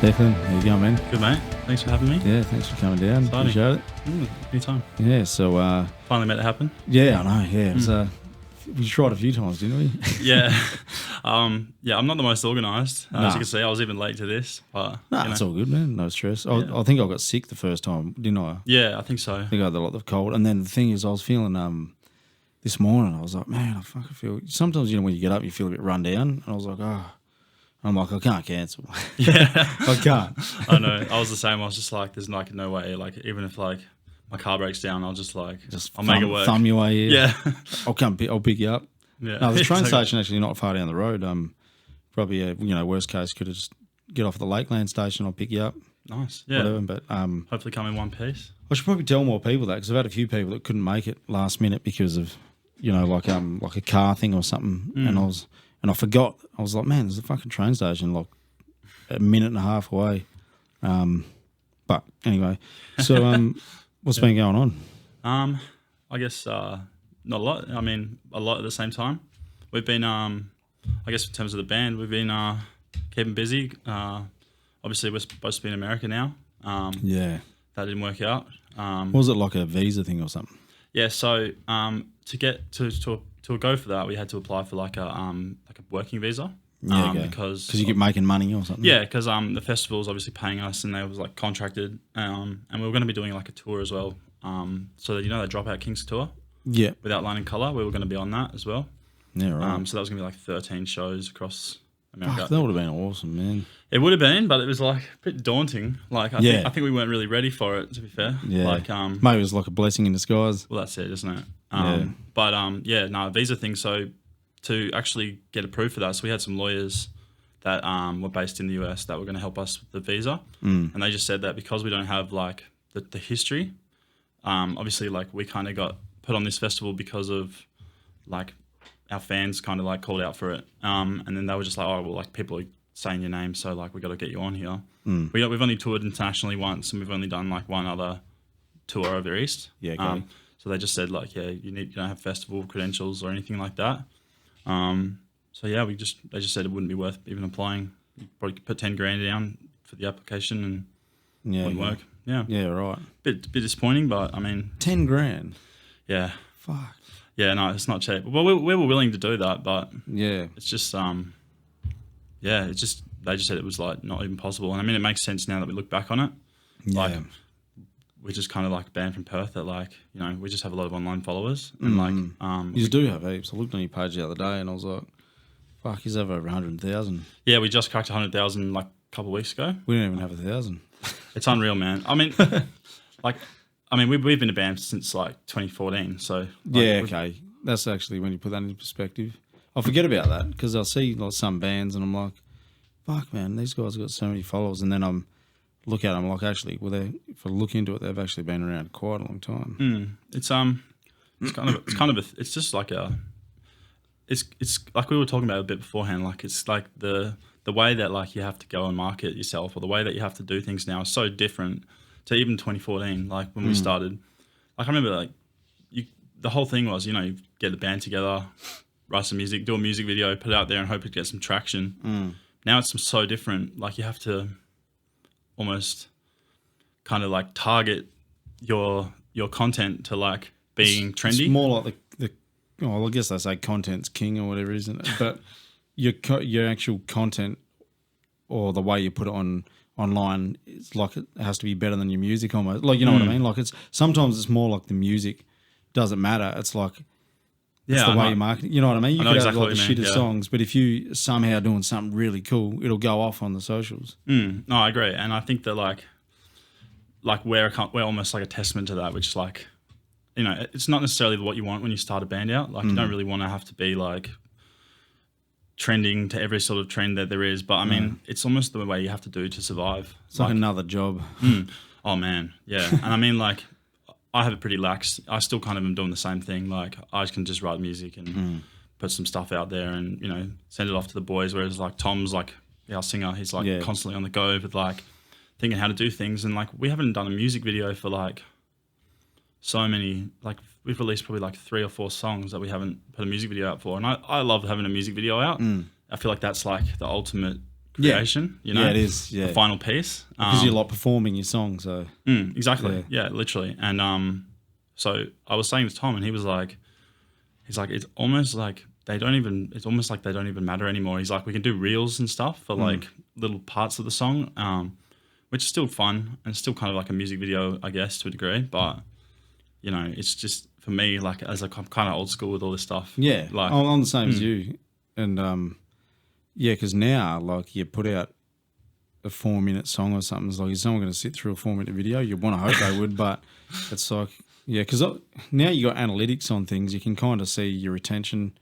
Declan, how you going, man? Good, mate. Thanks for having me. Yeah, thanks for coming down. Exciting. Appreciate it. Anytime. Yeah, so... Finally made it happen. yeah, I know, yeah. It was, we tried a few times, didn't we? Yeah. I'm not the most organised. As Nah. you can see, I was even late to this. But, No, you it's know. all good, man. No stress. Yeah. I think I got sick the first time, didn't I? Yeah, I think so. I think I had a lot of cold. And then the thing is, I was feeling... this morning, I was like, man, I fucking feel... Sometimes, you know, when you get up, you feel a bit run down. And I was like, oh... I'm like, I can't cancel. Yeah. I can't. I know. I was the same. I was just like, there's like no way. Like, even if like my car breaks down, I'll just like, I'll make it work. Thumb your way here. Yeah. I'll pick you up. Yeah. No, the train Exactly. station actually not far down the road. Probably, worst case, could have just get off at the Lakeland station. I'll pick you up. Nice. Yeah. Whatever. But Hopefully come in one piece. I should probably tell more people that because I've had a few people that couldn't make it last minute because of, like a car thing or something. And I forgot. I was like, man, there's a fucking train station like a minute and a half away. But anyway, so what's been going on? I guess not a lot. I mean, a lot at the same time. We've been, I guess in terms of the band, we've been keeping busy. Obviously, we're supposed to be in America now. Yeah. That didn't work out. Was it like a visa thing or something? Yeah, so to get to go for that, we had to apply for like a working visa. Yeah, okay. Because you get making money or something. Yeah, because the festival's obviously paying us, and they was like contracted, and we were going to be doing like a tour as well. So that, the Dropout Kings tour. Yeah. Without Line in Colour, we were going to be on that as well. Yeah, right. So that was going to be like 13 shows across America. Fuck, that would have been awesome, man. It would have been, but it was like a bit daunting. Like I think we weren't really ready for it, to be fair. Yeah. Like maybe it was like a blessing in disguise. well, that's it, isn't it? Yeah. But visa thing. So to actually get approved for that, so we had some lawyers that were based in the US that were going to help us with the visa, and they just said that because we don't have like the history, obviously like we kind of got put on this festival because of like our fans kind of like called out for it, and then they were just like, oh well, like people are saying your name, so like we got to get you on here. We've only toured internationally once, and we've only done like one other tour over east. Yeah, okay. So they just said like, yeah, you don't have festival credentials or anything like that. So yeah, they just said it wouldn't be worth even applying. You'd probably put 10 grand down for the application and it wouldn't work. Yeah. Yeah, right. Bit disappointing, but I mean, 10 grand. yeah. Fuck. Yeah, no, it's not cheap. Well, we were willing to do that, but Yeah. it's just, they just said it was like not even possible. And I mean, it makes sense now that we look back on it. Yeah. Like, we're just kind of like a band from Perth that like, we just have a lot of online followers. And like, You do have heaps. I looked on your page the other day and I was like, fuck, he's over 100,000. yeah, we just cracked 100,000 like a couple of weeks ago. We don't even have 1,000. It's unreal, man. I mean, we've been a band since like 2014. So like, Yeah, okay. That's actually when you put that into perspective. I forget about that because I see like some bands and I'm like, fuck, man, these guys have got so many followers. And then I'm look at them like, actually, if I look into it, they've actually been around quite a long time. It's just like it's like we were talking about a bit beforehand. Like it's like the way that like you have to go and market yourself, or the way that you have to do things now is so different to even 2014. Like when we started, like I remember like the whole thing was you get the band together, write some music, do a music video, put it out there, and hope it gets some traction. Now it's so different. Like you have to almost kind of like target your content to like being trendy. It's more like I guess they say content's king or whatever, isn't it? But your actual content or the way you put it online, it's like it has to be better than your music almost. Like, you know what I mean? Like sometimes it's more like the music doesn't matter. It's like it's the way you market it. You know what I mean? You could have like the shittest songs, but if you somehow doing something really cool, it'll go off on the socials. No, I agree. And I think that like we're almost like a testament to that, which is like, it's not necessarily what you want when you start a band out. Like you don't really want to have to be like trending to every sort of trend that there is. But I mean, it's almost the way you have to do to survive. It's like another job. Oh man. Yeah. And I mean like, I have it pretty lax. I still kind of am doing the same thing. Like I can just write music and put some stuff out there and, send it off to the boys. Whereas like Tom's like our singer, he's like constantly on the go with like thinking how to do things. And like, we haven't done a music video for like so many, like we've released probably like 3 or 4 songs that we haven't put a music video out for. And I love having a music video out. I feel like that's like the ultimate creation. You know, yeah, it is. Yeah, the final piece because you're like performing your song. So exactly, yeah, literally. And so I was saying to Tom, and he's like, it's almost like they don't even. It's almost like they don't even matter anymore. He's like, we can do reels and stuff for like little parts of the song, which is still fun and still kind of like a music video, I guess, to a degree. But you know, it's just for me, like as I'm kind of old school with all this stuff. Yeah, like I'm the same as you, and yeah, because now like you put out a 4-minute song or something, it's like, is someone going to sit through a 4-minute video? You want to hope they would, but it's like, yeah, because now you got analytics on things, you can kind of see your retention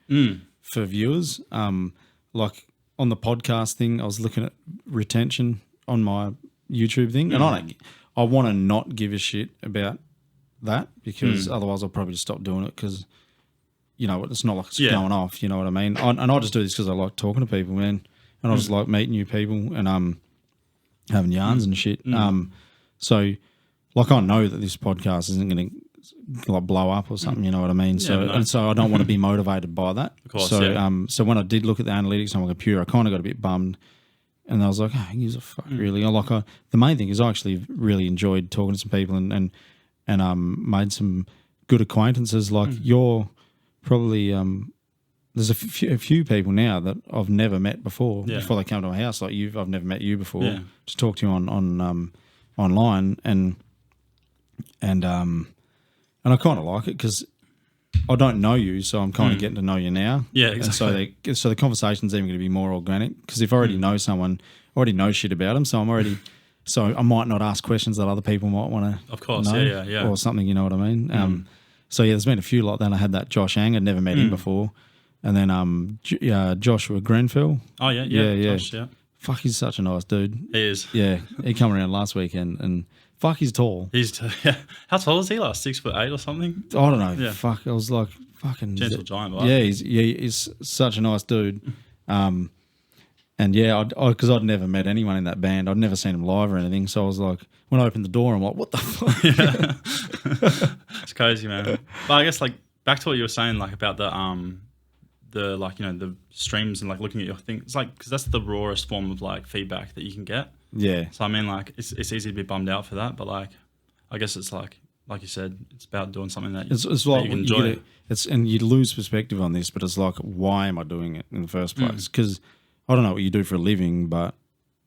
for viewers. Like on the podcast thing, I was looking at retention on my YouTube thing, and I want to not give a shit about that because otherwise I'll probably just stop doing it because, you know, it's not like it's going off, you know what I mean? And I just do this because I like talking to people, man, and I just like meeting new people and having yarns and shit. So, like, I know that this podcast isn't going to like blow up or something, you know what I mean? So, and so I don't want to be motivated by that. Of course, so, so when I did look at the analytics on my computer, I kind of got a bit bummed. And I was like, oh, who gives a fuck, really? The main thing is I actually really enjoyed talking to some people and made some good acquaintances. Like you're probably there's a few people now that I've never met before they come to my house. Like I've never met you before. Yeah. Just talk to you on online and I kind of like it because I don't know you, so I'm kind of getting to know you now. Yeah, exactly. And so the conversation's even going to be more organic because if I already know someone, I already know shit about them, so I'm already. So I might not ask questions that other people might want to. Of course, know, yeah, or something. You know what I mean? So yeah, there's been a few like that. I had that Josh Ang, I'd never met him before, and then Joshua Grenfell. Oh yeah. Josh, yeah. Fuck, he's such a nice dude. He is. Yeah, he came around last weekend and. Fuck, he's tall. How tall is he? Like 6'8" or something? I don't know. Yeah. Fuck, I was like fucking gentle giant. Right? Yeah, he's such a nice dude. And yeah, because I'd never met anyone in that band. I'd never seen him live or anything. So I was like, when I opened the door, I'm like, what the fuck? Yeah. It's crazy, man. But I guess like back to what you were saying, like about the like, you know, the streams and like looking at your thing. It's like because that's the rawest form of like feedback that you can get. Yeah. So I mean, like it's easy to be bummed out for that, but like I guess it's like you said, it's about doing something that it's that like you can enjoy. And you lose perspective on this, but it's like, why am I doing it in the first place? Because I don't know what you do for a living, but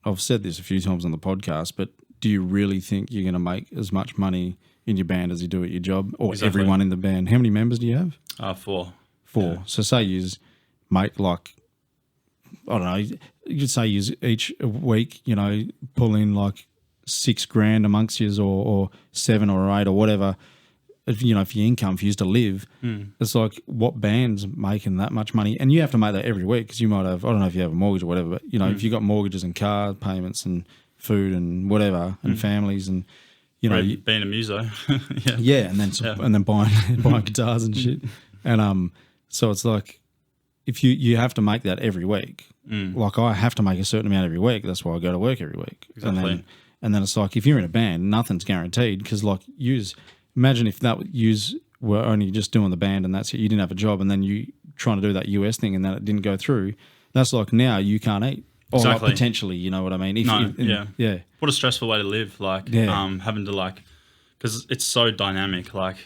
I've said this a few times on the podcast. But do you really think you're going to make as much money in your band as you do at your job, or everyone in the band? How many members do you have? 4. Yeah. So say you make like, I don't know, you'd say you each week, you know, pull in like $6,000 amongst you or 7 or 8 or whatever, you know, for your income, for you to live. It's like, what band's making that much money? And you have to make that every week because you might have, I don't know if you have a mortgage or whatever, but, you know, if you've got mortgages and car payments and food and whatever and families and, you know. Being a muso. And then buying guitars and shit. And so it's like, if you have to make that every week, like I have to make a certain amount every week. That's why I go to work every week. Exactly. And then it's like, if you're in a band, nothing's guaranteed because like imagine if you were only just doing the band and that's it, you didn't have a job and then you trying to do that US thing and then it didn't go through. That's like now you can't eat. Or like potentially, you know what I mean? Yeah. What a stressful way to live. Like having to like, because it's so dynamic. Like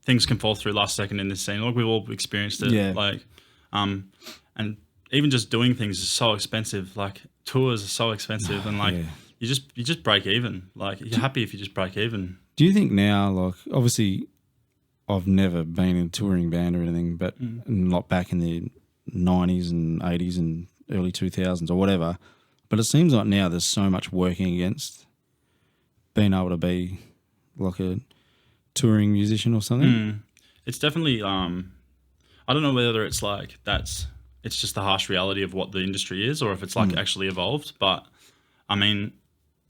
things can fall through last second in this scene. Like we've all experienced it. Yeah. Like, and even just doing things is so expensive. Like tours are so expensive, and like you just break even. Like you're happy if you just break even. Do you think now, like obviously, I've never been in a touring band or anything, but not back in the 90s and 80s and early 2000s or whatever. But it seems like now there's so much working against being able to be like a touring musician or something. It's definitely. I don't know whether it's like it's just the harsh reality of what the industry is, or if it's like actually evolved. But I mean,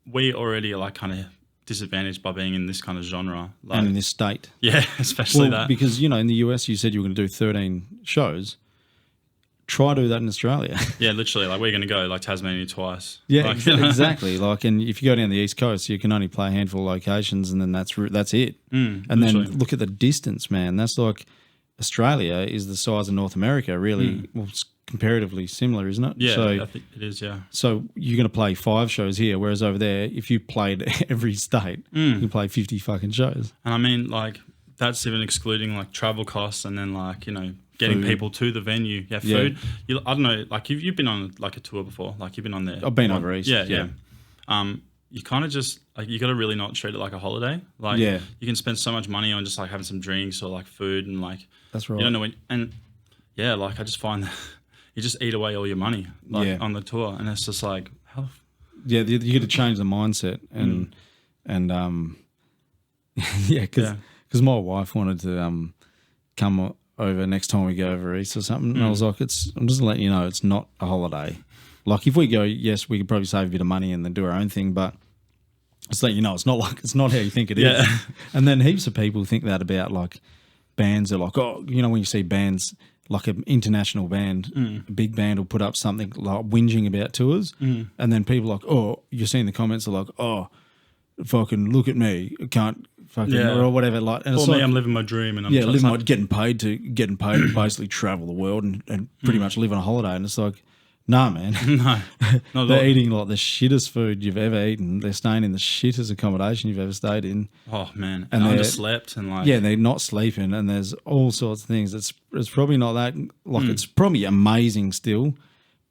we already are like kind of disadvantaged by being in this kind of genre, like, and in this state. Yeah, especially that because you know in the US you said you were going to do 13 shows. Try to do that in Australia. Yeah, literally. Like we're going to go like Tasmania twice. Yeah, like, exactly. Like, and if you go down the East Coast, you can only play a handful of locations, and then that's it. And literally. then look at the distance, man. That's like. Australia is the size of North America, really. Well, it's comparatively similar, isn't it? Yeah, So, I think it is. Yeah. so you're going to play 5 shows here, whereas over there, if you played every state, you can play 50 fucking shows. And I mean, like, that's even excluding like travel costs and then like, you know, getting Food. people to the venue. Yeah, Yeah. food. I don't know, like you've been on like a tour before, like you've been on there. I've been over east. Yeah. You kind of just like you got to really not treat it like a holiday. Like Yeah. you can spend so much money on just like having some drinks or like food and like That's right. you don't know when and yeah, like I just find that you just eat away all your money like on the tour and it's just like how Yeah, you got to change the mindset and yeah, because my wife wanted to come over next time we go over east or something, and I was like, I'm just letting you know it's not a holiday. Like if we go, yes, we could probably save a bit of money and then do our own thing, but just letting you know it's not how you think it is. And then heaps of people think that about like bands are like, oh, you know, when you see bands like an international band, a big band will put up something like whinging about tours, and then people are like, oh, you're seeing the comments are like, oh, fucking look at me, I can't fucking or whatever. Like, and it's me, like, I'm living my dream and I'm getting paid to basically travel the world and pretty much live on a holiday, and it's like, nah, man. No, they're eating like the shittest food you've ever eaten. They're staying in the shittest accommodation you've ever stayed in. Oh man, and underslept and like they're not sleeping, and there's all sorts of things. It's probably not that like it's probably amazing still,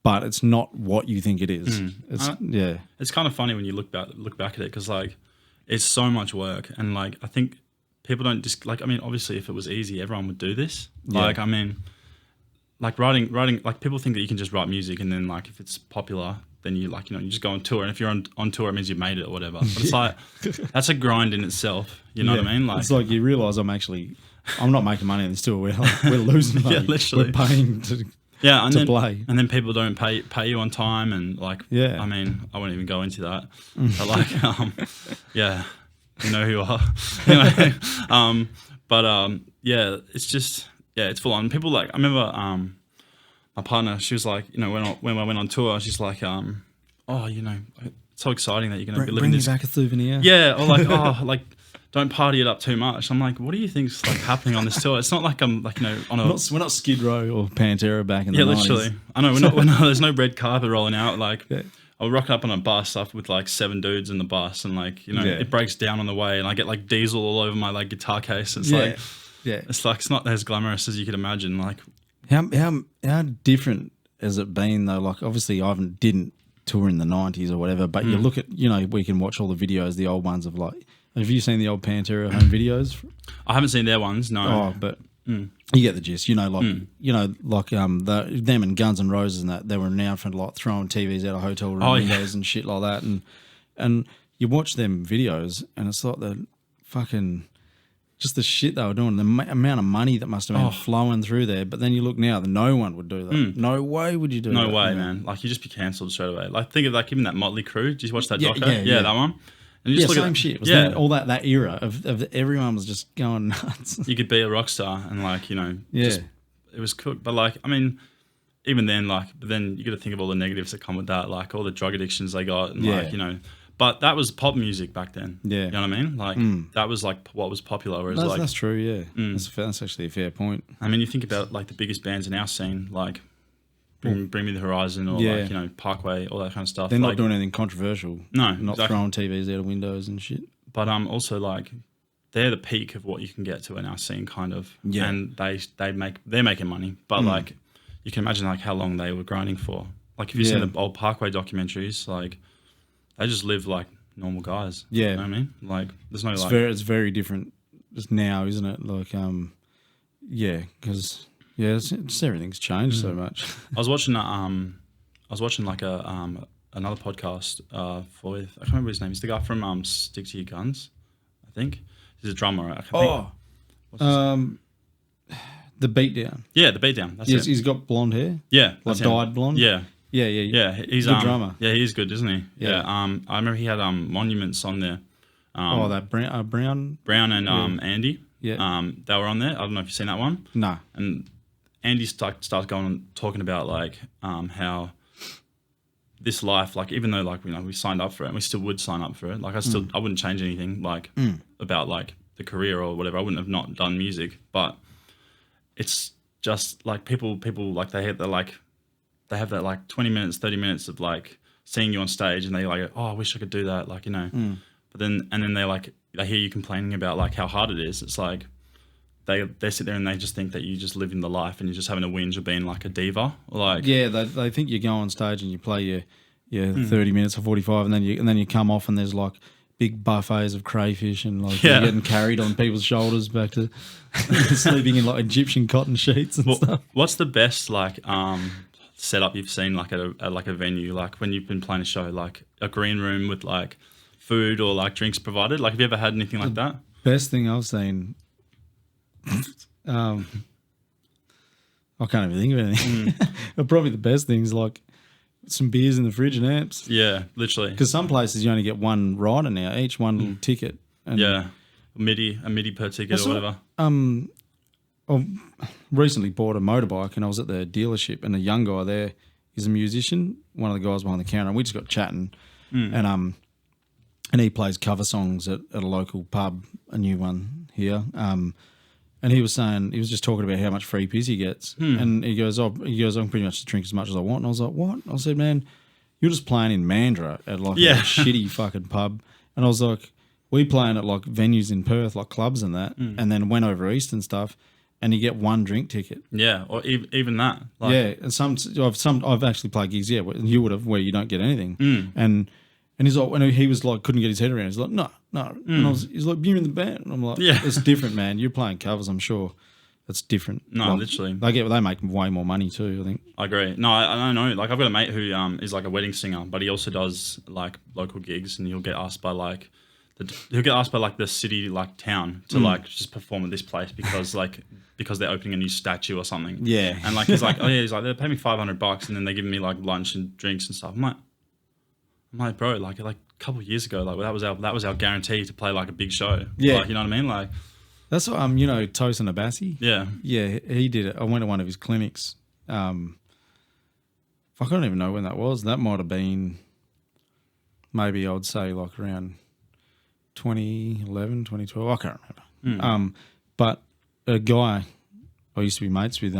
but it's not what you think it is. It's It's kind of funny when you look back at it because like it's so much work and like I think people don't just like I mean obviously if it was easy everyone would do this. Like I mean. Like writing, like people think that you can just write music and then like if it's popular, then you like, you know, you just go on tour. And if you're on tour, it means you've made it or whatever. But it's like, that's a grind in itself. You know what I mean? Like, it's like you realise I'm not making money on this tour. We're losing money. Yeah, literally. We're paying to play. And then people don't pay you on time. And like, I mean, I won't even go into that. But like, you know who you are. Anyway, yeah, it's just... Yeah, it's full on. People like I remember my partner. She was like, you know, when I went on tour, she's like, oh, you know, it's so exciting that you're going to be living this. Bring me back a souvenir. Yeah, or like, oh, like don't party it up too much. I'm like, what do you think's like happening on this tour? It's not like I'm like you know on a. We're not Skid Row or Pantera back in the 90s. Yeah, literally. I know we're not. There's no red carpet rolling out. Like I'll rock up on a bus up with like 7 dudes in the bus, and like you know it breaks down on the way, and I get like diesel all over my like guitar case. It's like. Yeah, it's like it's not as glamorous as you could imagine. Like, how different has it been though? Like, obviously, I didn't tour in the 90s or whatever, but you look at we can watch all the videos, the old ones of like. Have you seen the old Pantera home videos? I haven't seen their ones, no. Oh, but you get the gist. You know, like them and Guns N' Roses and that they were renowned for like throwing TVs out of hotel room windows and shit like that, and you watch them videos and it's like the fucking. Just the shit they were doing, the amount of money that must have been flowing through there. But then you look now, no one would do that. No way would you do that. No way, man. Like, you just be cancelled straight away. Like, think of, like, even that Motley Crue. Did you watch that doco? Yeah, that one. And you just look same at shit. It was all that era of everyone was just going nuts. You could be a rock star and, like, you know, just, it was cooked. But, like, I mean, even then, like, but then you got to think of all the negatives that come with that, like all the drug addictions they got and, like, you know. But that was pop music back then. Yeah. You know what I mean? Like, that was like what was popular. Whereas that's true, yeah. That's actually a fair point. I mean, you think about like the biggest bands in our scene, like Bring Me the Horizon or like, you know, Parkway, all that kind of stuff. They're not doing anything controversial. No. Not throwing TVs out of windows and shit. But also like they're the peak of what you can get to in our scene kind of. Yeah. And they're making money. But like you can imagine like how long they were grinding for. Like if you've seen the old Parkway documentaries, like they just live like normal guys. Yeah. You know what I mean? Like there's no it's very different just now, isn't it? Like because it's everything's changed so much. I was watching like another podcast for I can't remember his name. He's the guy from Stick to Your Guns, I think. He's a drummer. The Beatdown. Yeah, the Beatdown. That's it. He's got blonde hair. Yeah, like dyed blonde. Yeah. Yeah. He's a good drummer. Yeah, he's good, isn't he? Yeah. I remember he had Monuments on there. That Brown and Andy. Yeah. They were on there. I don't know if you've seen that one. No. And Andy starts going and talking about like how this life, like even though like we signed up for it, and we still would sign up for it. Like I wouldn't change anything like about like the career or whatever. I wouldn't have not done music, but it's just like people like they're like they have that like 20 minutes, 30 minutes of like seeing you on stage, and they like, oh, I wish I could do that, like, you know. But then they hear you complaining about like how hard it is. It's like they sit there and they just think that you just living the life and you're just having a whinge of being like a diva. Like, yeah, they think you go on stage and you play your 30 minutes or 45, and then you come off and there's like big buffets of crayfish and like you're getting carried on people's shoulders back to sleeping in like Egyptian cotton sheets and stuff. What's the best like setup you've seen like at like a venue, like when you've been playing a show, like a green room with like food or like drinks provided? Like, have you ever had anything like that? Best thing I've seen, I can't even think of anything. But probably the best things like some beers in the fridge and amps. Yeah, literally. Because some places you only get one rider now, each one little ticket. And a MIDI per ticket or whatever. I recently bought a motorbike and I was at the dealership, and the young guy there is a musician, one of the guys behind the counter, and we just got chatting. And he plays cover songs at a local pub, a new one here. And he was just talking about how much free piss he gets. And he goes, I can pretty much drink as much as I want. And I was like, what? I said, man, you're just playing in Mandurah at like a shitty fucking pub. And I was like, we playing at like venues in Perth, like clubs and that, and then went over east and stuff, and you get one drink ticket. Yeah, or even that. Like, yeah, and I've actually played gigs, and you would have, where you don't get anything. And he's like, when he was like, couldn't get his head around, he's like, no. And he's like, you're in the band. And I'm like, it's different, man. You're playing covers, I'm sure. That's different. No, like, literally. They make way more money too, I think. I agree. No, I don't know. Like, I've got a mate who is like a wedding singer, but he also does like local gigs, and he'll get asked by like the city, like town, to like just perform at this place because they're opening a new statue or something. Yeah. And like he's like they pay me $500 and then they give me like lunch and drinks and stuff. I'm like, bro, like a couple of years ago, like that was our guarantee to play like a big show. Yeah. Like, you know what I mean? Like, that's what Tosin Abassi. Yeah. Yeah, he did it. I went to one of his clinics. I don't even know when that was. That might have been maybe I would say like around 2011, 2012. I can't remember. But a guy I used to be mates with,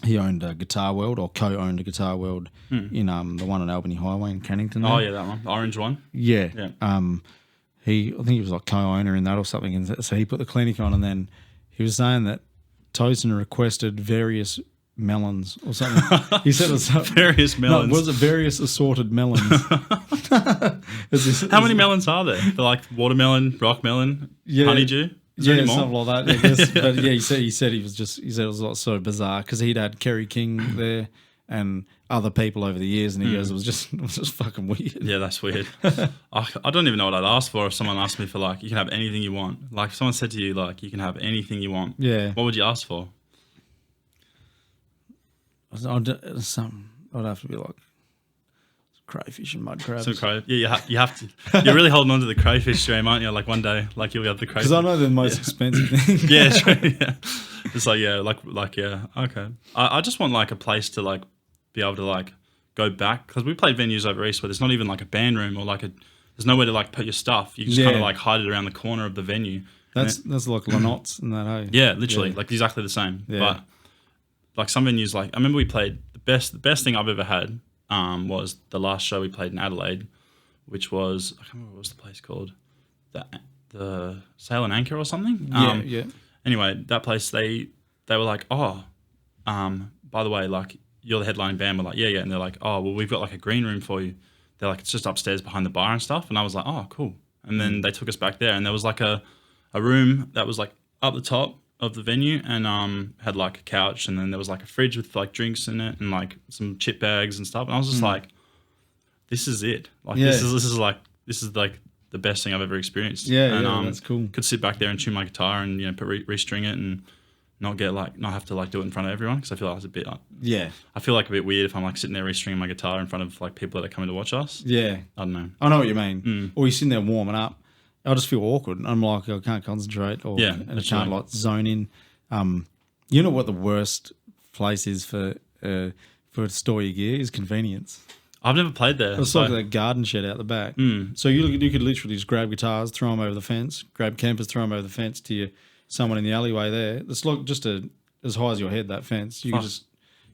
he owned a Guitar World, or co-owned a Guitar World in the one on Albany Highway in Cannington. Oh yeah, that one, the orange one. Yeah. I think he was like co-owner in that or something, and so he put the clinic on, and then he was saying that Tosin requested various melons or something. He said it was various melons. No, was it various assorted melons? How many melons are there? They're like watermelon, rock melon, honeydew. Is there any more? Something like that. I guess. But yeah, he said it was like so bizarre because he'd had Kerry King there and other people over the years, and he goes, it was just fucking weird. Yeah, that's weird. I don't even know what I'd ask for if someone asked me for like, you can have anything you want. Like if someone said to you like, you can have anything you want. Yeah. What would you ask for? I'd have to be like crayfish and mud crabs. Some cray. Yeah, you have to. You're really holding on to the crayfish dream, aren't you? Like one day, like you'll have the crayfish. Because I know they're the most expensive thing. Yeah, true. Yeah. It's like okay. I just want like a place to like be able to like go back, because we played venues over east where there's not even like a band room or like there's nowhere to like put your stuff. You just kind of like hide it around the corner of the venue. That's like Lenots and that. Hey. Yeah, literally, like exactly the same. Yeah. But like some venues, like I remember we played the best thing I've ever had. Was the last show we played in Adelaide, which was, I can't remember what was the place called, the Sail and Anchor or something. Yeah. Anyway, that place they were like, by the way, like you're the headline band. We're like, yeah, and they're like, oh, well, we've got like a green room for you. They're like, it's just upstairs behind the bar and stuff. And I was like, oh, cool. And then they took us back there, and there was like a room that was like up the top of the venue, and had like a couch, and then there was like a fridge with like drinks in it and like some chip bags and stuff, and I was just like, this is it, like this is like the best thing I've ever experienced. And that's cool. Could sit back there and tune my guitar and restring it and not have to like do it in front of everyone, because I feel like it's a bit I feel like a bit weird if I'm like sitting there restringing my guitar in front of like people that are coming to watch us. I don't know. I know what you mean. Or you're sitting there warming up, I just feel awkward. I'm like, I can't concentrate, and I can't like zone in. You know what the worst place is for to store your gear is convenience. I've never played there. It's like that garden shed out the back. So you could literally just grab guitars, throw them over the fence, grab campers, throw them over the fence to someone in the alleyway there. It's like just as high as your head, that fence. You can just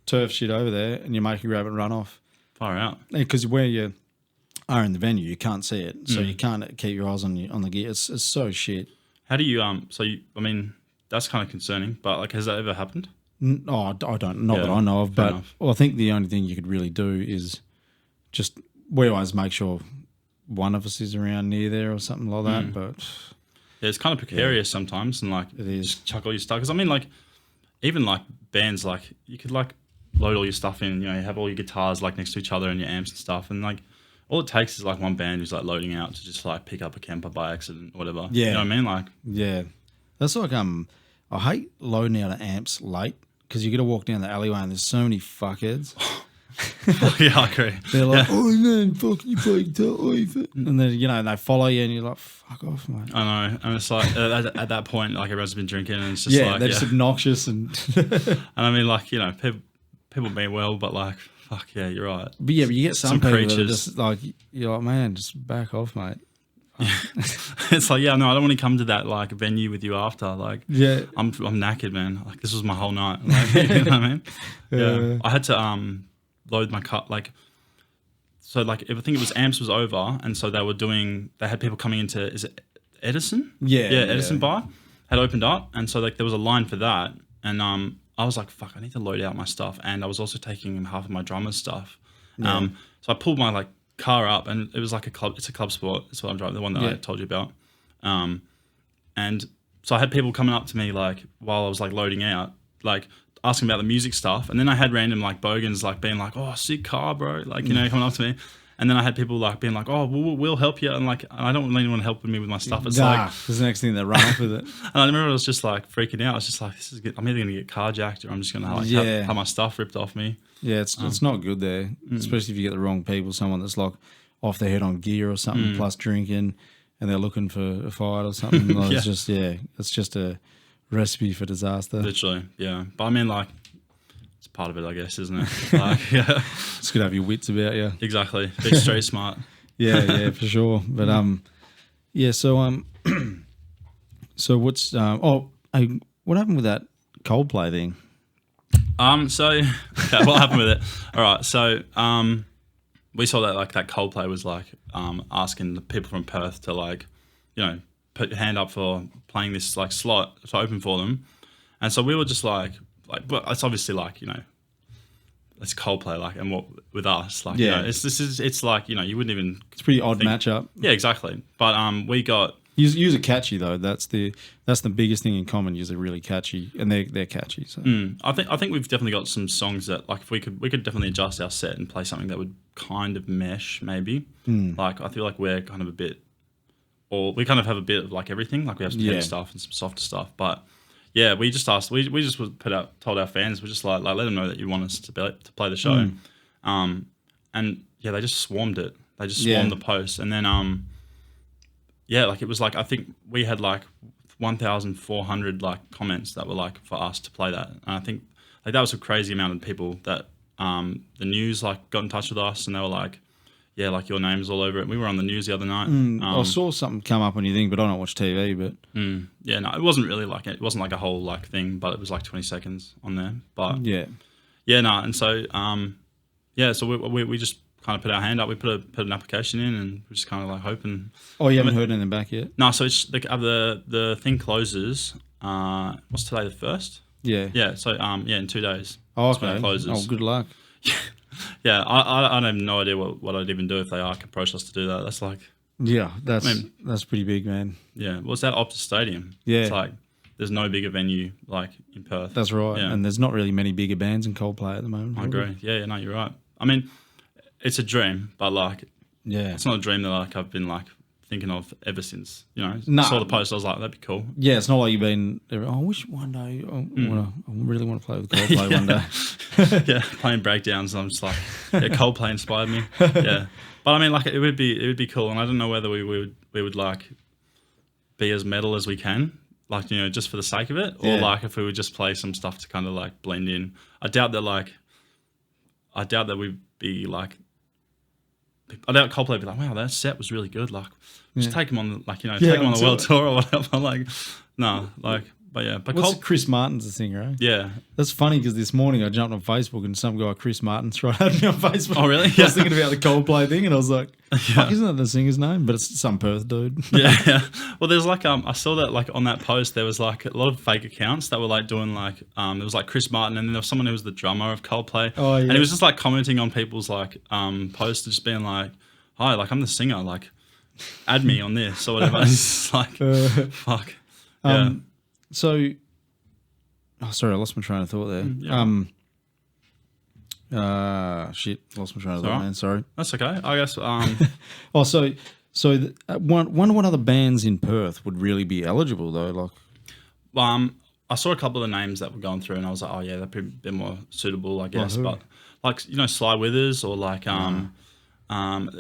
turf shit over there and you make a grab and run off. Far out. Because where you are in the venue, you can't see it, so you can't keep your eyes on the gear. It's so shit. How do you I mean, that's kind of concerning, but like, has that ever happened? I don't, not that I know of, but I think the only thing you could really do is just we always make sure one of us is around near there or something like that. But yeah, it's kind of precarious sometimes, and like it is. Just chuck all your stuff. Because I mean, like even like bands, like you could like load all your stuff in. You know, you have all your guitars like next to each other and your amps and stuff, and like all it takes is like one band who's like loading out to just like pick up a Kemper by accident or whatever. Yeah, you know what I mean? Like that's like I hate loading out of amps late because you got to walk down the alleyway and there's so many fuckheads. Yeah, I agree. They're like, oh man, fuck you play guitar, and then they follow you and you're like, fuck off, mate. I know, and it's like at that point, like everyone's been drinking and it's just they're just obnoxious and and I mean, like people mean well, but like fuck yeah, you're right. But yeah, but you get some people creatures that are just like you're like, man, just back off, mate. It's like, yeah, no, I don't want to come to that like venue with you after. Like, yeah, I'm knackered, man. Like this was my whole night. Like, you know what I mean? Yeah, I had to load my cut like. So like, I think it was amps was over, and so they had people coming into, is it Edison? Yeah, Edison Bar had opened up, and so like there was a line for that, and I was like, fuck, I need to load out my stuff, and I was also taking half of my drummer's stuff. So I pulled my like car up, and it was like it's a club sport. That's what I'm driving, the one that I told you about. And so I had people coming up to me like while I was like loading out, like asking about the music stuff, and then I had random like bogans like being like, "Oh, sick car, bro!" Like coming up to me, and then I had people like being like, "Oh, we'll help you," and like I don't want anyone helping me with my stuff. It's like it's the next thing they run off with it. And I remember I was just like freaking out. I was just like, "This is good. I'm either gonna get carjacked or I'm just gonna like have my stuff ripped off me." Yeah, it's not good there, especially if you get the wrong people. Someone that's like off their head on gear or something, plus drinking, and they're looking for a fight or something. Like, it's just a recipe for disaster. Literally, yeah. But I mean, like, it's part of it, I guess, isn't it? Like, yeah, it's good to have your wits about you. Exactly, be street smart. Yeah, for sure. But so so what's what happened with that Coldplay thing? So what happened with it? All right, so we saw that like that Coldplay was like asking the people from Perth to like, put your hand up for playing this like slot to open for them, and so we were just like, but it's obviously like it's Coldplay like, and what with us like it's like you wouldn't even. It's a pretty odd matchup. Yeah, exactly. But we got. Yous are catchy though. That's the biggest thing in common. Yous are really catchy, and they're catchy. So I think we've definitely got some songs that like if we could definitely adjust our set and play something that would kind of mesh maybe. Like I feel like we're kind of a bit, or we kind of have a bit of like everything. Like we have some heavy stuff and some softer stuff. But yeah, we just asked. We just told our fans. We're just like let them know that you want us to play the show. And yeah, they just swarmed it. They just swarmed the post, and then yeah, like it was like I think we had like 1,400 like comments that were like for us to play that, and I think like that was a crazy amount of people that the news like got in touch with us, and they were like, yeah, like your name's all over it. We were on the news the other night. I saw something come up on your thing, but I don't watch TV. But yeah, no, it wasn't really like it wasn't like a whole like thing, but it was like 20 seconds on there. But yeah, no, and so so we just kind of put our hand up. We put an application in, and we're just kind of like hoping. Oh, you haven't heard anything back yet? No, so it's the thing closes. What's today, the 1st? Yeah. Yeah. So in 2 days. Oh, okay. When it closes. Oh, good luck. Yeah, I have no idea what I'd even do if they approached us to do that. That's like. Yeah, that's pretty big, man. Yeah, well, it's that Optus Stadium. Yeah. It's like there's no bigger venue like in Perth. That's right. Yeah. And there's not really many bigger bands in Coldplay at the moment. I agree. Yeah, no, you're right. I mean, it's a dream, but like, it's not a dream that like I've been like thinking of ever since. Saw the post. I was like, that'd be cool. Yeah, it's not like you've been. I wish one day I really want to play with Coldplay one day. Yeah, playing breakdowns. I'm just like, Coldplay inspired me. Yeah, but I mean, like, it would be cool, and I don't know whether we would like be as metal as we can, like just for the sake of it, or like if we would just play some stuff to kind of like blend in. I doubt that we'd be like. I doubt Coldplay would be like, wow, that set was really good. Like, just take them on, take them on the world tour or whatever. Like, no, like But yeah, but What's Chris Martin's the singer, eh? yeah. That's funny because this morning I jumped on Facebook and some guy, Chris Martin, tried to add me on Facebook. Oh, really? I was thinking about the Coldplay thing and I was like, fuck, isn't that the singer's name? But it's some Perth dude. Yeah. Well, there's like I saw that like on that post there was like a lot of fake accounts that were like doing like there was like Chris Martin and then there was someone who was the drummer of Coldplay. Oh, yeah. And he was just like commenting on people's like posts, just being like, "Hi, like I'm the singer, like add me on this or whatever." It's like fuck. Yeah. So, sorry, I lost my train of thought there. Shit, lost my train of thought, right. man. Sorry. That's okay. I guess. Oh, wonder what other bands in Perth would really be eligible though. Like, I saw a couple of the names that were going through, and I was like, oh yeah, they're a bit more suitable, I guess. who? But like Sly Withers or like a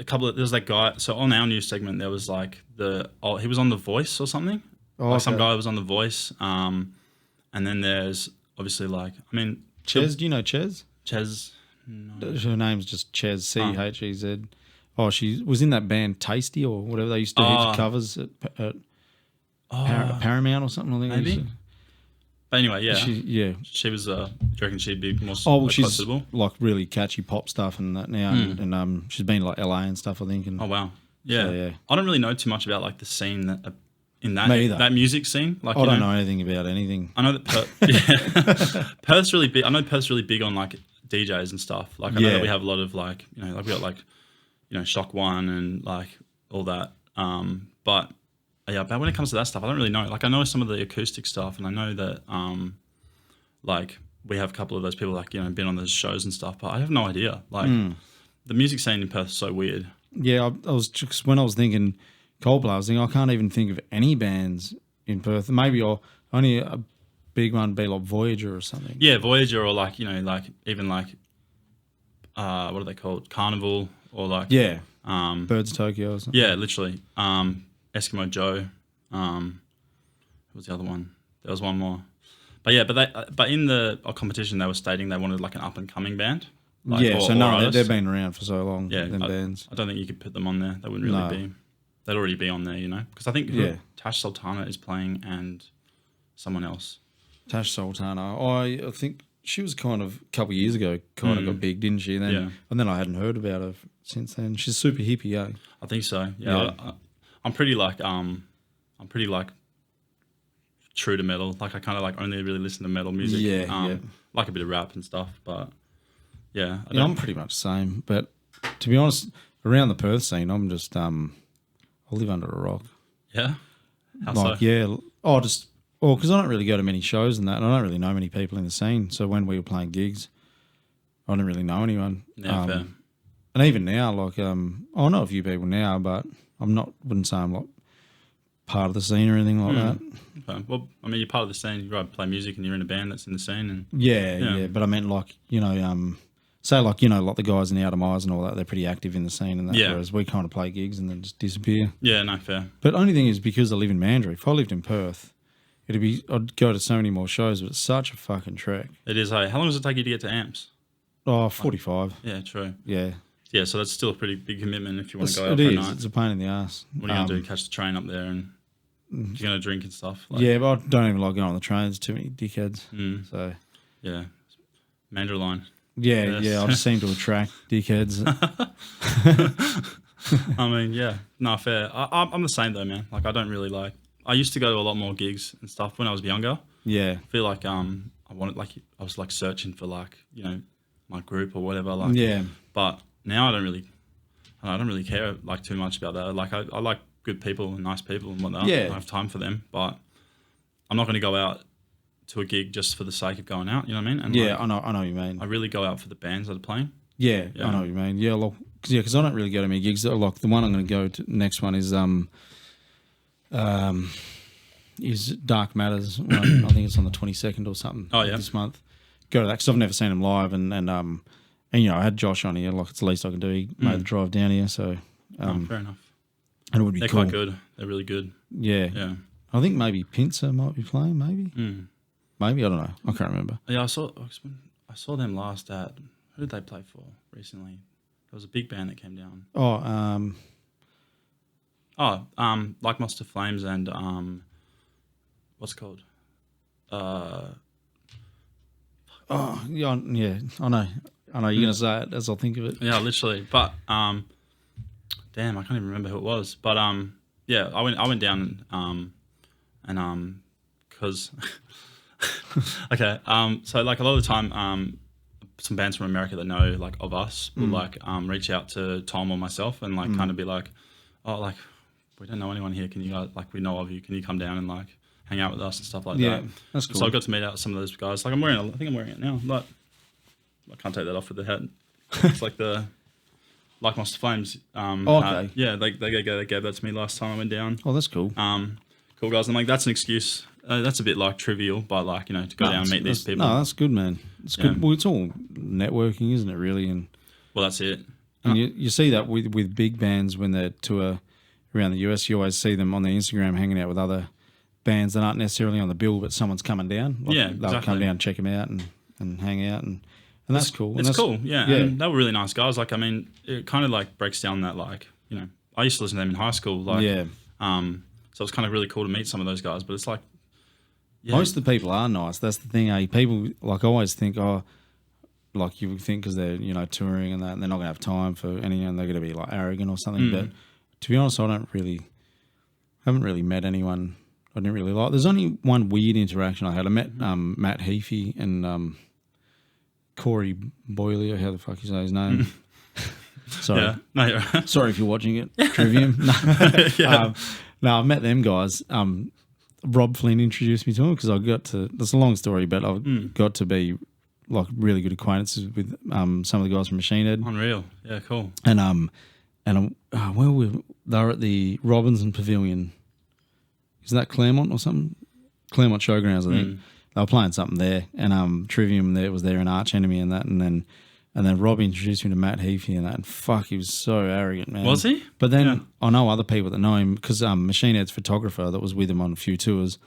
couple of there's that guy. So on our news segment, there was like he was on The Voice or something. Like some guy was on The Voice. And then there's obviously like Chez. Do you know Chez? Chez. No. Her name's just Chez, Chez. Oh, she was in that band Tasty or whatever. They used to do heaps of covers at Paramount or something. I think Maybe. But anyway, yeah. She was. Do you reckon she'd be more? She's suitable? like really catchy pop stuff and that now, and she's been to like LA and stuff. I think. And oh wow. Yeah. So, yeah. I don't really know too much about like the scene that in Me either. that music scene. Like I don't know anything about anything. I know that Perth's really big. I know Perth's really big on like DJs and stuff. Like I know that we have a lot of like like we got like Shock One and like all that. But when it comes to that stuff, I don't really know. Like I know some of the acoustic stuff, and I know that like we have a couple of those people like been on those shows and stuff. But I have no idea. Like the music scene in Perth is so weird. Yeah, I was just when I was thinking Coldplay, I was thinking I can't even think of any bands in Perth. Maybe only a big one be like Voyager or something. Yeah, Voyager or like like even like what are they called? Carnival or like Birds of Tokyo or something. Yeah, literally. Eskimo Joe. What was the other one? There was one more. But yeah, but in the competition they were stating they wanted like an up and coming band. Like, they've been around for so long. Yeah, them bands. I don't think you could put them on there. They wouldn't really be. They'd already be on there, because I think Tash Sultana is playing and someone else. Tash Sultana. I think she was kind of a couple of years ago got big, didn't she? And then I hadn't heard about her since then. She's super hippie, eh? I think so. Yeah. I'm pretty like true to metal. Like I kind of like only really listen to metal music. Yeah. Like a bit of rap and stuff, but yeah. I'm pretty much the same. But to be honest, around the Perth scene, I'm just I live under a rock. Yeah. How like so? yeah. Because I don't really go to many shows and that, and I don't really know many people in the scene. So when we were playing gigs, I didn't really know anyone. Yeah, fair. And even now, like I know a few people now, but wouldn't say I'm like part of the scene or anything like that. Okay. Well, I mean, you're part of the scene. You play music, and you're in a band that's in the scene. And yeah. But I meant like say like like the guys in the Outer Eyes and all that. They're pretty active in the scene and that. Yeah. Whereas we kind of play gigs and then just disappear. Yeah, no, fair. But the only thing is because I live in Mandurah. If I lived in Perth, I'd go to so many more shows. But it's such a fucking trek. It is. Hey, how long does it take you to get to Amps? 45. Yeah, true. Yeah. Yeah, so that's still a pretty big commitment if you want to go out for a night. It's a pain in the ass. What are you going to do? Catch the train up there and you're going to drink and stuff? Yeah, but I don't even like going on the train. There's too many dickheads. So yeah, Mandurah line. Yeah, I just seem to attract dickheads. I mean, yeah, no, fair. I'm the same though, man. Like I don't really like. I used to go to a lot more gigs and stuff when I was younger. Yeah, I feel like I was like searching for like my group or whatever. Like but now I don't really care like too much about that. Like I like good people and nice people and whatnot. Yeah. I have time for them, but I'm not going to go out to a gig just for the sake of going out. You know what I mean? And I know what you mean. I really go out for the bands that are playing. Yeah, I know what you mean. Yeah, because I don't really go to many gigs. Like the one I'm going to go to next one is Dark Matters. I think it's on the 22nd or something. Oh yeah, this month. Go to that because I've never seen him live, and I had Josh on here. Like it's the least I can do. He made the drive down here, so fair enough. And it would be They're cool. quite good. They're really good. Yeah. I think maybe Pincer might be playing. Maybe I don't know. I can't remember. Yeah, I saw them last at. Who did they play for recently? There was a big band that came down. Oh, Like Monster Flames and what's it called? Oh, yeah, yeah. I know. You're gonna say it as I think of it. Yeah, literally. But damn, I can't even remember who it was. But yeah, I went down and because okay, so like a lot of the time, some bands from America that know like of us will like reach out to Tom or myself and like kind of be like, oh, like we don't know anyone here. Can you guys, like, we know of you? Can you come down and like hang out with us and stuff like that? That's cool. So I got to meet out some of those guys. Like I think I'm wearing it now. But I can't take that off with the hat. It's like the Like Monster Flames. Okay. Yeah, they gave that to me last time I went down. Oh, that's cool. Cool guys. I'm like, that's an excuse. That's a bit like trivial, but like, you know, to go down and meet these people. No, that's good, man. It's good. Well, it's all networking, isn't it? Really, and well, that's it. And you see that with big bands when they tour around the US. You always see them on their Instagram hanging out with other bands that aren't necessarily on the bill, but someone's coming down. Like they'll come down, check them out, and hang out, and that's cool. It's cool, yeah. And they were really nice guys. Like, I mean, it kind of like breaks down that, like, you know, I used to listen to them in high school. Like, so it's kind of really cool to meet some of those guys. But it's like, most of the people are nice. That's the thing. People like always think, like you would think because they're, you know, touring and that, and they're not gonna have time for anyone. They're gonna be like arrogant or something. But to be honest, I haven't really met anyone I didn't really like. There's only one weird interaction I had. I met Matt Heafy and Corey Boyle, how the fuck you say his name? Sorry. Yeah. No, you're right. Sorry if you're watching it. Trivium. No. No, I met them guys. Rob Flynn introduced me to them because I got to, that's a long story, but I got to be like really good acquaintances with some of the guys from Machine Head. Unreal. Yeah, cool. And they were at the Robinson Pavilion. Isn't that Claremont or something? Claremont Showgrounds, I think. They were playing something there, and Trivium there was there, an Arch Enemy and that, and then Rob introduced me to Matt Heafy and that, and fuck, he was so arrogant, man. Was he? But then I know other people that know him because Machine Head's photographer that was with him on a few tours,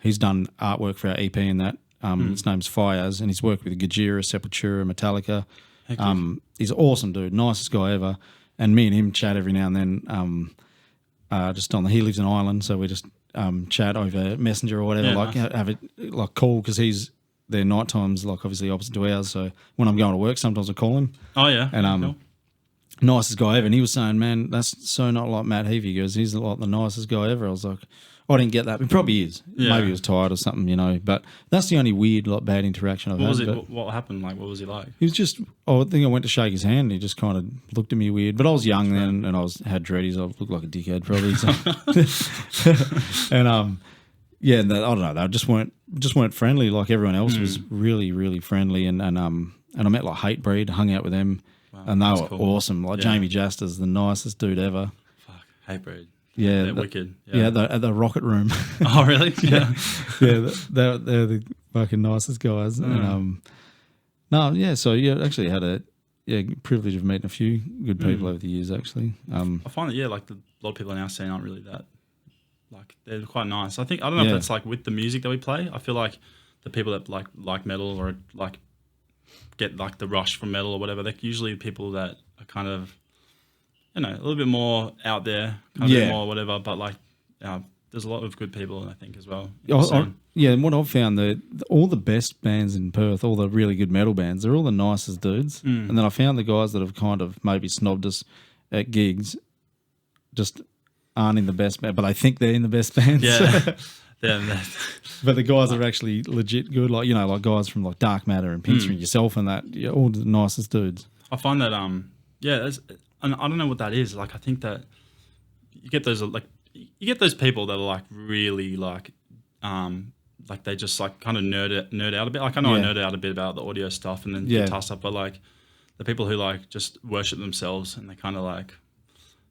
he's done artwork for our EP and that. His name's Fires, and he's worked with Guitarist, Sepultura, Metallica. He's an awesome dude, nicest guy ever. And me and him chat every now and then. Just on he lives in Ireland, so we just chat over Messenger or whatever. Have it like call because their night times like obviously opposite to ours. So when I'm going to work, sometimes I call him. Oh yeah, and cool. Nicest guy ever. And he was saying, man, that's so not like Matt Heafy. He goes, he's like the nicest guy ever. I was like, I didn't get that. He probably is. Yeah. Maybe he was tired or something, you know. But that's the only weird, like, bad interaction I've had. What happened? Like, what was he like? He was just. I think I went to shake his hand. And he just kind of looked at me weird. But I was young then, and I had dreadies. I looked like a dickhead probably. So. And I don't know. They just weren't friendly. Like everyone else was really, really friendly. And I met like Hatebreed, hung out with them, and they were awesome. Like Jamie Jaster's the nicest dude ever. Fuck, Hatebreed. Yeah, they're wicked. Yeah, at the Rocket Room. Oh, really? Yeah, they're the fucking nicest guys. And so actually had a privilege of meeting a few good people over the years. Actually, I find that like a lot of people in our scene aren't really that. Like they're quite nice. I don't know if that's like with the music that we play. I feel like the people that like metal or like get like the rush from metal or whatever, they're usually people that are kind of, you know, a little bit more out there, kind of a bit more whatever. But like, there's a lot of good people, I think, as well. And what I've found that all the best bands in Perth, all the really good metal bands, they're all the nicest dudes. And then I found the guys that have kind of maybe snobbed us at gigs, just aren't in the best band, but they think they're in the best bands. Yeah. But the guys are actually legit good, like, you know, like guys from like Dark Matter and Pincer and yourself and that, all the nicest dudes. I find that and I don't know what that is. Like, I think that you get those people that are like really like they just like kind of nerd out a bit. Like I know I nerd out a bit about the audio stuff and then guitar stuff, but like the people who like just worship themselves and they kind of like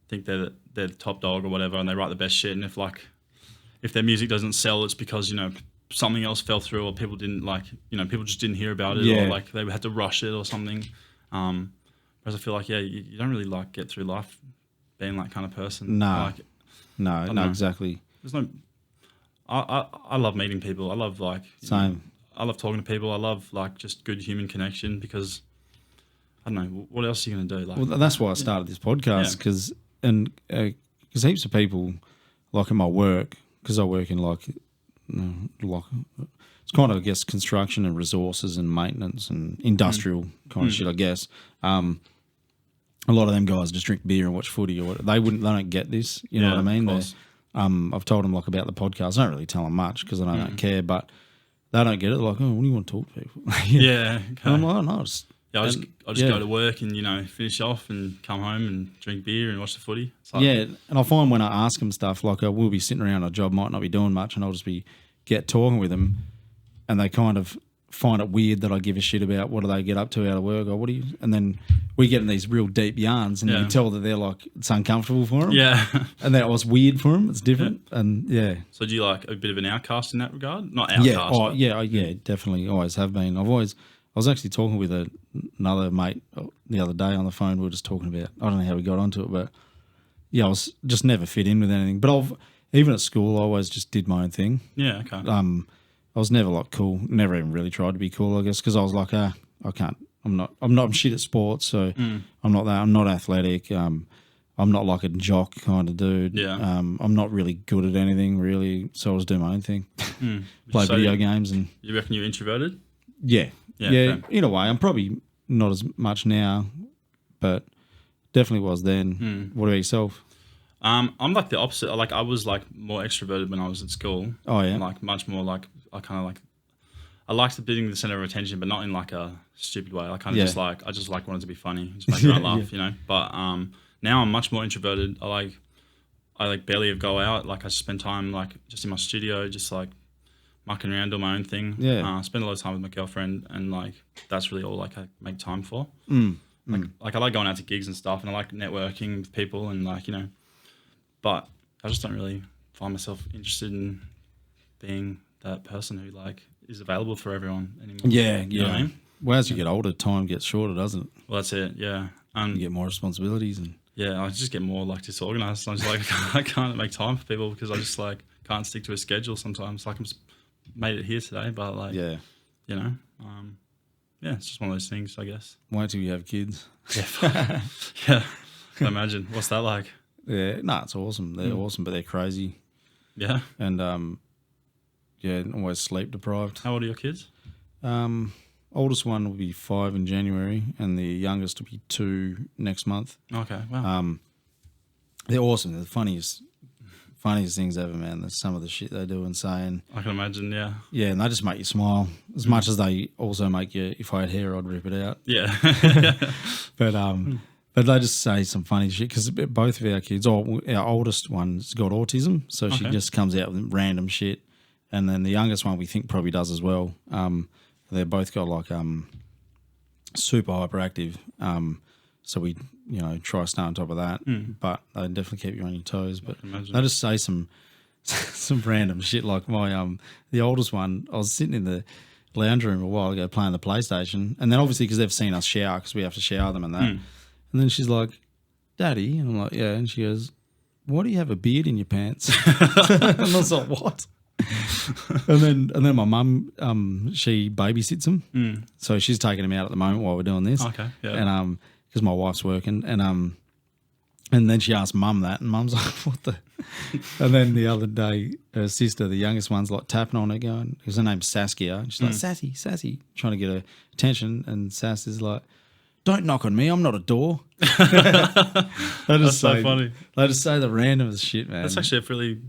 think they're the top dog or whatever, and they write the best shit. And if their music doesn't sell, it's because, you know, something else fell through or people didn't like, you know, people just didn't hear about it or like they had to rush it or something. Whereas I feel like you don't really like get through life being that kind of person. No, exactly. There's no. I love meeting people. I love like same. I love talking to people. I love like just good human connection because I don't know what else are you going to do. Like, well, that's why I started this podcast because heaps of people like in my work because I work in like it's kind of, I guess, construction and resources and maintenance and industrial kind of shit, I guess. A lot of them guys just drink beer and watch footy or what. They don't get this. You know what I mean? I've told them like about the podcast. I don't really tell them much because I don't care, but they don't get it. They're like, oh, what do you want to talk to people? Yeah. Okay. And I'm like, oh, no, I'll just go to work and, finish off and come home and drink beer and watch the footy. Like, and I find when I ask them stuff, like we'll be sitting around a job, might not be doing much, and I'll just get talking with them, and they kind of find it weird that I give a shit about what do they get up to out of work or what do you, and then we get in these real deep yarns, and you can tell that they're like, it's uncomfortable for them. Yeah. And that was weird for them. It's different. Yeah. And So do you like a bit of an outcast in that regard? Not outcast. Yeah, definitely. Always have been. I was actually talking with another mate the other day on the phone. We were just talking about, I don't know how we got onto it, but I was just never fit in with anything. But even at school, I always just did my own thing. Yeah, okay. I was never like cool. Never even really tried to be cool, I guess, because I was like, I can't. I'm shit at sports, so I'm not that. I'm not athletic. I'm not like a jock kind of dude. Yeah. I'm not really good at anything really, so I was doing my own thing. Play video games and. You reckon you're introverted? Yeah. In a way, I'm probably not as much now, but definitely was then. What about yourself? I'm like the opposite. Like I was like more extroverted when I was at school. Oh yeah. Like much more like I liked being the center of attention, but not in like a stupid way. I kind of I just wanted to be funny, just make everyone laugh, But now I'm much more introverted. I barely go out. Like I spend time like just in my studio, just like mucking around, doing my own thing. Yeah. Spend a lot of time with my girlfriend, and like that's really all like I make time for. Like I like going out to gigs and stuff, and I like networking with people, and like but I just don't really find myself interested in being that person who like is available for everyone anymore. Yeah. You know what I mean? Well, as you get older, time gets shorter, doesn't it? Well, that's it. Yeah. You get more responsibilities and. Yeah, I just get more like disorganized. I'm just like I can't make time for people because I just like can't stick to a schedule sometimes. Like I'm just made it here today, but like it's just one of those things, I guess. Wait till you have kids. Yeah, yeah. I imagine. What's that like? Yeah, no, it's awesome. They're awesome, but they're crazy. Yeah, and always sleep deprived. How old are your kids? Oldest one will be 5 in January, and the youngest will be 2 next month. Okay, wow. They're awesome. They're the funniest things ever, man. There's some of the shit they do and say. And I can imagine, yeah. Yeah, and they just make you smile as much as they also make you. If I had hair, I'd rip it out. Yeah. But they just say some funny shit because both of our kids, our oldest one's got autism, so she just comes out with random shit, and then the youngest one we think probably does as well. They're both got like super hyperactive, so we try to stay on top of that. But they definitely keep you on your toes. But they just say some random shit like the oldest one. I was sitting in the lounge room a while ago playing the PlayStation, and then obviously because they've seen us shower because we have to shower them and that. And then she's like, "Daddy," and I'm like, "Yeah," and she goes, "Why do you have a beard in your pants?" And I was like, "What?" and then my mum, she babysits them, so she's taking him out at the moment while we're doing this. Okay, yeah. And because my wife's working, and then she asked mum that, and mum's like, "What the?" And then the other day, her sister, the youngest one's like tapping on her, going, because her name's Saskia, and she's like, "Sassy," trying to get her attention, and Sass is like, "Don't knock on me, I'm not a door." That's so funny. They just say the randomest shit, man. That's actually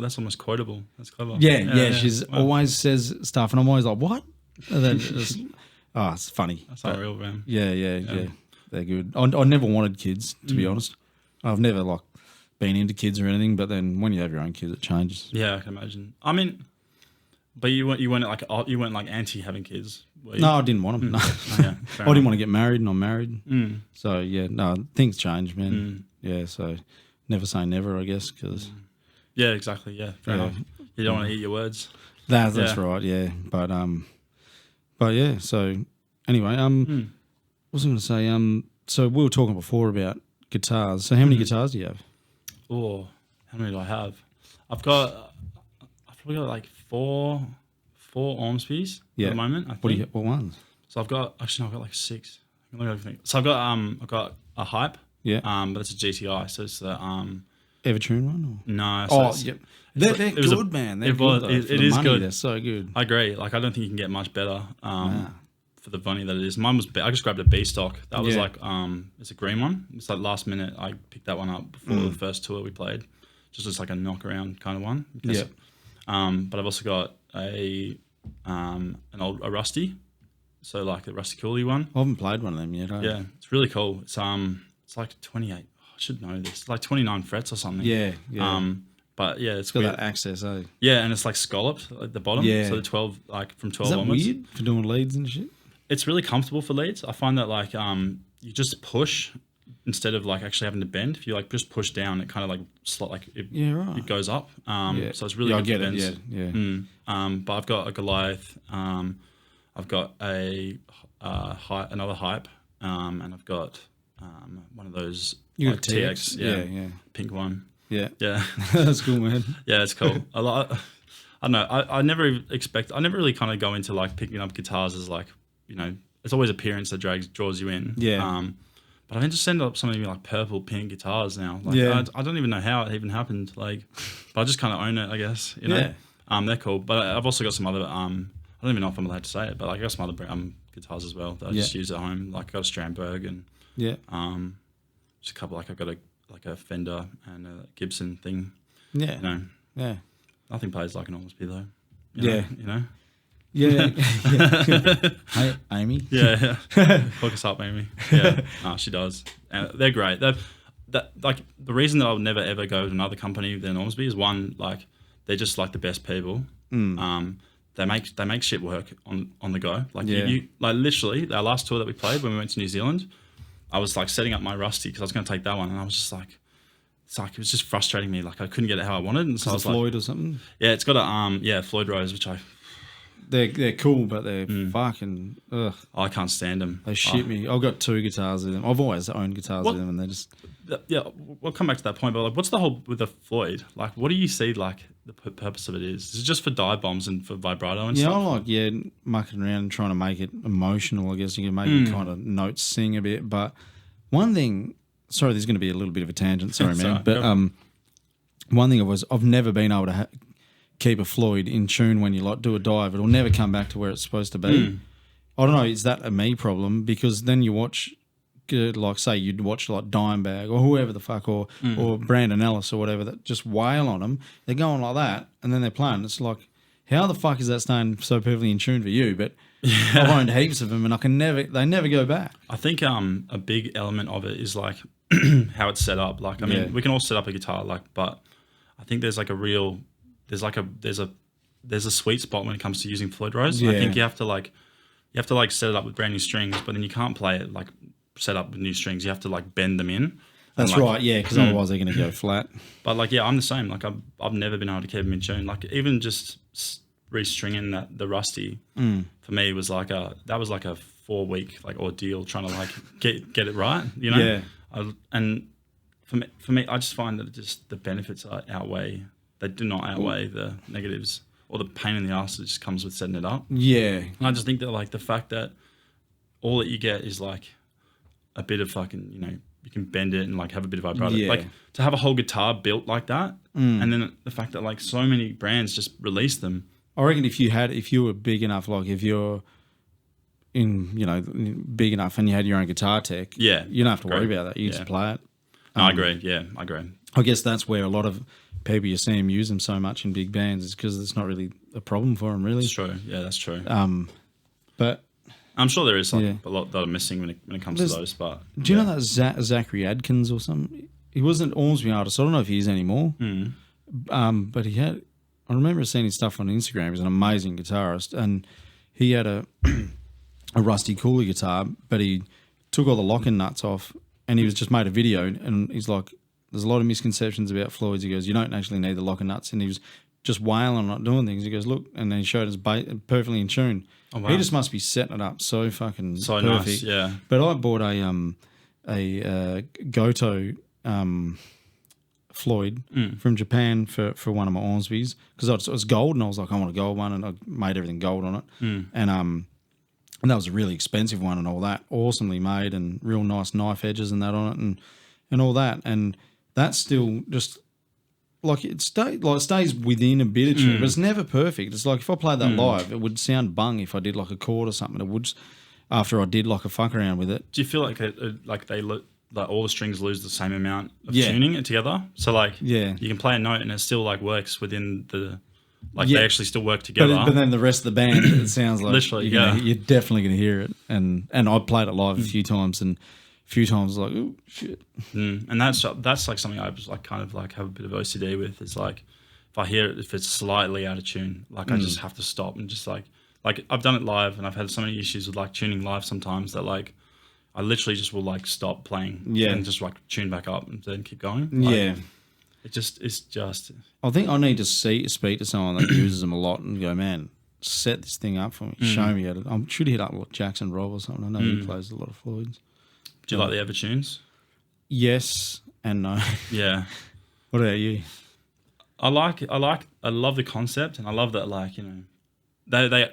that's almost quotable. That's clever. Yeah. She's always says stuff, and I'm always like, "What?" And then it's funny. That's unreal, man. Yeah. They're good. I never wanted kids, to be honest. I've never like been into kids or anything, but then when you have your own kids, it changes. Yeah, I can imagine. I mean, but you weren't like anti having kids. Were you? No, I didn't want them. No. Yeah, I didn't want to get married, and I'm married. So yeah, no, things change, man. Yeah, so never say never, I guess, because. Yeah, exactly. Yeah, fair enough. You don't want to eat your words. That's right. Yeah, but yeah. So anyway, what was I going to say? So we were talking before about guitars. So how many guitars do you have? Oh, how many do I have? I've probably got like four Ormsbys at the moment. I think. What ones? So I've got like 6. So I've got a hype. Yeah. But it's a GTI. So it's the Evertune one? Or? No. Oh, So yep. They're good, man. They're good, though. It is money, good. They're so good. I agree. Like, I don't think you can get much better for the money that it is. Mine was, I just grabbed a B stock. That was like, it's a green one. It's like last minute. I picked that one up before the first tour we played. Just as like a knock around kind of one. Yeah. But I've also got a Rusty. So like the Rusty Cooley one. I haven't played one of them yet. Yeah, it's really cool. It's like 28. I should know this. It's like 29 frets or something. Yeah, yeah. But yeah, it's got weird. that access, eh? Yeah, and it's like scalloped at the bottom. Yeah. So the 12, like from 12 Is that onwards. weird for doing leads and shit? It's really comfortable for leads. I find that like you just push instead of like actually having to bend. If you like just push down, it kind of like it goes up. So it's really I good get for it. bends. Yeah. But I've got a Goliath. I've got another hype, and I've got one of those You like got a TX? Yeah. pink one. Yeah. Yeah, That's cool, man. yeah, it's cool. I don't know. I never really kind of go into like picking up guitars as like, you know, it's always appearance that draws you in. Yeah. But I just ended up something like purple, pink guitars now. Like, Yeah. I don't even know how it even happened. Like, but I just kind of own it, I guess. You know. Yeah. They're cool. But I've also got some other. I don't even know if I'm allowed to say it, but like, I got some other guitars as well that I just use at home. Like I got a Strandberg and just a couple. Like I got a Fender and a Gibson thing. Yeah. You know, Yeah. nothing plays like an Ormsby though. Yeah. You know. Yeah. Hey, Amy. Yeah. Hook us up, Amy. Yeah. No, she does. And they're great. Like the reason that I would never ever go to another company than Ormsby is one, like they're just like the best people. They make shit work on the go. Like you like literally our last tour that we played when we went to New Zealand, I was like setting up my Rusty because I was going to take that one, and I was just like, it was just frustrating me. Like I couldn't get it how I wanted, and so I was Floyd like, or something. yeah, it's got a Floyd Rose, which They're cool, but they're fucking. Ugh. I can't stand them. They shit me. I've got 2 guitars with them. I've always owned guitars with them, and they just. Yeah, we'll come back to that point. But like, what's the whole with the Floyd? Like, what do you see? Like, the purpose of it is it just for dive bombs and for vibrato and stuff? I like mucking around and trying to make it emotional. I guess you can make it kind of notes sing a bit. But one thing, sorry, there's going to be a little bit of a tangent. Sorry, man. Sorry, but one thing I've never been able to keep a Floyd in tune when you like do a dive. It'll never come back to where it's supposed to be. I don't know. Is that a me problem? Because then you watch. Like say you'd watch like Dimebag or whoever the fuck or Brandon Ellis or whatever that just wail on them. They're going like that and then they're playing. It's like, how the fuck is that staying so perfectly in tune for you? But I've owned heaps of them and they never go back. I think a big element of it is like how it's set up. Like I mean, we can all set up a guitar, like, but I think there's like there's a sweet spot when it comes to using Floyd Rose. Yeah. I think you have to set it up with brand new strings, but then you can't play it like set up with new strings. You have to like bend them in. That's like, right, yeah, because otherwise they're going to go flat. But like, yeah, I'm the same. Like I've never been able to keep them in tune. Like even just restringing the Rusty for me was like a 4-week like ordeal trying to like get it right. You know. Yeah. And for me, I just find that the benefits outweigh. They do not outweigh the negatives or the pain in the ass that just comes with setting it up. Yeah. And I just think that like the fact that all that you get is like a bit of fucking, you know, you can bend it and like have a bit of vibrato. Yeah. Like to have a whole guitar built like that, and then the fact that like so many brands just release them. I reckon if you were big enough, like if you're big enough and you had your own guitar tech, you don't have to worry about that. You just play it. No, I agree. Yeah, I agree. I guess that's where a lot of people you see them use them so much in big bands is because it's not really a problem for them, really. That's true. Yeah, that's true. But I'm sure there is a lot that are missing when it comes to those. But do you know that Zachary Adkins or something? He wasn't an Ormsby artist. I don't know if he is anymore. But he had. I remember seeing his stuff on Instagram. He's an amazing guitarist, and he had a Rusty Cooley guitar, but he took all the locking nuts off, and he was just made a video. And he's like, "There's a lot of misconceptions about Floyds." He goes, "You don't actually need the locking nuts," and he was just wailing, not doing things. He goes, "Look," and then he showed us perfectly in tune. Oh, wow. He just must be setting it up so fucking so perfect. nice, yeah. But I bought a Goto Floyd from Japan for one of my Ormsbys because it was gold, and I was like, I want a gold one, and I made everything gold on it, and that was a really expensive one and all that, awesomely made and real nice knife edges and that on it and all that, and that's still just like it stays within a bit of tune, but it's never perfect. It's like if I played that live, it would sound bung if I did like a chord or something. It would after I did like a fuck around with it. Do you feel like they look like all the strings lose the same amount of tuning it together? So like you can play a note and it still like works within the they actually still work together. But then the rest of the band, it sounds like literally, you're definitely gonna hear it. And I played it live a few times and. Few times like, oh shit, and that's like something I was like kind of like have a bit of OCD with. It's like if I hear it, if it's slightly out of tune, like I just have to stop and just like I've done it live and I've had so many issues with like tuning live sometimes that like I literally just will like stop playing and just like tune back up and then keep going. Like, it's just. I think I need to speak to someone that uses them a lot and go, man, set this thing up for me, show me how to. I should hit up like Jackson Robb or something. I know he plays a lot of Floyds. Do you like the Evertunes? Yes and no. Yeah. What about you? I love the concept, and I love that like, you know,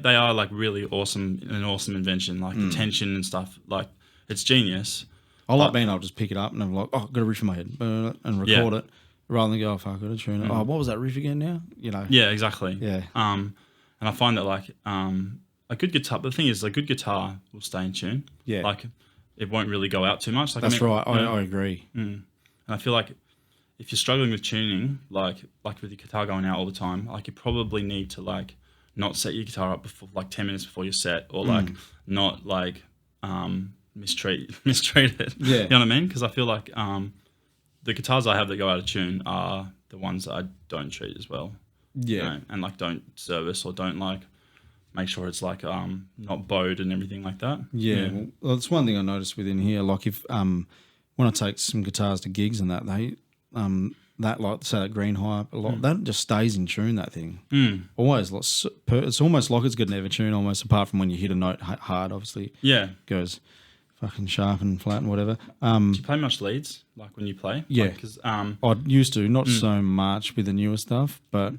they are like really awesome, an awesome invention, like the tension and stuff, like it's genius. I like being able to just pick it up and I'm like, oh, I've got a riff in my head and record it rather than go, oh, fuck, I've got to tune it. Oh, what was that riff again now? You know. Yeah, exactly. Yeah. And I find that like a good guitar, the thing is a good guitar will stay in tune. Yeah. Like it won't really go out too much. Like, that's right. I agree. And I feel like if you're struggling with tuning, like with your guitar going out all the time, like you probably need to like not set your guitar up before like 10 minutes before your set, or like not like mistreat it. Yeah. You know what I mean? Because I feel like the guitars I have that go out of tune are the ones that I don't treat as well. Yeah. You know? And like don't service or don't like make sure it's like not bowed and everything like that. Yeah. Well, that's one thing I noticed within here. Like if when I take some guitars to gigs and that, they that like say that green hype a lot, that just stays in tune. That thing always like it's almost like it's got an ever tune almost. Apart from when you hit a note hard, obviously. Yeah. It goes fucking sharp and flat and whatever. Do you play much leads like when you play? Yeah. Because I used to, not so much with the newer stuff, but.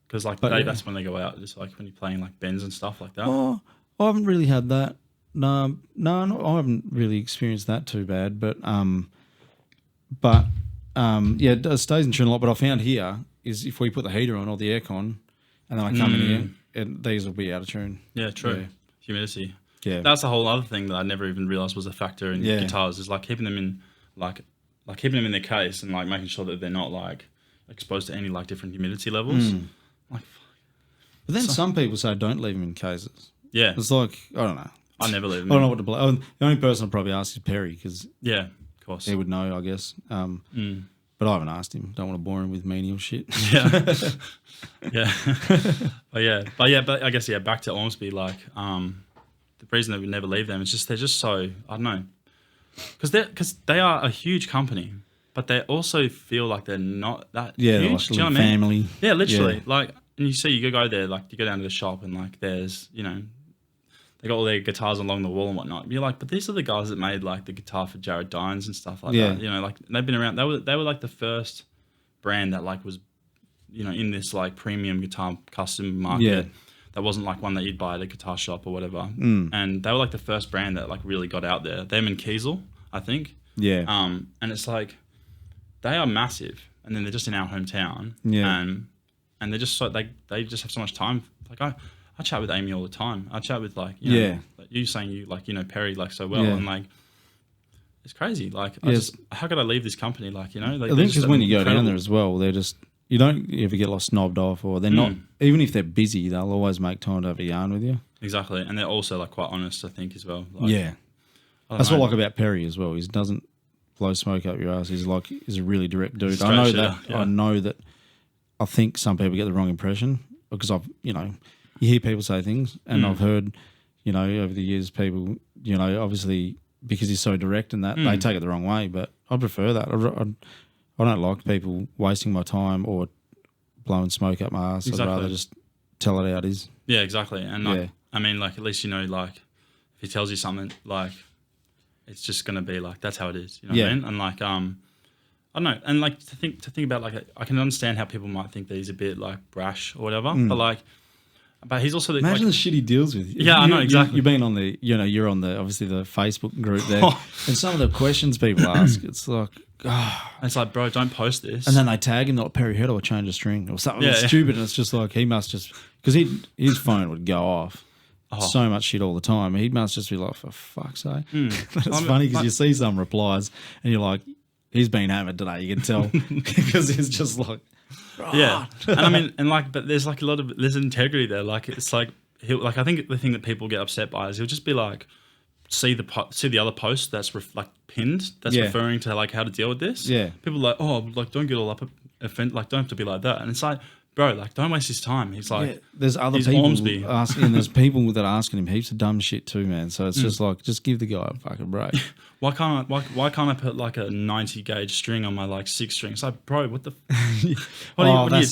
Because like that's when they go out. It's like when you're playing like bends and stuff like that. Oh, I haven't really had that. No, I haven't really experienced that too bad. But yeah, it stays in tune a lot. But I found here is if we put the heater on or the aircon, and then I come in here, these will be out of tune. Yeah, true. Yeah. Humidity. Yeah, that's a whole other thing that I never even realized was a factor in guitars. Is like keeping them in keeping them in their case and like making sure that they're not like exposed to any like different humidity levels. Like, but then some people say don't leave them in cases. Yeah, it's like I don't know. I never leave them. I don't know what to play. The only person I'd probably ask is Perry because of course he would know, I guess. But I haven't asked him. Don't want to bore him with menial shit. Yeah, but I guess back to Ormsby. Like the reason that we never leave them is just they're just so I don't know because they are a huge company. But they also feel like they're not that huge. Like do you know what family. I mean? Yeah, literally. Yeah. Like, and you go there, like you go down to the shop and like there's, you know, they got all their guitars along the wall and whatnot. You're like, but these are the guys that made like the guitar for Jared Dines and stuff like that. You know, like they've been around. They were like the first brand that like was, you know, in this like premium guitar custom market. Yeah. That wasn't like one that you'd buy at a guitar shop or whatever. And they were like the first brand that like really got out there. Them and Kiesel, I think. Yeah. And it's like. They are massive, and then they're just in our hometown. Yeah. And they're just so they just have so much time. Like I chat with Amy all the time. I chat with like you know, like you saying you like you know Perry like so well, and like it's crazy. Like how could I leave this company? Like you know, like, I think because when you go down there as well, they're just you don't ever get like snobbed off, or they're not even if they're busy, they'll always make time to have a yarn with you. Exactly, and they're also like quite honest, I think as well. Like, that's what I like about Perry as well. He doesn't blow smoke up your ass. He's a really direct dude. Straight I know shit, that. Yeah. I know that. I think some people get the wrong impression because you hear people say things, and I've heard, over the years, people, obviously because he's so direct and that they take it the wrong way. But I prefer that. I don't like people wasting my time or blowing smoke up my ass. Exactly. I'd rather just tell it how it is. Yeah, exactly. And I mean, like at least like if he tells you something, like. It's just gonna be like that's how it is, you know what I mean? And like I don't know, and like to think about like I can understand how people might think that he's a bit like brash or whatever, but he's also imagine the shit he deals with. Yeah, I know exactly. You've been on the you're on the obviously the Facebook group there, and some of the questions people ask, it's like It's like, bro, don't post this. And then they tag him, like Perry Head or change a string or something stupid. And it's just like, he must just, because his phone would go off. So much shit all the time. He must just be like, for fuck's sake. It's funny because you see some replies and you're like, he's been hammered today. You can tell because he's just like, yeah. And I mean, and like, but there's like a lot of, there's integrity there. Like, it's like, I think the thing that people get upset by is he'll just be like, see the other post that's like pinned, that's referring to like how to deal with this. Yeah. People are like, oh, like don't get all up offended, like don't have to be like that. And it's like, bro, like don't waste his time. He's like, there's other people asking, and there's people that are asking him heaps of dumb shit too, man. So it's just like, just give the guy a fucking break. Why can't I put like a 90 gauge string on my like 6 string? It's like, bro, what the? What are you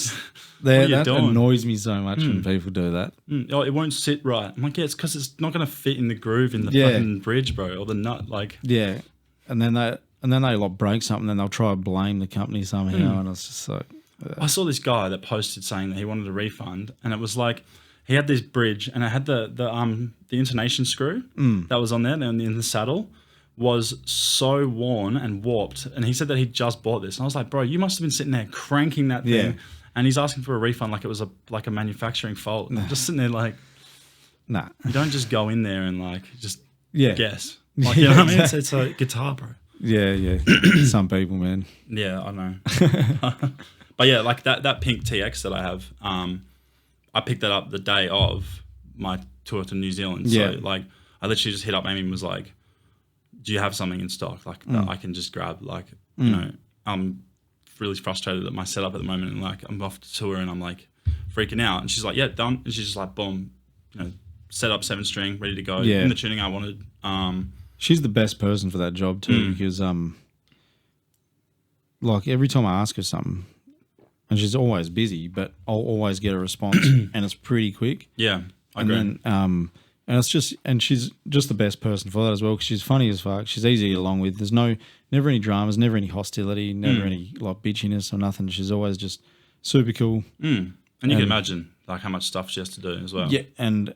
that doing? annoys me so much when people do that. Oh, it won't sit right. I'm like, yeah, it's because it's not going to fit in the groove in the fucking bridge, bro, or the nut. Like, yeah, and then they like break something, and they'll try to blame the company somehow, and it's just like. I saw this guy that posted saying that he wanted a refund, and it was like he had this bridge, and it had the intonation screw that was on there in the saddle was so worn and warped, and he said that he just bought this, and I was like, bro, you must have been sitting there cranking that thing, and he's asking for a refund like it was a manufacturing fault. And I'm just sitting there like, nah, you don't just go in there and like just guess, like, you know what I mean? It's a guitar, bro. Yeah. Some people, man. Yeah, I know. But yeah, like that pink TX that I have, I picked that up the day of my tour to New Zealand. So like, I literally just hit up Amy and was like, "Do you have something in stock like that I can just grab?" Like, you know, I'm really frustrated at my setup at the moment, and like I'm off the tour and I'm like freaking out. And she's like, "Yeah, done." And she's just like, "Boom, you know, set up 7 string, ready to go in the tuning I wanted." She's the best person for that job too, because like every time I ask her something. And she's always busy, but I'll always get a response, and it's pretty quick. Yeah, I agree. And it's just, and she's just the best person for that as well, because she's funny as fuck. She's easy to get along with. There's never any dramas, never any hostility, never any like bitchiness or nothing. She's always just super cool. And you can imagine like how much stuff she has to do as well. Yeah, and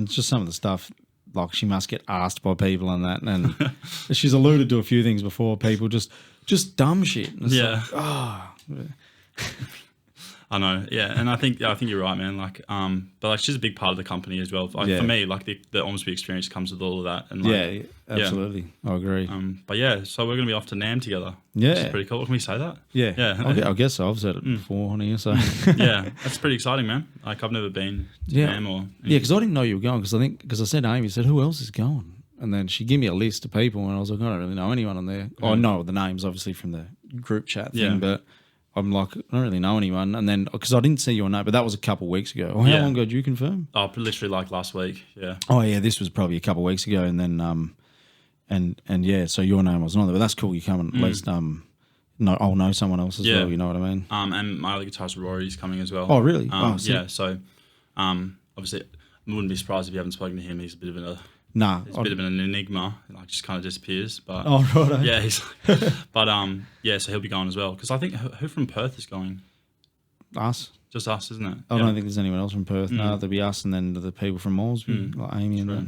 just some of the stuff. Like she must get asked by people and that, and she's alluded to a few things before. People just dumb shit. And it's like, I know, yeah, and I think you're right, man. Like, but like she's a big part of the company as well. Like for me, like the Ormsby experience comes with all of that, and like, absolutely, I agree. But yeah, so we're gonna be off to NAMM together. Yeah, which is pretty cool. Can we say that? Yeah. I guess so. I've said it before on here, so yeah, that's pretty exciting, man. Like I've never been to NAMM or because I didn't know you were going because I said to Amy, said who else is going, and then she gave me a list of people, and I was like, I don't really know anyone on there. I know the names obviously from the group chat thing, but. I'm like, I don't really know anyone. And then, because I didn't see your name, but that was a couple of weeks ago. How long ago did you confirm? Oh, literally like last week, yeah. Oh, yeah, this was probably a couple of weeks ago. And then, and yeah, so your name wasn't on there. But that's cool. You come and at least, I'll know someone else as well, you know what I mean? And my other guitarist, Rory's coming as well. Oh, really? Yeah, so obviously, I wouldn't be surprised if you haven't spoken to him. He's a bit of a... He's a bit of an enigma, like just kind of disappears. But right. Yeah, he's. But yeah, so he'll be going as well because I think who from Perth is going? Us, just us, isn't it? I don't think there's anyone else from Perth. No, there'll be us and then the people from Moresby, like Amy and that.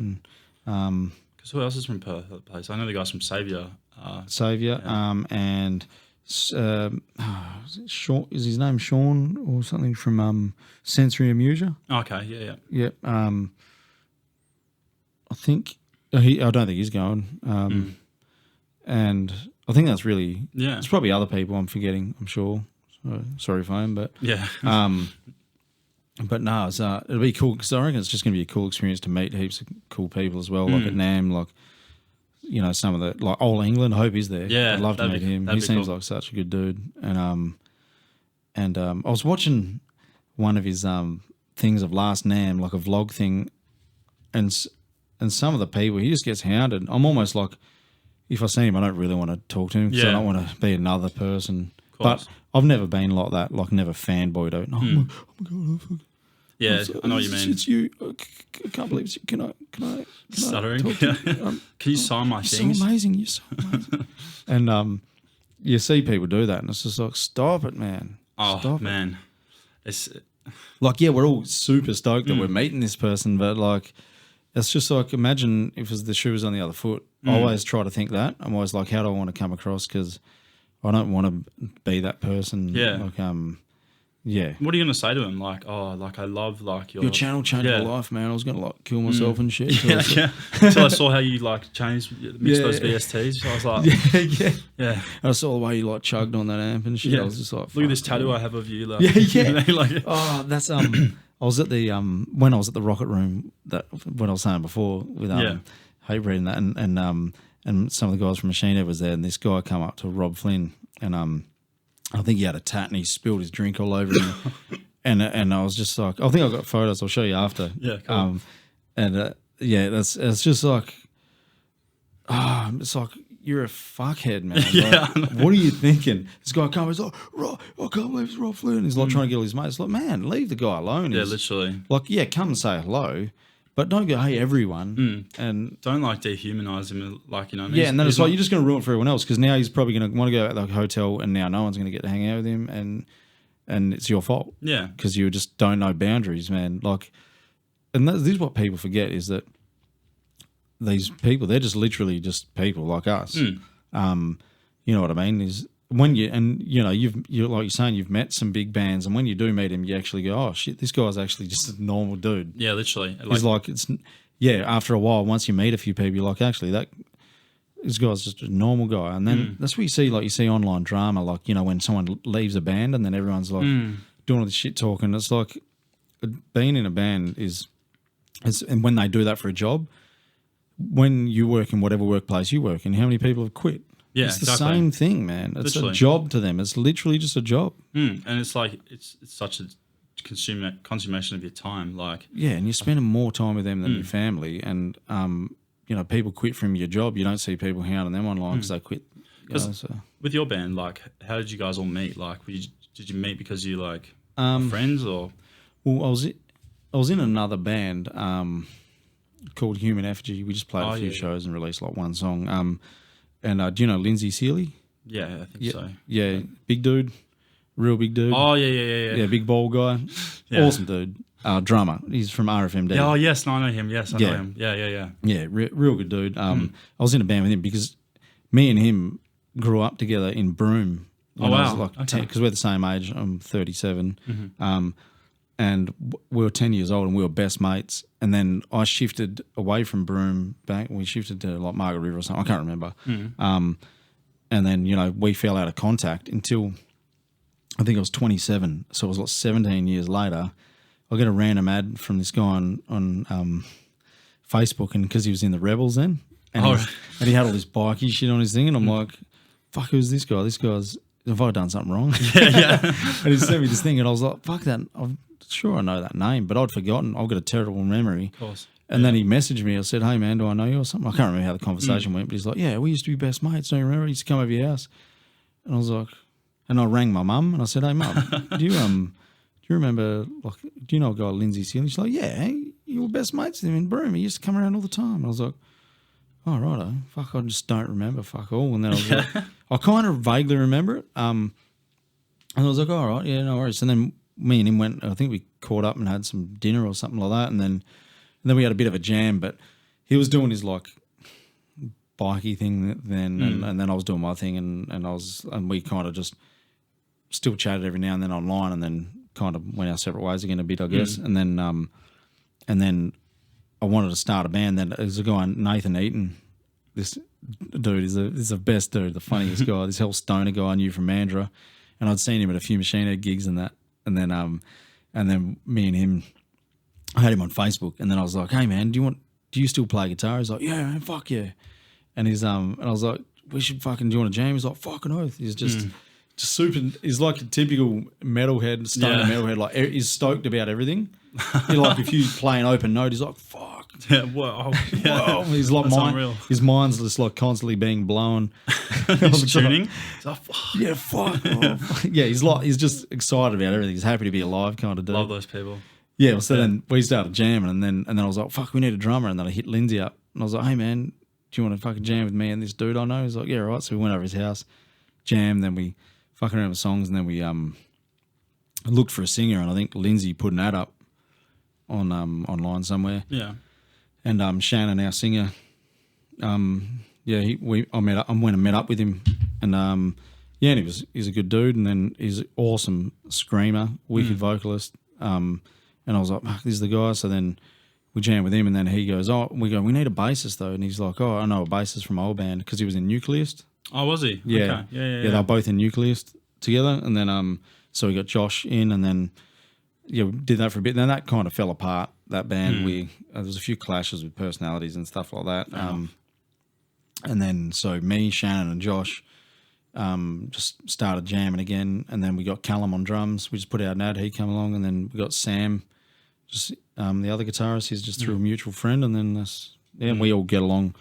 And because who else is from Perth? That place. I know the guys from Saviour. And is it Sean? Is his name Sean or something from Sensory Amusia? Okay, yeah. I think I don't think he's going, and I think that's really It's probably other people I'm forgetting. I'm sure. So, sorry for him, but but no, it'll be cool because I reckon it's just going to be a cool experience to meet heaps of cool people as well. Like at NAMM, like you know some of the like Old England. I hope he's there. Yeah, I'd love to meet him. He seems like such a good dude. And I was watching one of his things of last NAMM, like a vlog thing, and some of the people, he just gets hounded. I'm almost like, if I see him, I don't really want to talk to him because I don't want to be another person. But I've never been like that, like never fanboyed out. Oh my God. Yeah, I know what you mean. It's you. I can't believe it's you. Can I stuttering? Can you sign my things? So amazing. You're so amazing. And you see people do that and it's just like, stop it, man. Stop man. It's like, yeah, we're all super stoked that we're meeting this person, but like, it's just like, imagine if the shoe was on the other foot. I always try to think that. I'm always like, how do I want to come across? Because I don't want to be that person. Yeah. Like, yeah. What are you gonna say to him? Like, oh, like I love like Your channel changed my life, man. I was gonna like kill myself and shit. Yeah. Until I saw how you like mixed those VSTs. So I was like, yeah. And I saw the way you like chugged on that amp and shit. Yeah. I was just like, look at this tattoo I have of you. Like, like, oh, that's I was at the when I was at the Rocket Room, that when I was saying before with Hatebreed and that, and some of the guys from Machine Head was there, and this guy come up to Rob Flynn, and I think he had a tat and he spilled his drink all over him. And I was just like, I think I've got photos. I'll show you after. Yeah, cool. It's just like, it's like, you're a fuckhead, man. Yeah. Like, what are you thinking? This guy comes, I can't believe it's Rob Flynn. He's like trying to get all his mates. Like, man, leave the guy alone. Yeah, literally. Like, yeah, come and say hello, but don't go, hey, everyone. And don't like dehumanize him, like, you know. Yeah, and then it's like, you're just going to ruin it for everyone else, because now he's probably going to want to go out to the hotel, and now no one's going to get to hang out with him, and it's your fault. Yeah. Because you just don't know boundaries, man. Like, and this is what people forget, is that these people, they're just literally just people like us. You know what I mean? Is when you, and you know, you're like you're saying, you've met some big bands, and when you do meet him, you actually go, oh shit, this guy's actually just a normal dude. Yeah, literally. He's like, after a while, once you meet a few people, you're like, actually, this guy's just a normal guy. And then that's what you see, like you see online drama, like, you know, when someone leaves a band and then everyone's like doing all this shit talking. It's like, being in a band and when they do that for a job, when you work in whatever workplace you work in, how many people have quit? Yeah, it's the same thing, man. It's literally a job to them. It's literally just a job. And it's like, it's such a consummation of your time. Like, yeah, and you're spending more time with them than your family. And, you know, people quit from your job. You don't see people hounding them online because they quit. With your band, like, how did you guys all meet? Like, did you meet because you like friends or? Well, I was in another band called Human Effigy. We just played a few shows and released like one song. And do you know Lindsay Seeley? Yeah, I think so. Yeah, big dude, real big dude. Oh yeah. Yeah, big bald guy, awesome dude. Drummer. He's from RFMD. Oh yes, no, I know him. Yes, I know him. Yeah. Yeah, real good dude. I was in a band with him because me and him grew up together in Broome. Oh wow! I was like 10, because we're the same age. I'm 37. And we were 10 years old and we were best mates. And then I shifted away from Broome back. We shifted to like Margaret River or something. I can't remember. And then, you know, we fell out of contact until I think I was 27. So it was like 17 years later. I got a random ad from this guy on Facebook, and because he was in the Rebels then. And, and he had all this bikey shit on his thing. And I'm like, fuck, who's this guy? This guy's, have I done something wrong? Yeah. And he sent me this thing and I was like, fuck that. I'm sure I know that name, but I'd forgotten. I've got a terrible memory. Of course. And then he messaged me. I said, hey, man, do I know you or something? I can't remember how the conversation went, but he's like, yeah, we used to be best mates. Don't you remember? He used to come over your house. And I was like, and I rang my mum and I said, hey, mum, do you remember, like, do you know a guy, Lindsay Seeley? She's like, yeah, you were best mates with him in Broome. He used to come around all the time. And I was like, oh, righto. Fuck, I just don't remember. Fuck all. And then I was like, I kind of vaguely remember it. And I was like, all right, yeah, no worries. And then me and him went, I think we caught up and had some dinner or something like that. And then we had a bit of a jam, but he was doing his like bikey thing then, and then I was doing my thing, and we kind of just still chatted every now and then online, and then kind of went our separate ways again a bit, I guess. And then I wanted to start a band. Then there's a guy, Nathan Eaton. This dude is the best dude, the funniest guy. This whole stoner guy I knew from Mandurah, and I'd seen him at a few Machine Head gigs and that. And then me and him, I had him on Facebook, and then I was like, hey man, do you still play guitar? He's like, yeah man, fuck yeah. And and I was like, we should fucking, do you want to jam? He's like, fucking oath. He's just super, he's like a typical metalhead, stoner metalhead, like he's stoked about everything. Like if you play an open note, he's like, fuck. Yeah, whoa. Whoa. He's like, his mind's just like constantly being blown. He's tuning. Yeah, fuck. Oh, fuck. Yeah, he's just excited about everything. He's happy to be alive kind of dude. Love those people. Yeah, so then we started jamming, and then I was like, fuck, we need a drummer. And then I hit Lindsay up, and I was like, hey man, do you want to fucking jam with me and this dude I know? He's like, yeah, right. So we went over his house, jammed, then we fucking around with songs, and then we looked for a singer, and I think Lindsay put an ad up on online somewhere. Yeah. and Shannon, our singer, I went and met up with him, and and he's a good dude, and then he's an awesome screamer, wicked vocalist, and I was like, fuck, this is the guy. So then we jammed with him, and then he goes, we need a bassist though, and he's like, oh, I know a bassist from my old band, because he was in Nucleus. Oh, was he? Yeah. Okay. Yeah. They were both in Nucleus together, and then so we got Josh in, and then we did that for a bit, and then that kind of fell apart. That band, there was a few clashes with personalities and stuff like that. And then so me, Shannon, and Josh just started jamming again, and then we got Callum on drums. We just put out an ad, he come along, and then we got Sam, just the other guitarist. He's just through a mutual friend, and then we all get along.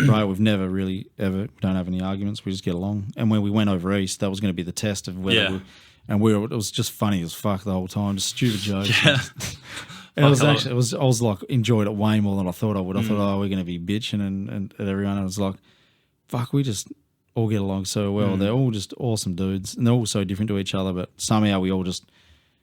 Right, we've never really don't have any arguments. We just get along. And when we went over east, that was going to be the test of whether it was just funny as fuck the whole time, just stupid jokes. Yeah. And I was like, enjoyed it way more than I thought I would. I thought, we're going to be bitching and everyone. And I was like, fuck, we just all get along so well. They're all just awesome dudes, and they're all so different to each other, but somehow we all just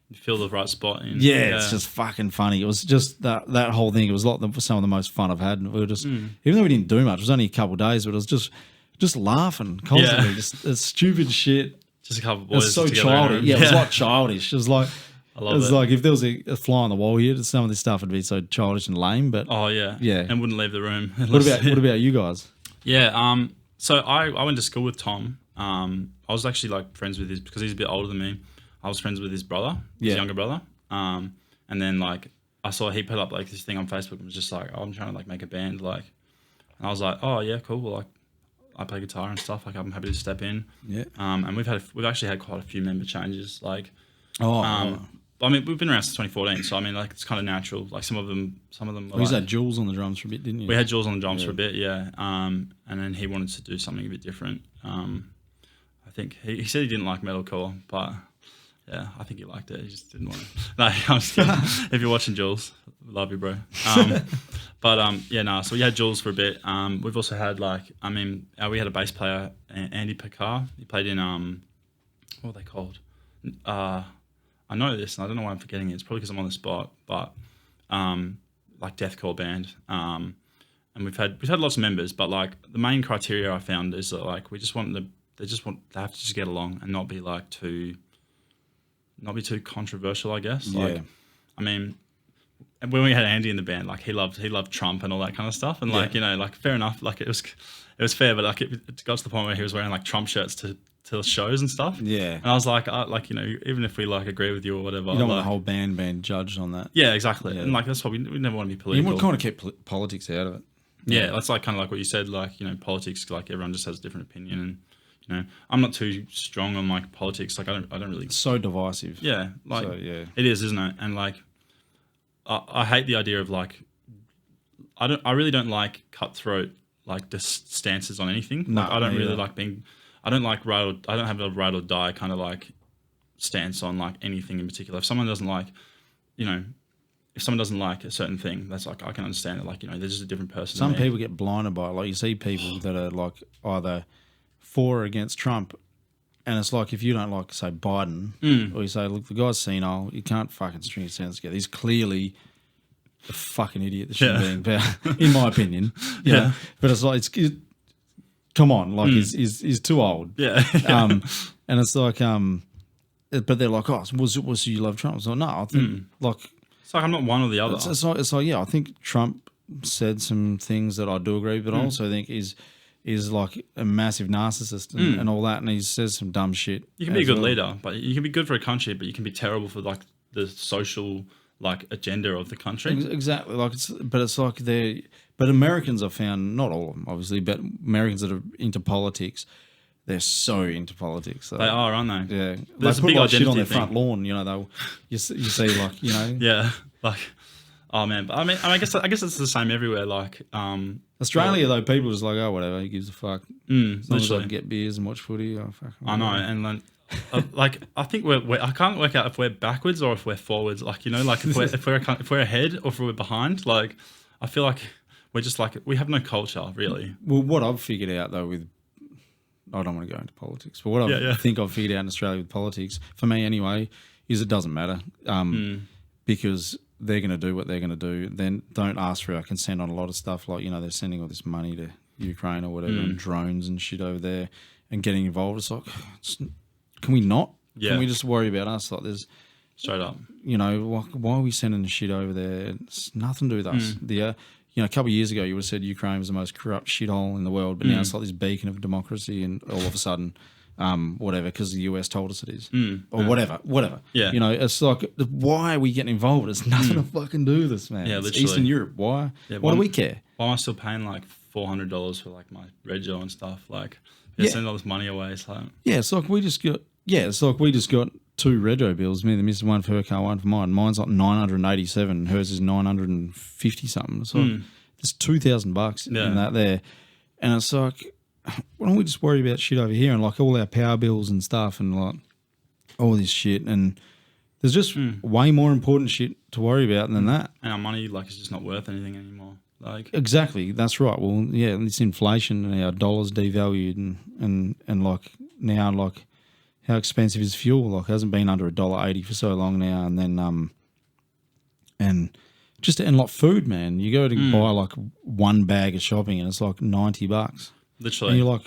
You feel the right spot. It's just fucking funny. It was just that whole thing. It was some of the most fun I've had. And we were just, even though we didn't do much, it was only a couple of days, but it was just laughing constantly, just stupid shit. Just a couple of boys. It's so childish. Yeah, it was like childish. It was like, I love it. Like if there was a fly on the wall here, some of this stuff would be so childish and lame. But yeah, and wouldn't leave the room. What about you guys? Yeah, so I went to school with Tom. I was actually like friends with because he's a bit older than me. I was friends with his brother, his younger brother. And then like I saw he put up like this thing on Facebook and was just like, I'm trying to like make a band, like, and I was like, oh yeah, cool. Well, like I play guitar and stuff. Like I'm happy to step in. Yeah. And we've actually had quite a few member changes. Like, I mean, we've been around since 2014, so I mean, like it's kind of natural. Like some of them. You had Jules on the drums for a bit, didn't you? We had Jules on the drums for a bit, yeah. And then he wanted to do something a bit different. I think he said he didn't like metalcore, but yeah, I think he liked it. He just didn't want it. No, I'm just kidding. If you're watching Jules, love you, bro. So we had Jules for a bit. We've also had we had a bass player, Andy Picard. He played in what are they called? I know this, and I don't know why I'm forgetting it. It's probably because I'm on the spot, but like deathcore band. And we've had lots of members, but like the main criteria I found is that like they have to just get along and not be too controversial, I guess. Like, I mean, when we had Andy in the band, like he loved Trump and all that kind of stuff, and like like fair enough, like it was fair, but like it got to the point where he was wearing like Trump shirts to shows and stuff. Yeah. And I was like, even if we like agree with you or whatever, you don't want the whole band being judged on that. Yeah, exactly. Yeah. And like that's why we never want to be political. You want to kind of keep politics out of it. Yeah, that's like kind of like what you said. Like politics. Like everyone just has a different opinion, and I'm not too strong on like politics. Like I don't really. It's so divisive. Yeah, like it is, isn't it? And like I hate the idea of like I really don't like cutthroat like just stances on anything. No, like, I don't really like being. I don't have a ride or die kind of like stance on like anything in particular. If someone doesn't like, if someone doesn't like a certain thing, that's like I can understand it. Like they're just a different person. Some people get blinded by it. Like you see people that are like either for or against Trump, and it's like if you don't like say Biden, or you say, look, the guy's senile, you can't fucking string his sentences together. He's clearly a fucking idiot that shouldn't be in, in my opinion. Yeah, but it's like come on, like he's too old. Yeah. And it's like but they're like, oh, was you love Trump? So no, I think like it's like I'm not one or the other. It's like I think Trump said some things that I do agree, but I also think is like a massive narcissist and all that, and he says some dumb shit. You can be a good leader, but you can be good for a country, but you can be terrible for like the social like agenda of the country. Exactly, like it's like but Americans I've found, not all of them obviously, but Americans that are into politics, they're so into politics. So, they are, aren't they? Yeah, there's they a put big like shit on their thing. front lawn. You see like yeah, like oh man, but I mean I guess it's the same everywhere. Like Australia though, people are just like, oh whatever, who gives a fuck. As long as I can get beers and watch footy. Oh fuck. I know, and then. Like I think I can't work out if we're backwards or if we're forwards. Like like if we're ahead or if we're behind. Like I feel like we're just like we have no culture really. Well, what I've figured out though I don't want to go into politics, but what I think I've figured out in Australia with politics, for me anyway, is it doesn't matter because they're going to do what they're going to do. Then don't ask for our consent on a lot of stuff. Like, they're sending all this money to Ukraine or whatever, and drones and shit over there, and getting involved. It's like, can we not? Yeah. Can we just worry about us? Like, there's straight up. Why are we sending the shit over there? It's nothing to do with us. A couple of years ago, you would have said Ukraine was the most corrupt shithole in the world, but now it's like this beacon of democracy, and all of a sudden, whatever, because the US told us it is, or whatever. Yeah. It's like, why are we getting involved? It's nothing to fucking do with this, man. Yeah, it's literally. Eastern Europe. Why? Yeah, why do we care? Why am I still paying like $400 for like my rego and stuff? Like, send all this money away. It's like, it's like we just got two rego bills. Me and the missus, one for her car, one for mine. Mine's like 987, and hers is 950 something. So there's $2,000 in that there, and it's like, why don't we just worry about shit over here, and like all our power bills and stuff, and like all this shit, and there's just way more important shit to worry about than that. And our money like is just not worth anything anymore. Like, exactly, that's right. Well, yeah, this inflation and our dollar's devalued, and like now, like, how expensive is fuel? Like, it hasn't been under $1.80 for so long now, and then and like food, man. You go to buy like one bag of shopping, and it's like $90. Literally, and you're like,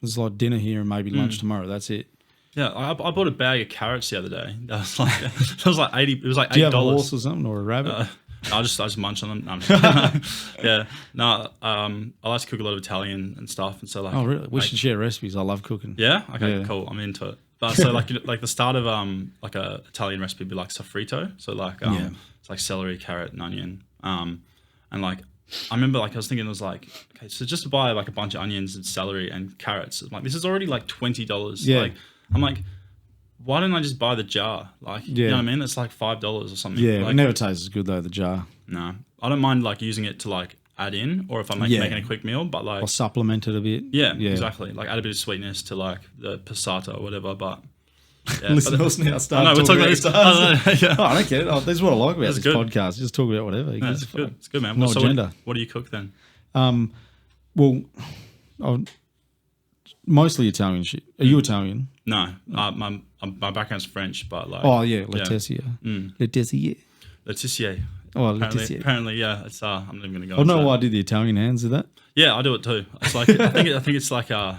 there's like dinner here and maybe lunch tomorrow. That's it. Yeah, I bought a bag of carrots the other day. That was like it was like $80. It was like $8. Do you have a horse or something, or a rabbit? I just munch on them. No, I'm just kidding. Yeah, no. I like to cook a lot of Italian and stuff, and so like. Oh really? We should share recipes. I love cooking. Yeah. Okay. Cool. I'm into it. But so like the start of like a Italian recipe would be like sofrito. So like it's like celery, carrot, and onion. And like I remember like I was thinking it was like, okay, so just to buy like a bunch of onions and celery and carrots, I'm like, this is already like $20. Yeah. Like I'm like, why don't I just buy the jar? Like, you know what I mean? It's like $5 or something. Yeah, like, it never tastes as good though, the jar. No, I don't mind like using it to like add in, or if I'm like making a quick meal, but like, or supplement it a bit. Yeah, exactly. Like add a bit of sweetness to like the passata or whatever. But yeah, listen, now start. We're talking about stars. I don't care. Oh, that's what I like about this podcast. Just talk about whatever. No, it's good. It's good, man. No agenda. What do you cook then? Well, mostly Italian shit. Are you Italian? No, my background's French, but like. Oh yeah, Le Tessier. Le Tessier. Le Tessier. Oh, Le Tessier. Apparently, yeah. It's I'm not even gonna go. I don't know why I did the Italian hands of that. Yeah, I do it too. It's like I think it's like yeah,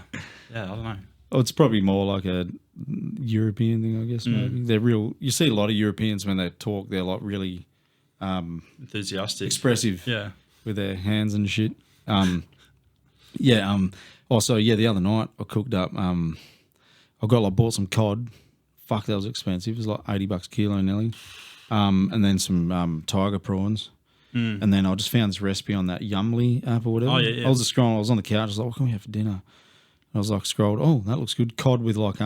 I don't know. Oh, it's probably more like a European thing, I guess. Maybe they're real. You see a lot of Europeans when they talk, they're like really enthusiastic, expressive. Yeah, with their hands and shit. Also, the other night I cooked up. Bought some cod. Fuck, that was expensive. It was like $80 a kilo nearly. And then some tiger prawns. And then I just found this recipe on that Yumly app or whatever. Oh yeah. I was just scrolling. I was on the couch. I was like, what can we have for dinner? And I was like, scrolled. Oh, that looks good. Cod with like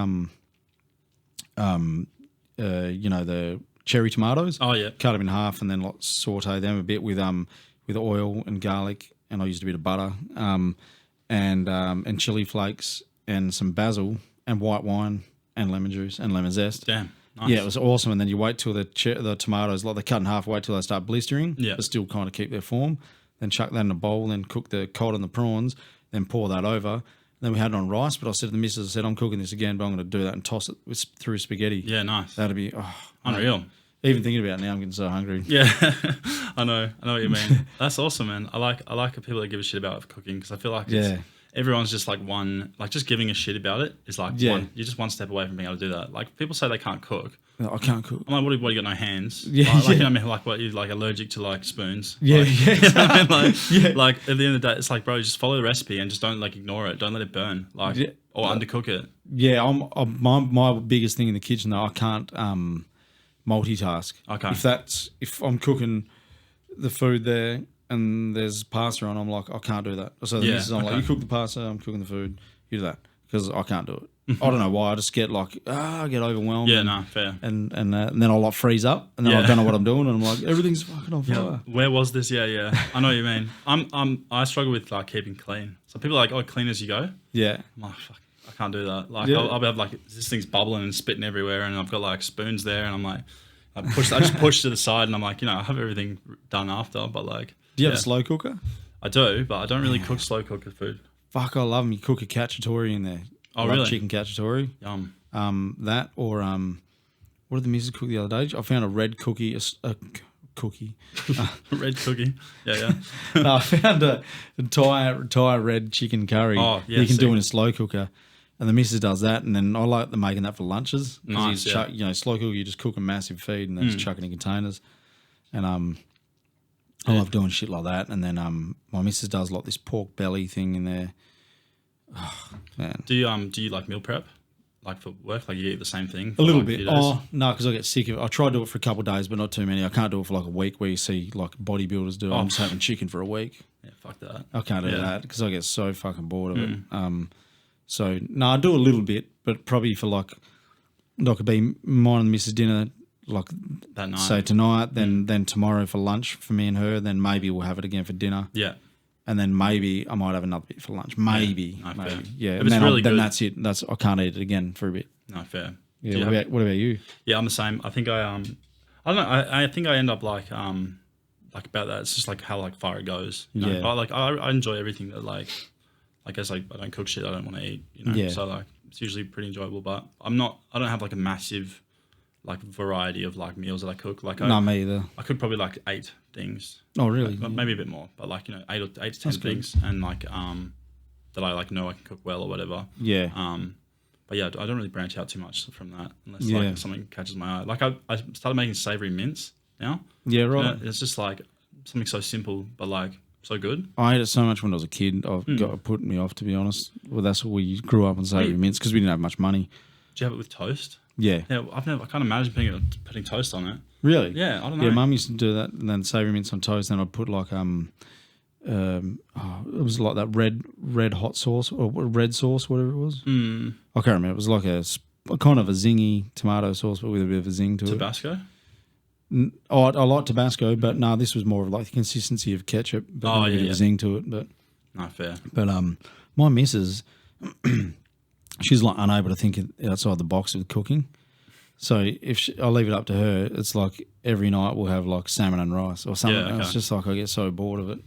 the cherry tomatoes. Oh yeah. Cut them in half and then like saute them a bit with oil and garlic, and I used a bit of butter, and chili flakes and some basil and white wine and lemon juice and lemon zest. Damn. Nice. Yeah, it was awesome. And then you wait till the tomatoes, like they cut in half, wait till they start blistering, but still kind of keep their form. Then chuck that in a bowl, then cook the cod and the prawns, then pour that over. Then we had it on rice, but I said to the missus, I said, I'm cooking this again, but I'm going to do that and toss it through spaghetti. Yeah, nice. That'd be unreal. Mate. Even thinking about it now, I'm getting so hungry. Yeah, I know what you mean. That's awesome, man. I like people that give a shit about cooking, because I feel like everyone's just like just giving a shit about it is like you're just one step away from being able to do that. Like people say they can't cook. No, I can't cook. I'm like, what, you got no hands? Yeah, like, you know what I mean? Like, what, you're like allergic to like spoons? Yeah, like, yeah. You know what I mean? Like at the end of the day, it's like, bro, just follow the recipe and just don't like ignore it. Don't let it burn, like or undercook it. Yeah, my biggest thing in the kitchen though, I can't multitask. Okay. If I'm cooking the food there and there's pasta on, I'm like, I can't do that. So the missus, I'm like, you cook the pasta, I'm cooking the food, you do that, because I can't do it. I don't know why. I just get like, I get overwhelmed. Yeah, no, fair. And then I'll like freeze up, and then I don't know what I'm doing, and I'm like, everything's fucking on fire. Yeah. Where was this? Yeah. I know what you mean. I struggle with like keeping clean. So people are like, oh, clean as you go. Yeah. I'm like, fuck, I can't do that. Like I'll have like this thing's bubbling and spitting everywhere, and I've got like spoons there, and I'm like, I just push to the side, and I'm like, I have everything done after, but like. Do you have a slow cooker? I do, but I don't really cook slow cooker food. Fuck, I love them. You cook a cacciatore in there. Oh, I really? love chicken cacciatore. Yum. That or what did the missus cook the other day? I found a red cookie, cookie. Red cookie. Yeah. No, I found a Thai red chicken curry. Oh, yeah, you can do sick. in a slow cooker. And the missus does that, and then I like them making that for lunches. Nice, you yeah. slow cooker, you just cook a massive feed and then just chuck it in containers. And I love doing shit like that. And then my missus does like this pork belly thing in there. Oh, man. Do you like meal prep? Like for work? Like you eat the same thing? A little like bit. few days? Oh, no, because I get sick of it. I try to do it for a couple of days, but not too many. I can't do it for like a week where you see like bodybuilders do it. I'm just having chicken for a week. Yeah, fuck that. I can't do that because I get so fucking bored of it. So, no, I do a little bit, but probably for like could be mine and Mrs. dinner, like That night. say tonight, then tomorrow for lunch for me and her, then maybe we'll have it again for dinner. Yeah. And then maybe I might have another bit for lunch. Maybe. No, maybe. fair. Yeah. If And it's then, really then good- that's it. I can't eat it again for a bit. No, fair. Yeah. Do you What about you? Yeah, I'm the same. I think I don't know. I think I end up like about that. It's just like how like far it goes. You know? Yeah. I enjoy everything that like I guess like I don't cook shit I don't want to eat. You know. Yeah. So like it's usually pretty enjoyable. But I don't have like a massive like variety of like meals that I cook. Like No, me either. I cook probably like 8 things. Oh, really? Like, maybe a bit more, but like 8 to 10 That's good. things, and like that I like know I can cook well or whatever. Yeah. But yeah, I don't really branch out too much from that unless Yeah. like something catches my eye. Like I started making savoury mince now. Yeah, right. You know, it's just like something so simple but like so good. I ate it so much when I was a kid. It put me off, to be honest. Well, that's what we grew up on savoury mince because we didn't have much money. Do you have it with toast? Yeah. Yeah, I can't imagine putting toast on it. Really? Yeah, I don't know. Yeah, Mum used to do that, and then savoury mince on toast. Then I'd put like it was like that red hot sauce or red sauce, whatever it was. Mm. I can't remember. It was like a kind of a zingy tomato sauce, but with a bit of a zing to Tabasco? it. I like Tabasco, but no, this was more of like the consistency of ketchup, but with a bit of a zing to it. But No, fair. But my missus, she's like unable to think outside the box with cooking. So if I leave it up to her, it's like every night we'll have like salmon and rice or something. Yeah, okay. It's just like I get so bored of it.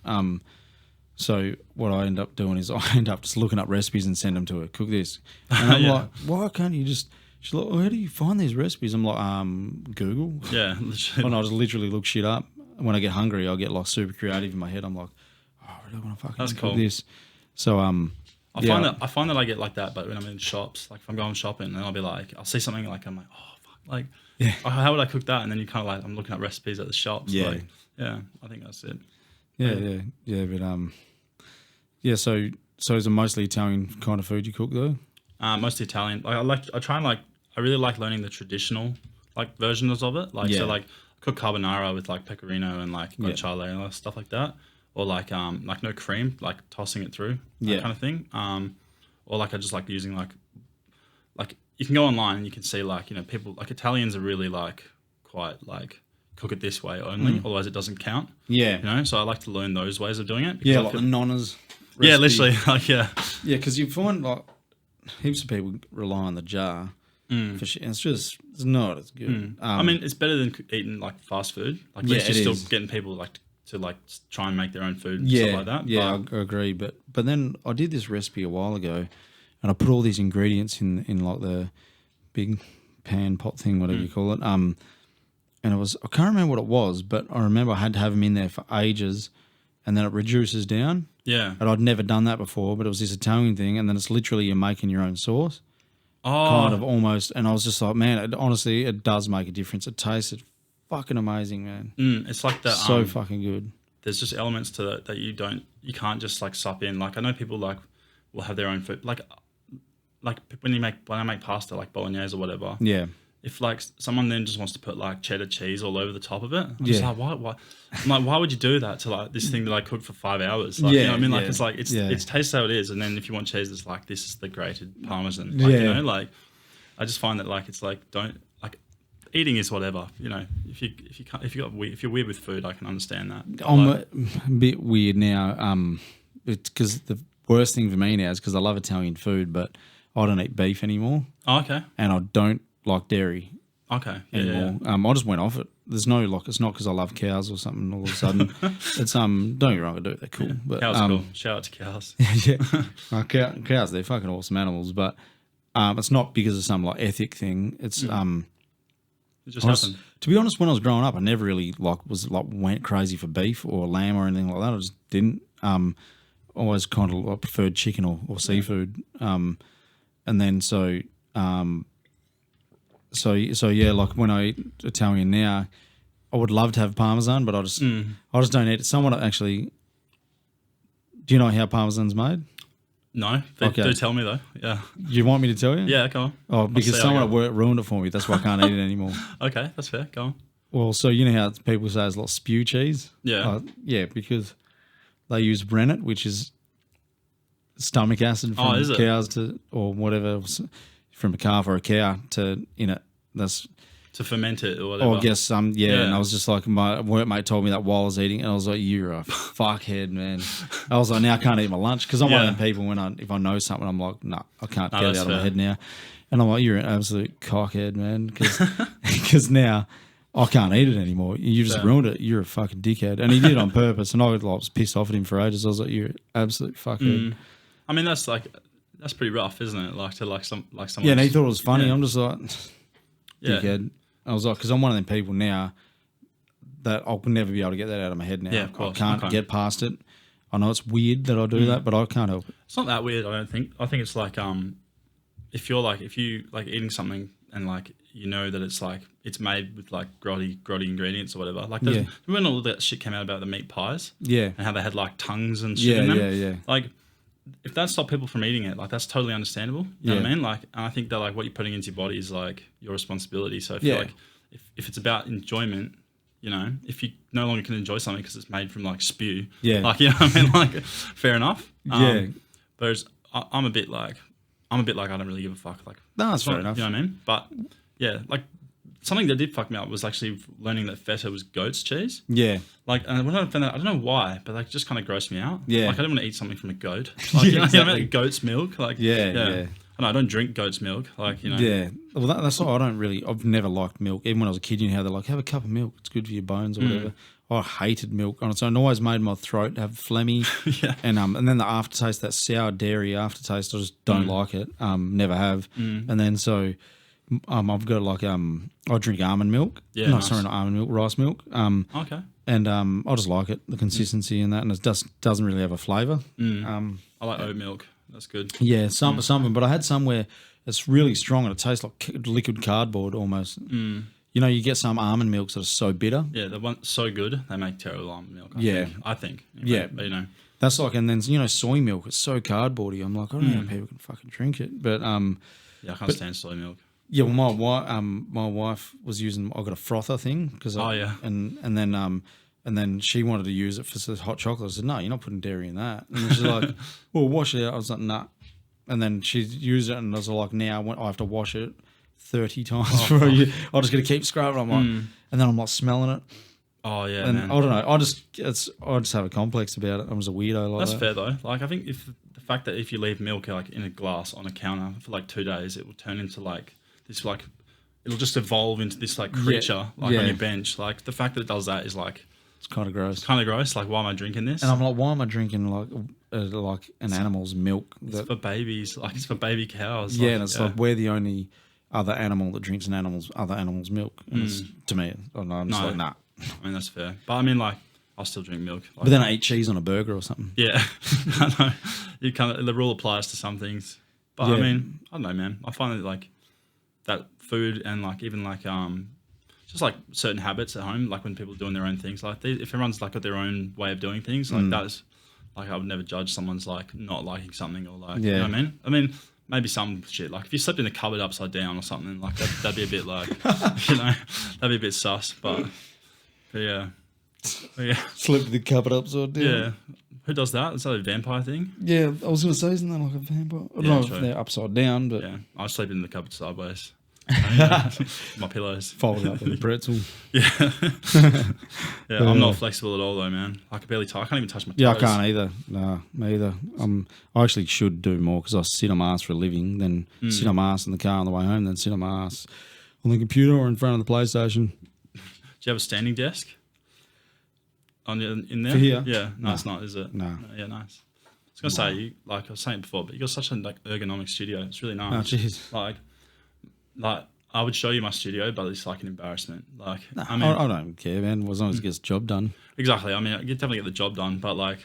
So what I end up doing is I end up just looking up recipes and send them to her. Cook this, and I'm like, why can't you just? She's like, how do you find these recipes? I'm like, Google. Yeah. And I just literally look shit up. When I get hungry, I get like super creative in my head. I'm like, oh, I really want to fucking That's cook cool. this. So I find that I get like that, but when I'm in shops, like if I'm going shopping, then I'll be like, I'll see something like I'm like, oh fuck, like, Yeah. oh, how would I cook that? And then you kind of like, I'm looking at recipes at the shops. Yeah. Like, yeah, I think that's it. Yeah, but So is it mostly Italian kind of food you cook though? Mostly Italian. I really like learning the traditional like versions of it. Like so like cook carbonara with like pecorino and like guanciale and all that stuff like that. Or like no cream, like tossing it through, that kind of thing. Or like I just like using like you can go online and you can see like, you know, people like Italians are really like quite like cook it this way only, otherwise it doesn't count. Yeah. You know, so I like to learn those ways of doing it. Yeah, I like the feel- nonnas. yeah, recipe. literally, like yeah. Yeah, because you find like heaps of people rely on the jar for shit. And it's not as good. I mean, it's better than eating like fast food. Like, at least it you're is. still getting people like to like try and make their own food and yeah, stuff like that. Yeah, But, I agree. But then I did this recipe a while ago, and I put all these ingredients in like the big pan pot thing, whatever you call it. And it was, I can't remember what it was, but I remember I had to have them in there for ages, and then it reduces down. yeah. And I'd never done that before, but it was this Italian thing, and then it's literally you're making your own sauce. Oh, Kind of almost, and I was just like, man, honestly, it does make a difference. It tasted fucking amazing, man. it's like that. So fucking good. There's just elements to it that you can't just like sup in. Like I know people like will have their own food. Like when I make pasta like bolognese or whatever. Yeah. If like someone then just wants to put like cheddar cheese all over the top of it, I'm just like, why? I'm like, why would you do that to like this thing that I cooked for 5 hours? Like, you know what I mean? Like it's tastes how it is, and then if you want cheese, it's like this is the grated parmesan. Like, you know, like I just find that like it's like don't like eating is whatever. You know, if you're weird with food, I can understand that. But, I'm like, a bit weird now. It's because the worst thing for me now is because I love Italian food, but I don't eat beef anymore, okay, and I don't like dairy yeah, anymore. I just went off it. There's no like, it's not because I love cows or something. All of a sudden, it's don't get me wrong, I do. They're cool, but Cows are cool. Shout out to cows. yeah, cows, they're fucking awesome animals, but it's not because of some like ethic thing. It's It just happened. To be honest, when I was growing up, I never really went crazy for beef or lamb or anything like that. I just didn't. Always kind of preferred chicken or seafood. And then so yeah, like when I eat Italian now, I would love to have Parmesan, but I just don't eat it. Someone actually, do you know how Parmesan's made? No, do tell me though. Yeah. You want me to tell you? Yeah, go on. Oh, because someone at work ruined it for me. That's why I can't eat it anymore. Okay, that's fair. Go on. Well, so you know how people say it's like spew cheese? Yeah. Yeah, because they use rennet, which is stomach acid from cows or whatever, from a calf or a cow that's to ferment it or whatever. Oh, I guess yeah. And I was just like, my workmate told me that while I was eating, and I was like, "You're a fuckhead, man." I was like, "Now I can't eat my lunch," because I'm one of them people if I know something, I'm like, "No, I can't get it out of my head now." And I'm like, "You're an absolute cockhead, man," because now I can't eat it anymore. You just ruined it. You're a fucking dickhead, and he did it on purpose. And I was pissed off at him for ages. I was like, "You're an absolute fuckhead." I mean, that's pretty rough, isn't it? Like someone. Yeah, and he thought it was funny. I'm just like, dickhead. I was like, because I'm one of them people now that I'll never be able to get that out of my head now. Yeah, of course. I can't get past it. I know it's weird that I do that, but I can't help it. It's not that weird, I don't think. I think it's like if you like eating something and like you know that it's made with like grotty ingredients or whatever. Like when all that shit came out about the meat pies, and how they had like tongues and shit in them. Yeah. Like if that stopped people from eating it, like that's totally understandable. You know what I mean? Like, and I think that like what you're putting into your body is like your responsibility. So if if it's about enjoyment, you know, if you no longer can enjoy something because it's made from like spew, like you know what I mean, like fair enough. Whereas I'm a bit like I don't really give a fuck. Like no, that's fair enough. You know what I mean? But yeah, like something that did fuck me up was actually learning that feta was goat's cheese. Yeah. Like, and when I found that, I don't know why, but like just kind of grossed me out. Yeah. Like I didn't want to eat something from a goat. Like, you know what I mean? Like goat's milk. Like, yeah. I don't drink goat's milk. Like, you know. Yeah. Well, that's why I've never liked milk. Even when I was a kid, you know how they're like, have a cup of milk. It's good for your bones or whatever. I hated milk on its own. It always made my throat have phlegmy. And then the aftertaste, that sour dairy aftertaste, I just don't like it. Never have. And then so... I've got like I drink almond milk. Yeah, no, nice. Sorry, not almond milk, rice milk. Okay. And I just like it, the consistency and that, and it doesn't really have a flavour. I like oat milk. That's good. Yeah, something. But I had some where it's really strong and it tastes like liquid cardboard almost. You know, you get some almond milks that are so bitter. Yeah, the one so good they make terrible almond milk. I think. Yeah, but you know. That's like, and then you know, soy milk. It's so cardboardy. I'm like, I don't know how people can fucking drink it, but yeah, I can't stand soy milk. Yeah, well, my wife was using. I got a frother thing because and then she wanted to use it for hot chocolate. I said, no, you're not putting dairy in that. And she's like, well, wash it out. I was like, nah. And then she used it, and I was like, now I have to wash it 30 times for a year. I'm just gonna keep scrubbing. I'm like, and then I'm like smelling it. Oh yeah, and man. I don't know. I just have a complex about it. I was a weirdo like that. That's fair though. Like I think if the fact that if you leave milk like in a glass on a counter for like 2 days, it will turn into like. It's like it'll just evolve into this like creature on your bench. Like the fact that it does that is like it's kind of gross. Like why am I drinking this? And I'm like, why am I drinking like an animal's milk? It's for babies. Like it's for baby cows. Yeah, and it's like we're the only other animal that drinks other animal's milk. And it's, to me, I don't know, I'm just like nah. I mean that's fair, but I mean like I'll still drink milk. Like, but then I eat cheese on a burger or something. Yeah, I know. You can't. The rule applies to some things, but I mean I don't know, man. I find that like. That food and like even like just like certain habits at home, like when people are doing their own things, like if everyone's like got their own way of doing things, like that's like I would never judge someone's like not liking something or like you know what I mean? I mean maybe some shit like if you slept in the cupboard upside down or something like that'd be a bit like you know that'd be a bit sus, but yeah. Sleep in the cupboard upside down. Yeah. Who does that? Is that a vampire thing? Yeah, I was going to say, isn't that like a vampire? I don't know if they're upside down, but... Yeah, I sleep in the cupboard sideways. My pillows. Folded up with a pretzel. Yeah. I'm not flexible at all though, man. I can barely I can't even touch my toes. Yeah, I can't either. No, me either. I actually should do more because I sit on my ass for a living, then sit on my ass in the car on the way home, then sit on my ass on the computer or in front of the PlayStation. Do you have a standing desk? In there? For here? Yeah. No, it's not, is it? No. Yeah, nice. I was going to say, like I was saying before, but you got such a like ergonomic studio. It's really nice. Oh, jeez. Like I would show you my studio, but it's like an embarrassment. Like, Nah, I mean, I don't care, man. As long as it gets the job done. exactly. I mean, you definitely get the job done, but like,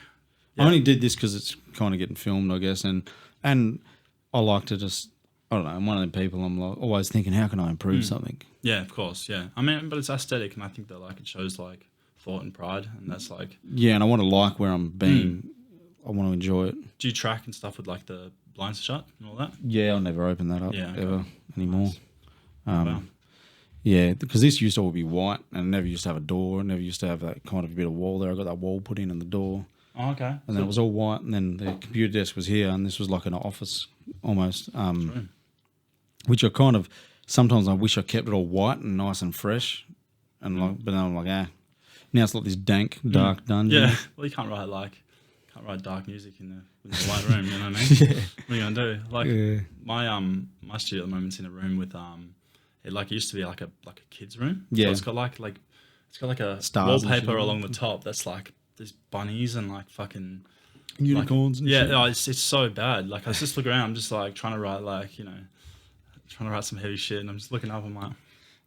I only did this because it's kind of getting filmed, I guess, and I like to just, I don't know. I'm one of the people. I'm like always thinking, how can I improve something? yeah, of course, yeah. I mean, but it's aesthetic, and I think that like it shows like thought and pride, and that's like. Yeah, and I want to like where I'm being. I want to enjoy it. Do you track and stuff with like the blinds shut and all that? Yeah, I'll never open that up ever anymore. Wow. Yeah, because this used to all be white and never used to have a door. Never used to have that kind of a bit of wall there. I got that wall put in the door. Oh, okay. And then it was all white, and then the computer desk was here, and this was like an office almost. Which I kind of sometimes I wish I kept it all white and nice and fresh, and like, but then I'm like, now it's like this dank, dark dungeon. Yeah. Well, you can't write dark music in the white room. You know what I mean? Yeah. What are you gonna do? Like my studio at the moment's in a room with it like used to be like a kid's room. Yeah. So it's got like a Stars and wallpaper shit. along the top that's like there's bunnies and like fucking Unicorns and shit. yeah. It's so bad. Like I just look around, I'm just like trying to write some heavy shit, and I'm just looking up. I'm like,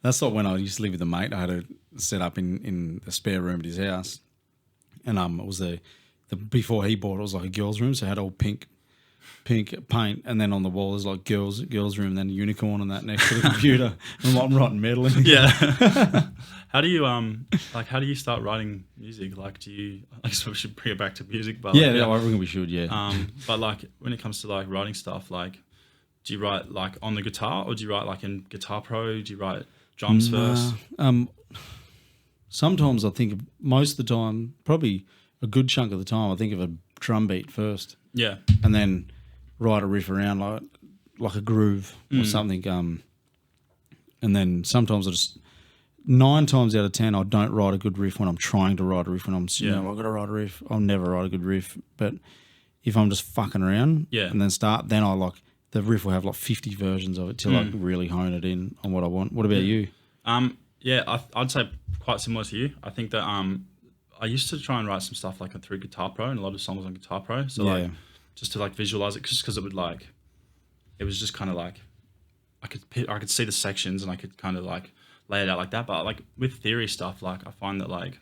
That's like when I used to live with a mate. I had a set up in the spare room at his house, and it was the before he bought it was like a girls' room, so it had all pink paint, and then on the wall is like girls' room, and then a unicorn and that next to the computer. And I'm writing metal in. yeah. How do you start writing music? Like, do you? I guess we should bring it back to music, but Yeah, I reckon we should. Yeah. But like when it comes to like writing stuff, like, do you write like on the guitar, or do you write like in Guitar Pro? Do you write drums first? Sometimes I think most of the time, probably a good chunk of the time, I think of a drum beat first, Yeah. and then write a riff around like a groove or something. And then sometimes I just 9 times out of 10 I don't write a good riff when I'm trying to write a riff. When I'm sitting there, I've got to write a riff. I'll never write a good riff. But if I'm just fucking around, and then I like the riff will have like 50 versions of it till I really hone it in on what I want. What about you? I'd say quite similar to you. I think that I used to try and write some stuff like through Guitar Pro, and a lot of songs on Guitar Pro. So like just to like visualize it, just because it was just kind of like I could see the sections and I could kind of like lay it out like that. But like with theory stuff, like I find that like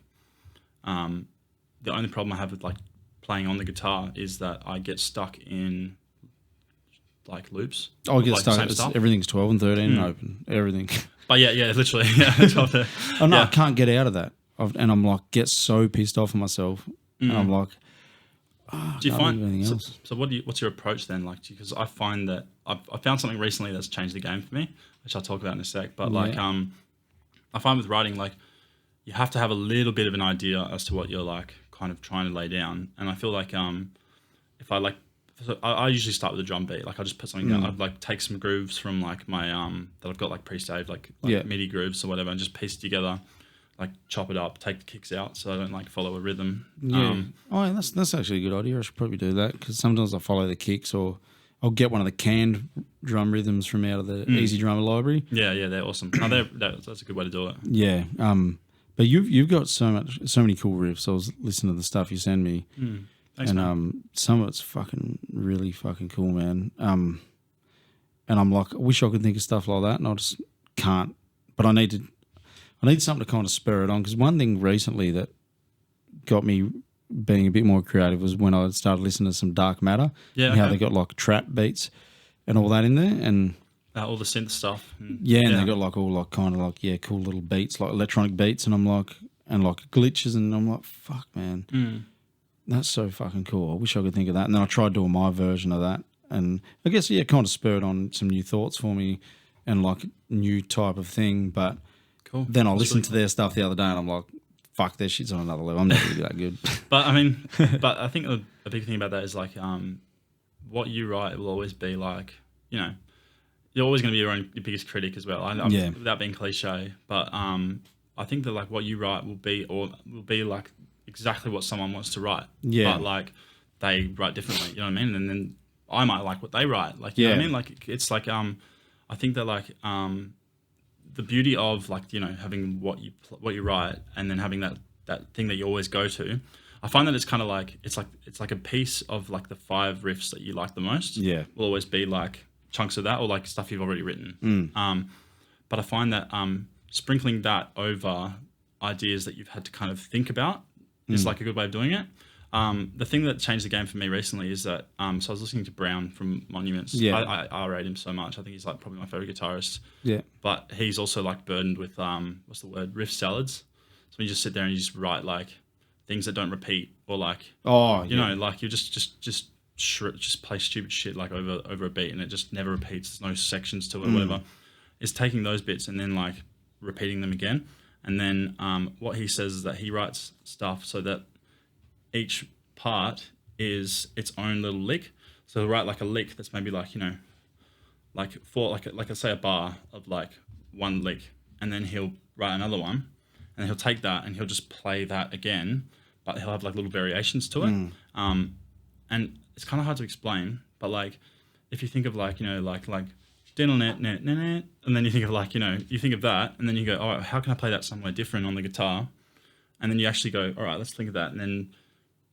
the only problem I have with like playing on the guitar is that I get stuck in like loops. I get like stuck. Everything's 12 and 13 open. Everything. But yeah, literally. Yeah. I can't get out of that. And I'm like, get so pissed off at myself. And I'm like, do you find anything else? So what's your approach then? Like, because I find that I found something recently that's changed the game for me, which I'll talk about in a sec. But like, I find with writing, like, you have to have a little bit of an idea as to what you're like kind of trying to lay down. And I feel like if I like, so I usually start with a drum beat. Like I just put something down. I'd like take some grooves from like my that I've got like pre-saved, like MIDI grooves or whatever, and just piece it together. Like chop it up, take the kicks out, so I don't like follow a rhythm. Yeah. That's actually a good idea. I should probably do that because sometimes I follow the kicks, or I'll get one of the canned drum rhythms from out of the Easy Drummer library. Yeah, they're awesome. No, that's a good way to do it. Yeah. But you've got so many cool riffs. I was listening to the stuff you send me, Thanks, and man. some of it's fucking really fucking cool, man. And I'm like, I wish I could think of stuff like that, and I just can't. But I need something to kind of spur it on, because one thing recently that got me being a bit more creative was when I started listening to some Dark Matter. Yeah, and how they got like trap beats and all that in there, and all the synth stuff. and they got like all like kind of like cool little beats, like electronic beats, and I'm like, and like glitches, and I'm like, fuck, man, that's so fucking cool. I wish I could think of that. And then I tried doing my version of that, and I guess kind of spurred on some new thoughts for me and like new type of thing, but. Cool. Then I listened to their stuff the other day, and I'm like, fuck, their shit's on another level. I'm never going to be that good. But I mean, I think a big thing about that is like what you write will always be like, you know, you're always going to be your biggest critic as well. Without being cliche, but I think that like what you write will be like exactly what someone wants to write. Yeah. But like they write differently, you know what I mean? And then I might like what they write. Like, you know what I mean? Like it's like I think that like the beauty of like, you know, having what you write and then having that thing that you always go to, I find that it's kind of like it's like a piece of like the 5 riffs that you like the most. Yeah, will always be like chunks of that, or like stuff you've already written. But I find that sprinkling that over ideas that you've had to kind of think about is like a good way of doing it. The thing that changed the game for me recently is that so I was listening to Brown from Monuments. Yeah. I rate him so much. I think he's like probably my favorite guitarist. Yeah. But he's also like burdened with what's the word, riff salads. So when you just sit there and you just write like things that don't repeat, or like you know, like you just play stupid shit like over a beat and it just never repeats. There's no sections to it, whatever. It's taking those bits and then like repeating them again. And then what he says is that he writes stuff so that each part is its own little lick. So he'll write like a lick that's maybe like, you know, like for like let's say a bar of like one lick, and then he'll write another one, and he'll take that and he'll just play that again, but he'll have like little variations to it. And it's kind of hard to explain, but like if you think of like, you know, like and then you think of like, you know, you think of that, and then you go, oh, how can I play that somewhere different on the guitar? And then you actually go, all right, let's think of that, and then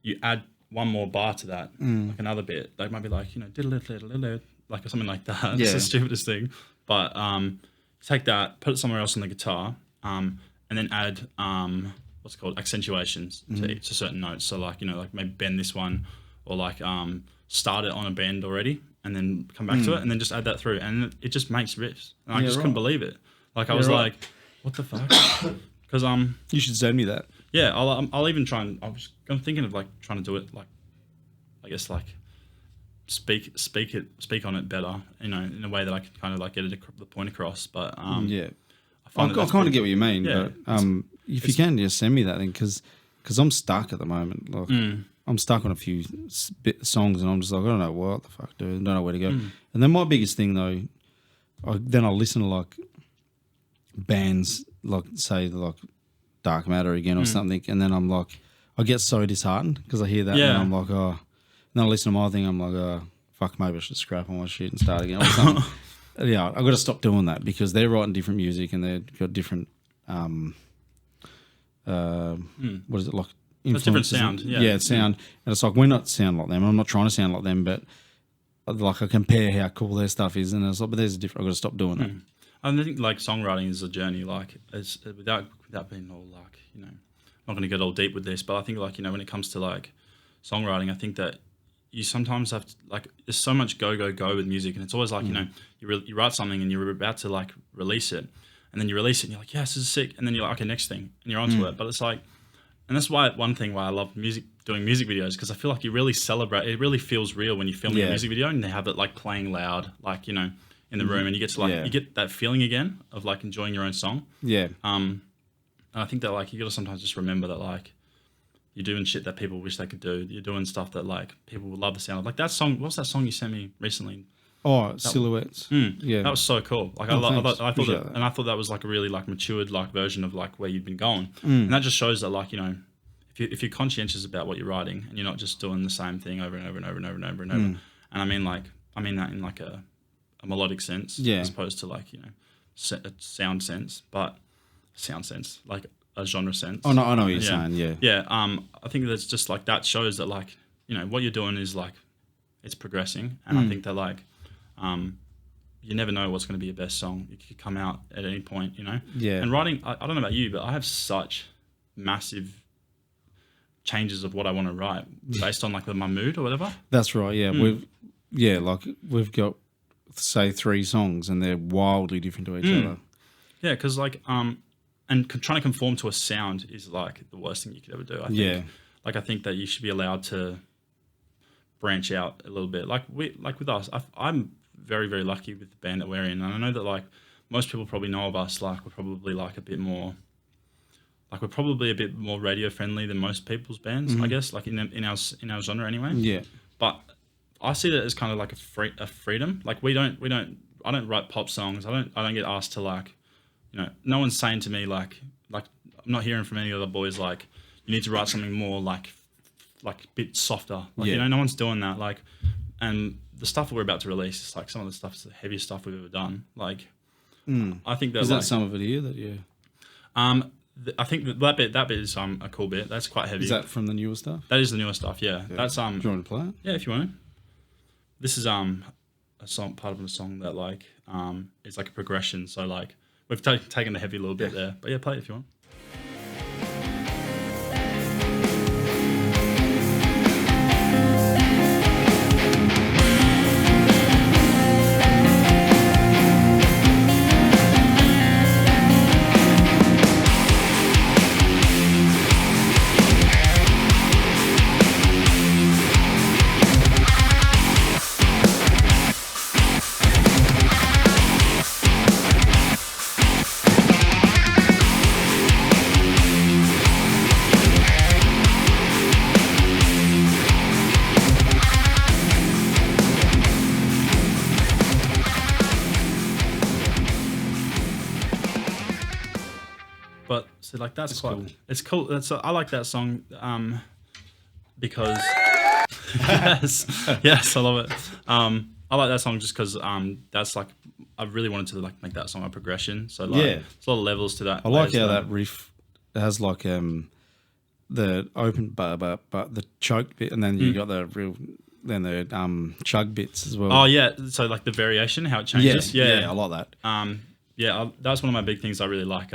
you add one more bar to that, like another bit. Like might be like, you know, like something like that. It's the stupidest thing. But take that, put it somewhere else on the guitar, and then add what's it called, accentuations to certain notes. So like, you know, like maybe bend this one, or like start it on a bend already, and then come back to it, and then just add that through, and it just makes riffs. And I just couldn't believe it. Like I was like, what the fuck? Because you should send me that. Yeah, I'll even try and I'm thinking of like trying to do it like, I guess like speak on it better, you know, in a way that I can kind of like get the point across. But I kind of get what you mean. Yeah, but if you can, just send me that thing, because I'm stuck at the moment. Like I'm stuck on a few songs, and I'm just like, I don't know what the fuck, dude. I don't know where to go. And then my biggest thing though, I'll listen to like bands like say like Dark Matter again or something, and then I'm like, I get so disheartened because I hear that, and I'm like, oh. And then I listen to my thing, I'm like, oh, fuck, maybe I should scrap all my shit and start again or something. Yeah, I've got to stop doing that, because they're writing different music and they've got different, what is it, like, it's different sound. Yeah, it's sound. And it's like, we're not sound like them. I'm not trying to sound like them, but like I compare how cool their stuff is, and it's like, but there's a different, I've got to stop doing that. I think like songwriting is a journey, like it's without being all like, you know, I'm not going to get all deep with this, but I think like, you know, when it comes to like songwriting, I think that you sometimes have to, like, there's so much go with music, and it's always like, you know, you write something and you're about to like release it, and then you release it and you're like, yes, this is sick, and then you're like, okay, next thing, and you're onto it. But it's like, and that's why one thing why I love doing music videos, because I feel like you really celebrate, it really feels real when you film a music video and they have it like playing loud, like, you know, in the room, and you get to like you get that feeling again of like enjoying your own song. And I think that like you got to sometimes just remember that like you're doing shit that people wish they could do. You're doing stuff that like people would love the sound of. Like that song, what's that song you sent me recently? Oh, Silhouettes. Yeah, that was so cool. Like I thought that was like a really like matured like version of like where you've been going, and that just shows that like, you know, if you're conscientious about what you're writing and you're not just doing the same thing over and over and over and over and over and over, and I mean that in like a melodic sense, as opposed to like, you know, a sound sense, like a genre sense. Oh no, I know what you're saying. I think that's just like, that shows that like, you know, what you're doing is like, it's progressing, and I think that like, you never know what's going to be your best song. It could come out at any point, you know. And writing, I don't know about you, but I have such massive changes of what I want to write based on like my mood or whatever. That's right. Yeah, we've got, say, 3 songs, and they're wildly different to each other. Yeah, because like and trying to conform to a sound is like the worst thing you could ever do. I think. Like I think that you should be allowed to branch out a little bit. Like with us, I'm very, very lucky with the band that we're in, and I know that like most people probably know of us. Like we're probably like a bit more. Like we're probably a bit more radio friendly than most people's bands, I guess. Like in our genre anyway. Yeah. But I see that as kind of like a freedom. Like I don't write pop songs. I don't get asked to like, you know, no one's saying to me like I'm not hearing from any other boys like, you need to write something more like a bit softer. Like, you know, no one's doing that. Like, and the stuff that we're about to release is like some of the stuff is the heaviest stuff we've ever done. Like, I think that is that some of it here that I think that bit is a cool bit. That's quite heavy. Is that from the newer stuff? That is the newer stuff. Yeah. That's Do you want to play it? Yeah, if you want. This is a song, part of a song that like is like a progression. So like we've taken the heavy a little bit there. But yeah, play it if you want. But so like that's quite cool. It's cool. I like that song because yes, I love it. I like that song just because that's like I really wanted to like make that song a progression. So like there's a lot of levels to that. I like how that riff has like the open but the choked bit, and then you got the real the chug bits as well. Oh yeah, so like the variation, how it changes. Yeah, I like that. That's one of my big things I really like.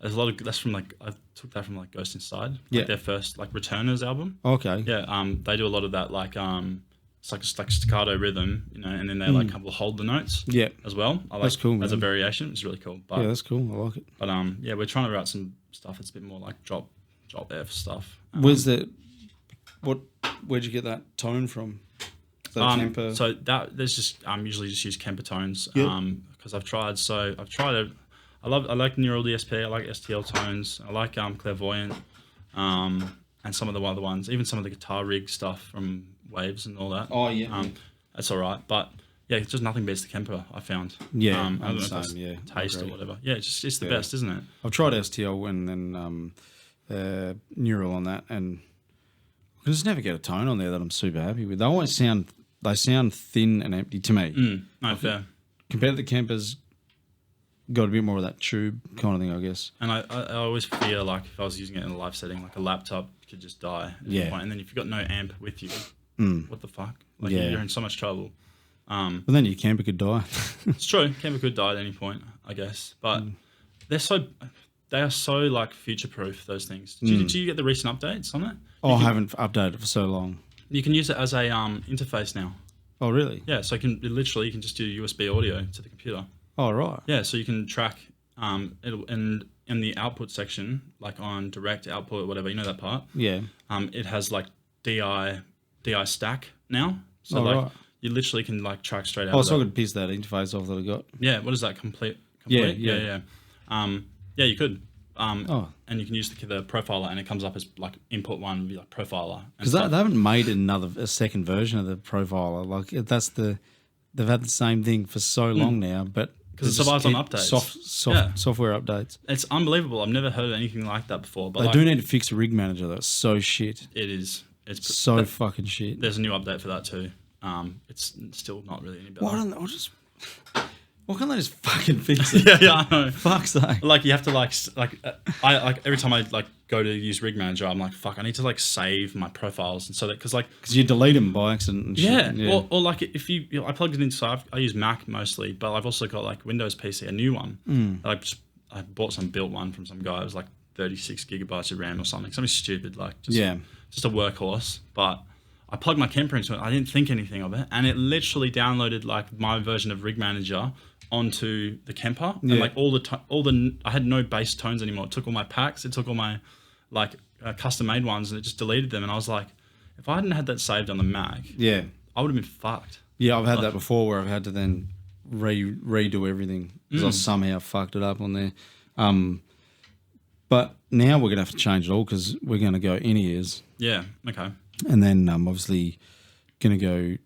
There's a lot of that's from like I took that from like Ghost Inside, like their first like Returners album. Okay. Yeah, they do a lot of that like it's like staccato rhythm, you know, and then they like will hold the notes. Yeah, as well. I like that's cool. As a variation, it's really cool. But, yeah, that's cool. I like it. But yeah, we're trying to write some stuff that's a bit more like drop F stuff. Where'd you get that tone from? Kemper? So there's just usually just use Kemper tones. Because I've tried. I like Neural DSP. I like STL tones. I like Clairvoyant, and some of the other ones. Even some of the guitar rig stuff from Waves and all that. Oh yeah. That's all right. But yeah, it's just nothing beats the Kemper. I found. Yeah. I don't know if that's taste or whatever. Yeah, it's the best, isn't it? I've tried STL and then Neural on that, and I just never get a tone on there that I'm super happy with. They sound thin and empty to me. No, fair. Compared to the Kempers, got a bit more of that tube kind of thing, I guess. And I always fear like if I was using it in a live setting, like a laptop could just die at any point. And then if you've got no amp with you, what the fuck? Like you're in so much trouble. But then your Kemper could die. It's true. Kemper could die at any point, I guess. But they are so like future proof, those things. Did you get the recent updates on it? I haven't updated it for so long. You can use it as a interface now. Oh really? Yeah, so you can just do USB audio to the computer. Oh right. Yeah, so you can track it'll in the output section, like on direct output or whatever, you know that part. Yeah. It has like DI stack now. So you literally can like track straight out. Oh, so I could piss that interface off that I got. Yeah, what is that? Complete? Yeah. Yeah, you could. And you can use the profiler, and it comes up as like input one would be like profiler. Because they haven't made a second version of the profiler. Like they've had the same thing for so long now, but because it survives on updates, software updates. It's unbelievable. I've never heard of anything like that before. But they do need to fix a rig manager. That's so shit. It is. It's so fucking shit. There's a new update for that too. It's still not really any better. Why can't they just fucking fix it? yeah, I know. Fuck's sake. Like you have to I every time I like go to use Rig Manager, I'm like, fuck, I need to like save my profiles, and so that because you delete them by accident and shit. Yeah. Or like if I plugged it into, so I use Mac mostly, but I've also got like Windows PC, a new one. I bought some built one from some guy. It was like 36 gigabytes of RAM or something stupid, like just a workhorse, but. I plugged my Kemper into it. I didn't think anything of it, and it literally downloaded like my version of Rig Manager onto the Kemper, and like I had no bass tones anymore. It took all my packs, it took all my like custom made ones, and it just deleted them. And I was like, if I hadn't had that saved on the Mac, I would have been fucked. Yeah, I've had that before where I've had to then redo everything because I somehow fucked it up on there. But now we're gonna have to change it all because we're gonna go in ears. Yeah. Okay. And then obviously going to go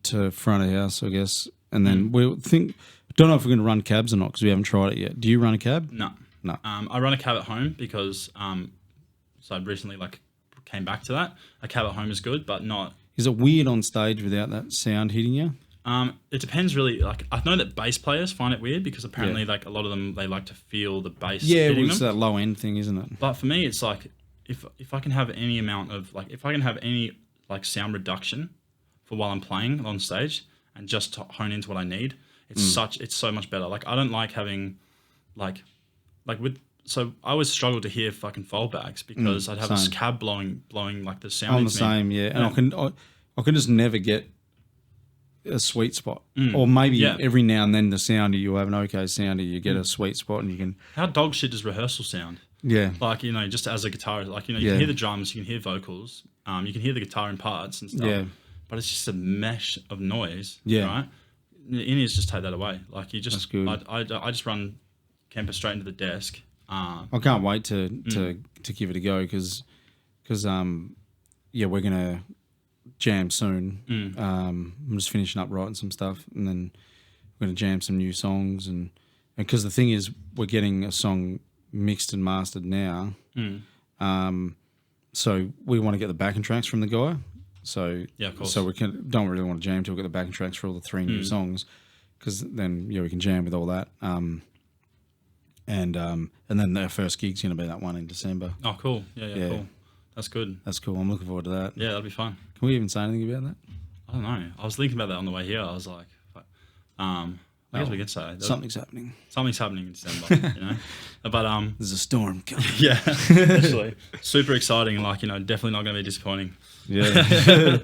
to front of house, I guess. And then don't know if we're going to run cabs or not because we haven't tried it yet. Do you run a cab? No. No. I run a cab at home because so I recently came back to that. A cab at home is good, but not. Is it weird on stage without that sound hitting you? It depends really. Like I know that bass players find it weird because apparently like a lot of them, they like to feel the bass hitting it's them. that low end thing, isn't it? But for me, it's like, if I can have any amount of if I can have any sound reduction for while I'm playing on stage and just to hone into what I need, It's so much better. Like I don't like having like so I always struggle to hear fucking foldbacks because I'd have this cab blowing like the sound. I'm the same, yeah. And I can just never get a sweet spot, or maybe every now and then the sound you have an okay sounder, you get a sweet spot, and you can. How dog shit does rehearsal sound? Yeah, like just as a guitarist, like you can hear the drums, you can hear vocals, you can hear the guitar in parts and stuff. Yeah, but it's just a mesh of noise. Yeah, right. In-ears just take that away. Like you just, that's good. I just run Kemper straight into the desk. I can't wait to give it a go because we're gonna jam soon. I'm just finishing up writing some stuff, and then we're going to jam some new songs. And because the thing is, we're getting a song mixed and mastered now. So we want to get the backing tracks from the guy. So of course. So don't really want to jam till we get the backing tracks for all the 3 new songs, because then we can jam with all that. And then our first gig's going to be that one in December. Oh, cool. Yeah. Cool. That's good. That's cool. I'm looking forward to that. Yeah, that'll be fun. Can we even say anything about that? I don't know. I was thinking about that on the way here. I was like, I guess we could say something's happening. Something's happening in December, But there's a storm coming. Yeah, actually, super exciting. Like definitely not going to be disappointing. Yeah.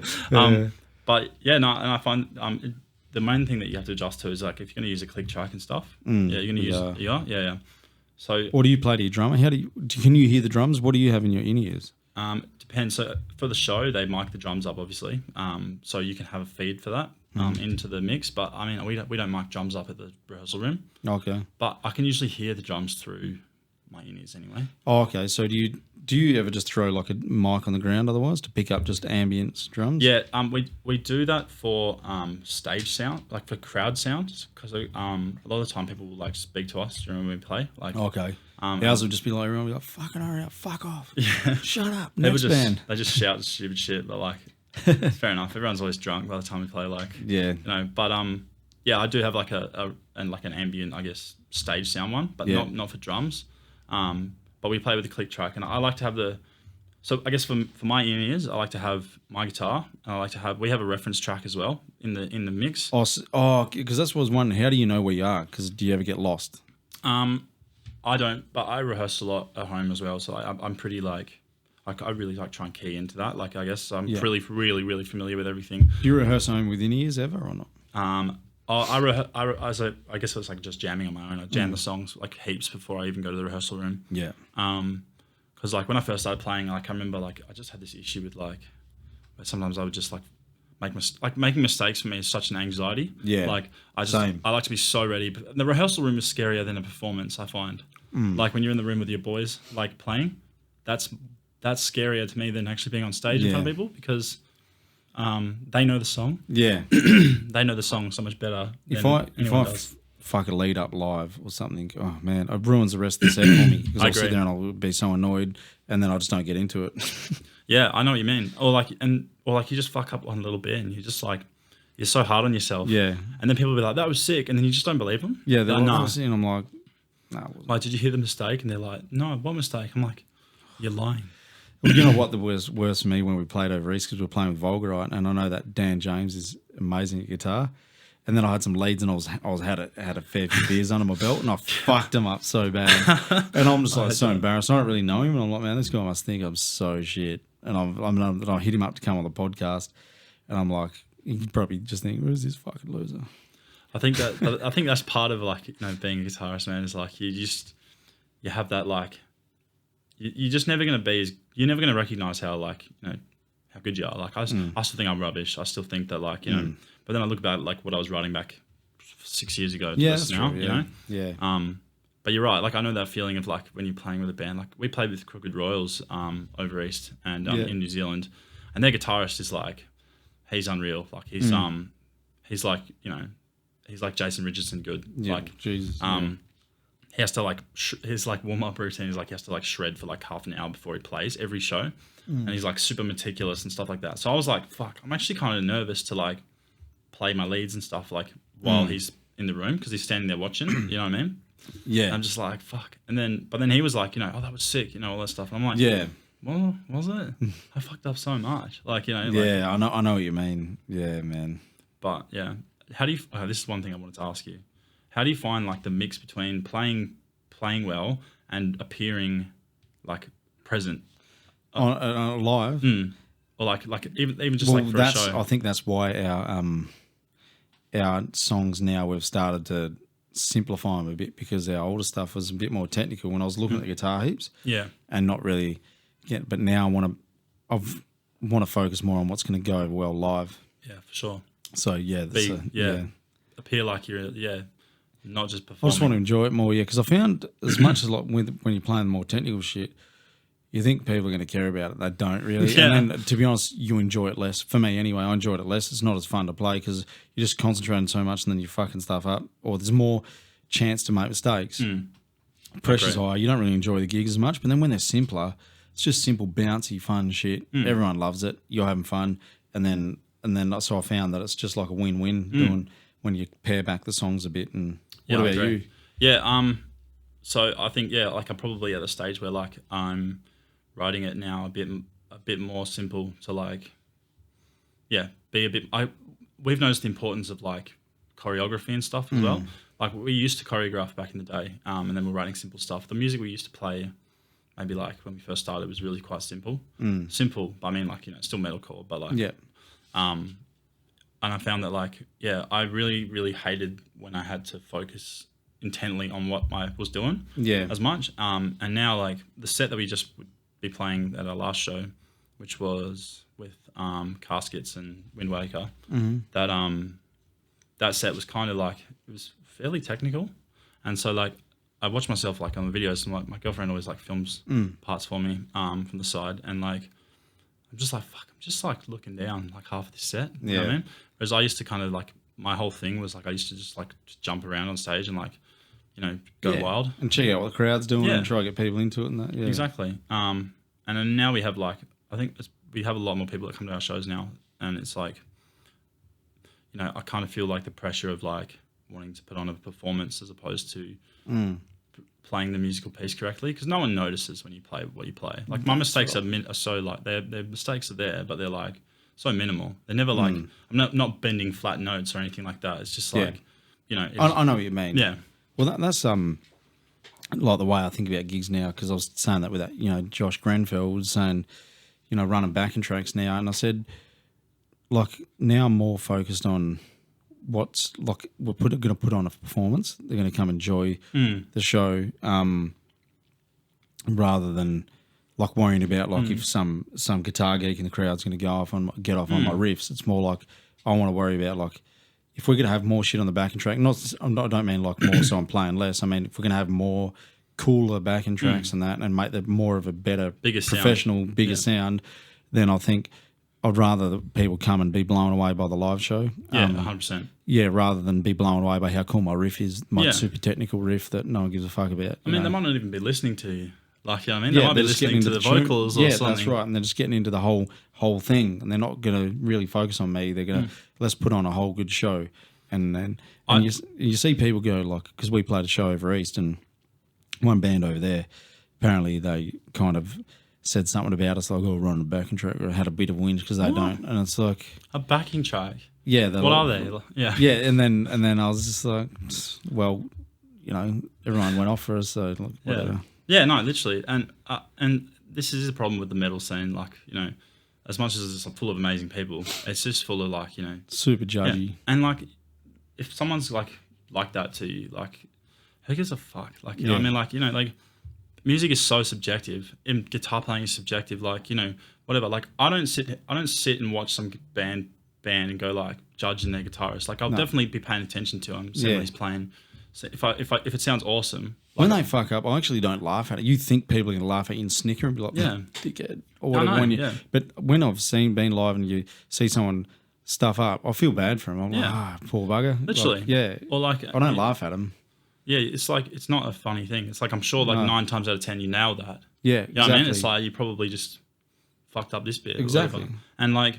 But and I find the main thing that you have to adjust to is like if you're going to use a click track and stuff. You're going to use yeah. So what do you play to your drummer? Can you hear the drums? What do you have in your in-ears? Depends. So for the show, they mic the drums up, obviously. So you can have a feed for that into the mix. But I mean, we don't mic drums up at the rehearsal room. Okay. But I can usually hear the drums through my in-ears anyway. Oh, okay. So do you ever just throw like a mic on the ground otherwise to pick up just ambient drums? Yeah. We do that for stage sound, like for crowd sound, because a lot of the time people will like speak to us during when we play. Like okay. Ours would just be like, everyone would be like, fucking hurry up, fuck off. Yeah. Shut up, next band. They just shout stupid shit, but like, fair enough. Everyone's always drunk by the time we play, like, but I do have like an ambient, I guess, stage sound one, but not for drums. But we play with the click track, and I like to have so I guess for my in-ears, I like to have my guitar, and we have a reference track as well in the mix. Oh, because that's what I was wondering. How do you know where you are? Because do you ever get lost? I don't, but I rehearse a lot at home as well. So I'm pretty I really like try and key into that. Like I guess I'm really, really, really familiar with everything. Do you rehearse at home with in-ears ever or not? I guess it's like just jamming on my own. I jam the songs like heaps before I even go to the rehearsal room. Yeah. Because like when I first started playing, like I remember like I just had this issue with like where sometimes I would just like making mistakes for me is such an anxiety. Yeah. Like I like to be so ready. But the rehearsal room is scarier than a performance, I find. Like when you're in the room with your boys, like playing, that's scarier to me than actually being on stage in front of people because they know the song. Yeah. They know the song so much better if I fuck a lead up live or something, oh man, it ruins the rest of the set for me because I'll sit there and I'll be so annoyed and then I just don't get into it. Yeah, I know what you mean. Or like you just fuck up one little bit and you just like you're so hard on yourself. Yeah. And then people will be like, "That was sick," and then you just don't believe them. Yeah, they're like, "No," and I'm like, "No." Like, did you hear the mistake? And they're like, "No, what mistake?" I'm like, "You're lying." Well, you know what was worse for me when we played over East because we were playing with Volgarite, and I know that Dan James is amazing at guitar. And then I had some leads, and I had a fair few beers under my belt, and I fucked him up so bad. And I'm just like so embarrassed. I don't really know him, and I'm like, man, this guy must think I'm so shit. And I hit him up to come on the podcast, and I'm like, he probably just think, who's this fucking loser? I think that's part of like being a guitarist, man. Is like you have that like you're just never gonna you're never gonna recognize how like how good you are. Like I still think I'm rubbish. I still think that like but then I look back at like what I was writing back 6 years ago. Yeah, that's now, true. Yeah. But you're right. Like I know that feeling of like when you're playing with a band. Like we played with Crooked Royals over East and in New Zealand, and their guitarist is like he's unreal. Like he's like he's like Jason Richardson good. Yeah, like Jesus. He has to like his like warm up routine is like he has to like shred for like half an hour before he plays every show, and he's like super meticulous and stuff like that. So I was like, fuck, I'm actually kind of nervous to like play my leads and stuff like while he's in the room because he's standing there watching. You know what I mean? Yeah. I'm just like, fuck. But then he was like, oh, that was sick, all that stuff. And I'm like, yeah. Well, was it? I fucked up so much. Like, yeah, I know what you mean. Yeah, man. But yeah, how do you? This is one thing I wanted to ask you. How do you find like the mix between playing well and appearing like present on live? or like even just like for a show? I think that's why our songs now we've started to simplify them a bit, because our older stuff was a bit more technical when I was looking at the guitar heaps. Yeah. And not really get. But now I want to focus more on what's going to go over well live. Yeah, for sure. So yeah, appear like you're not just I performing. just want to enjoy it more, because I found as much as like when you're playing more technical shit, you think people are going to care about it. They don't really. Yeah. And then, to be honest, you enjoy it less. For me anyway, I enjoyed it less. It's not as fun to play because you're just concentrating so much and then you're fucking stuff up, or there's more chance to make mistakes. Pressure's high. You don't really enjoy the gigs as much. But then when they're simpler, it's just simple, bouncy, fun shit. Everyone loves it. You're having fun. And then so I found that it's just like a win-win doing when you pare back the songs a bit. And what about you? Yeah, so I think like I'm probably at the stage where like I'm writing it now a bit more simple to like be a bit. We've noticed the importance of like choreography and stuff as well. Like we used to choreograph back in the day, and then we're writing simple stuff. The music we used to play, maybe like when we first started, was really quite simple. Simple, but I mean like still metalcore, but like and I found that like I really really hated when I had to focus intently on what I was doing as much. And now like the set that we just would be playing at our last show, which was with Caskets and Wind Waker, that set was kind of like, it was fairly technical. And so like I watch myself like on the videos, and like my girlfriend always like films parts for me from the side, and like I'm just like, fuck, I'm just like looking down like half of this set. You know what I mean? Whereas I used to kind of like, my whole thing was like I used to just like jump around on stage and like, go wild and check out what the crowd's doing and try to get people into it and that. Exactly. And then now we have like, I think we have a lot more people that come to our shows now, and it's like, I kind of feel like the pressure of like wanting to put on a performance as opposed to playing the musical piece correctly, because no one notices when you play what you play. Like my mistakes are so like, their mistakes are there, but they're like so minimal. They're never like, I'm not bending flat notes or anything like that. It's just like, I know what you mean. Yeah. Well, that's like the way I think about gigs now, because I was saying that with that, Josh Grenfell was saying, running backing tracks now, and I said, like, now I'm more focused on what's like we're going to put on a performance. They're going to come enjoy the show, rather than like worrying about like if some guitar geek in the crowd's going to get off on my riffs. It's more like I want to worry about like, if we're going to have more shit on the backing track, I don't mean like more so I'm playing less. I mean, if we're going to have more cooler backing tracks and that, and make that more of a bigger professional, sound, then I think I'd rather that people come and be blown away by the live show. Yeah, 100%. Yeah, rather than be blown away by how cool my riff is, my super technical riff that no one gives a fuck about. I mean, they might not even be listening to you. Like, you know what I mean? They might be listening to the vocals or something. Yeah, that's right. And they're just getting into the whole thing, and they're not going to really focus on me. They're going to, let's put on a whole good show. And you see people go like, because we played a show over East, and one band over there, apparently they kind of said something about us like, oh, we're on a backing track, or had a bit of whinge because they don't. And it's like... A backing track? Yeah. What are they? Yeah. Yeah, and then I was just like, well, everyone went off for us, so like, whatever. Yeah, no, literally. And this is a problem with the metal scene, like, as much as it's full of amazing people, it's just full of like, super judgy. Yeah. And like, if someone's like that to you, like, who gives a fuck? Like, you know what I mean? Like, like, music is so subjective, and guitar playing is subjective. Like, whatever. Like, I don't sit and watch some band and go like judging their guitarist. Like, I'll definitely be paying attention to him, seeing what he's playing. So if it sounds awesome, like, when they fuck up, I actually don't laugh at it. You think people are going to laugh at you and snicker and be like, dickhead, or whatever. But when I've been live and you see someone stuff up, I feel bad for him. I'm like, poor bugger. Literally. Like, or like, I don't laugh at him. Yeah, it's like, it's not a funny thing. It's like, I'm sure like 9 times out of 10 you nail that. Yeah, you know what I mean? It's like, you probably just fucked up this bit. Exactly. And like,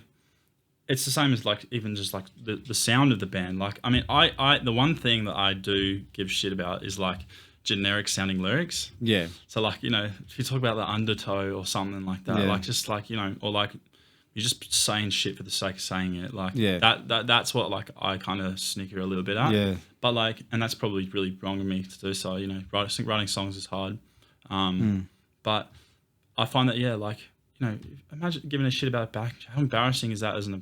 it's the same as like, even just like the sound of the band. Like, I mean, I the one thing that I do give shit about is like generic sounding lyrics. Yeah. So like, if you talk about the undertow or something like that, like just like, or like you're just saying shit for the sake of saying it. Like that's what like I kind of snicker a little bit at. Yeah. But like, and that's probably really wrong of me to do so. You know, writing songs is hard. But I find that like, you know, imagine giving a shit about back. How embarrassing is that as an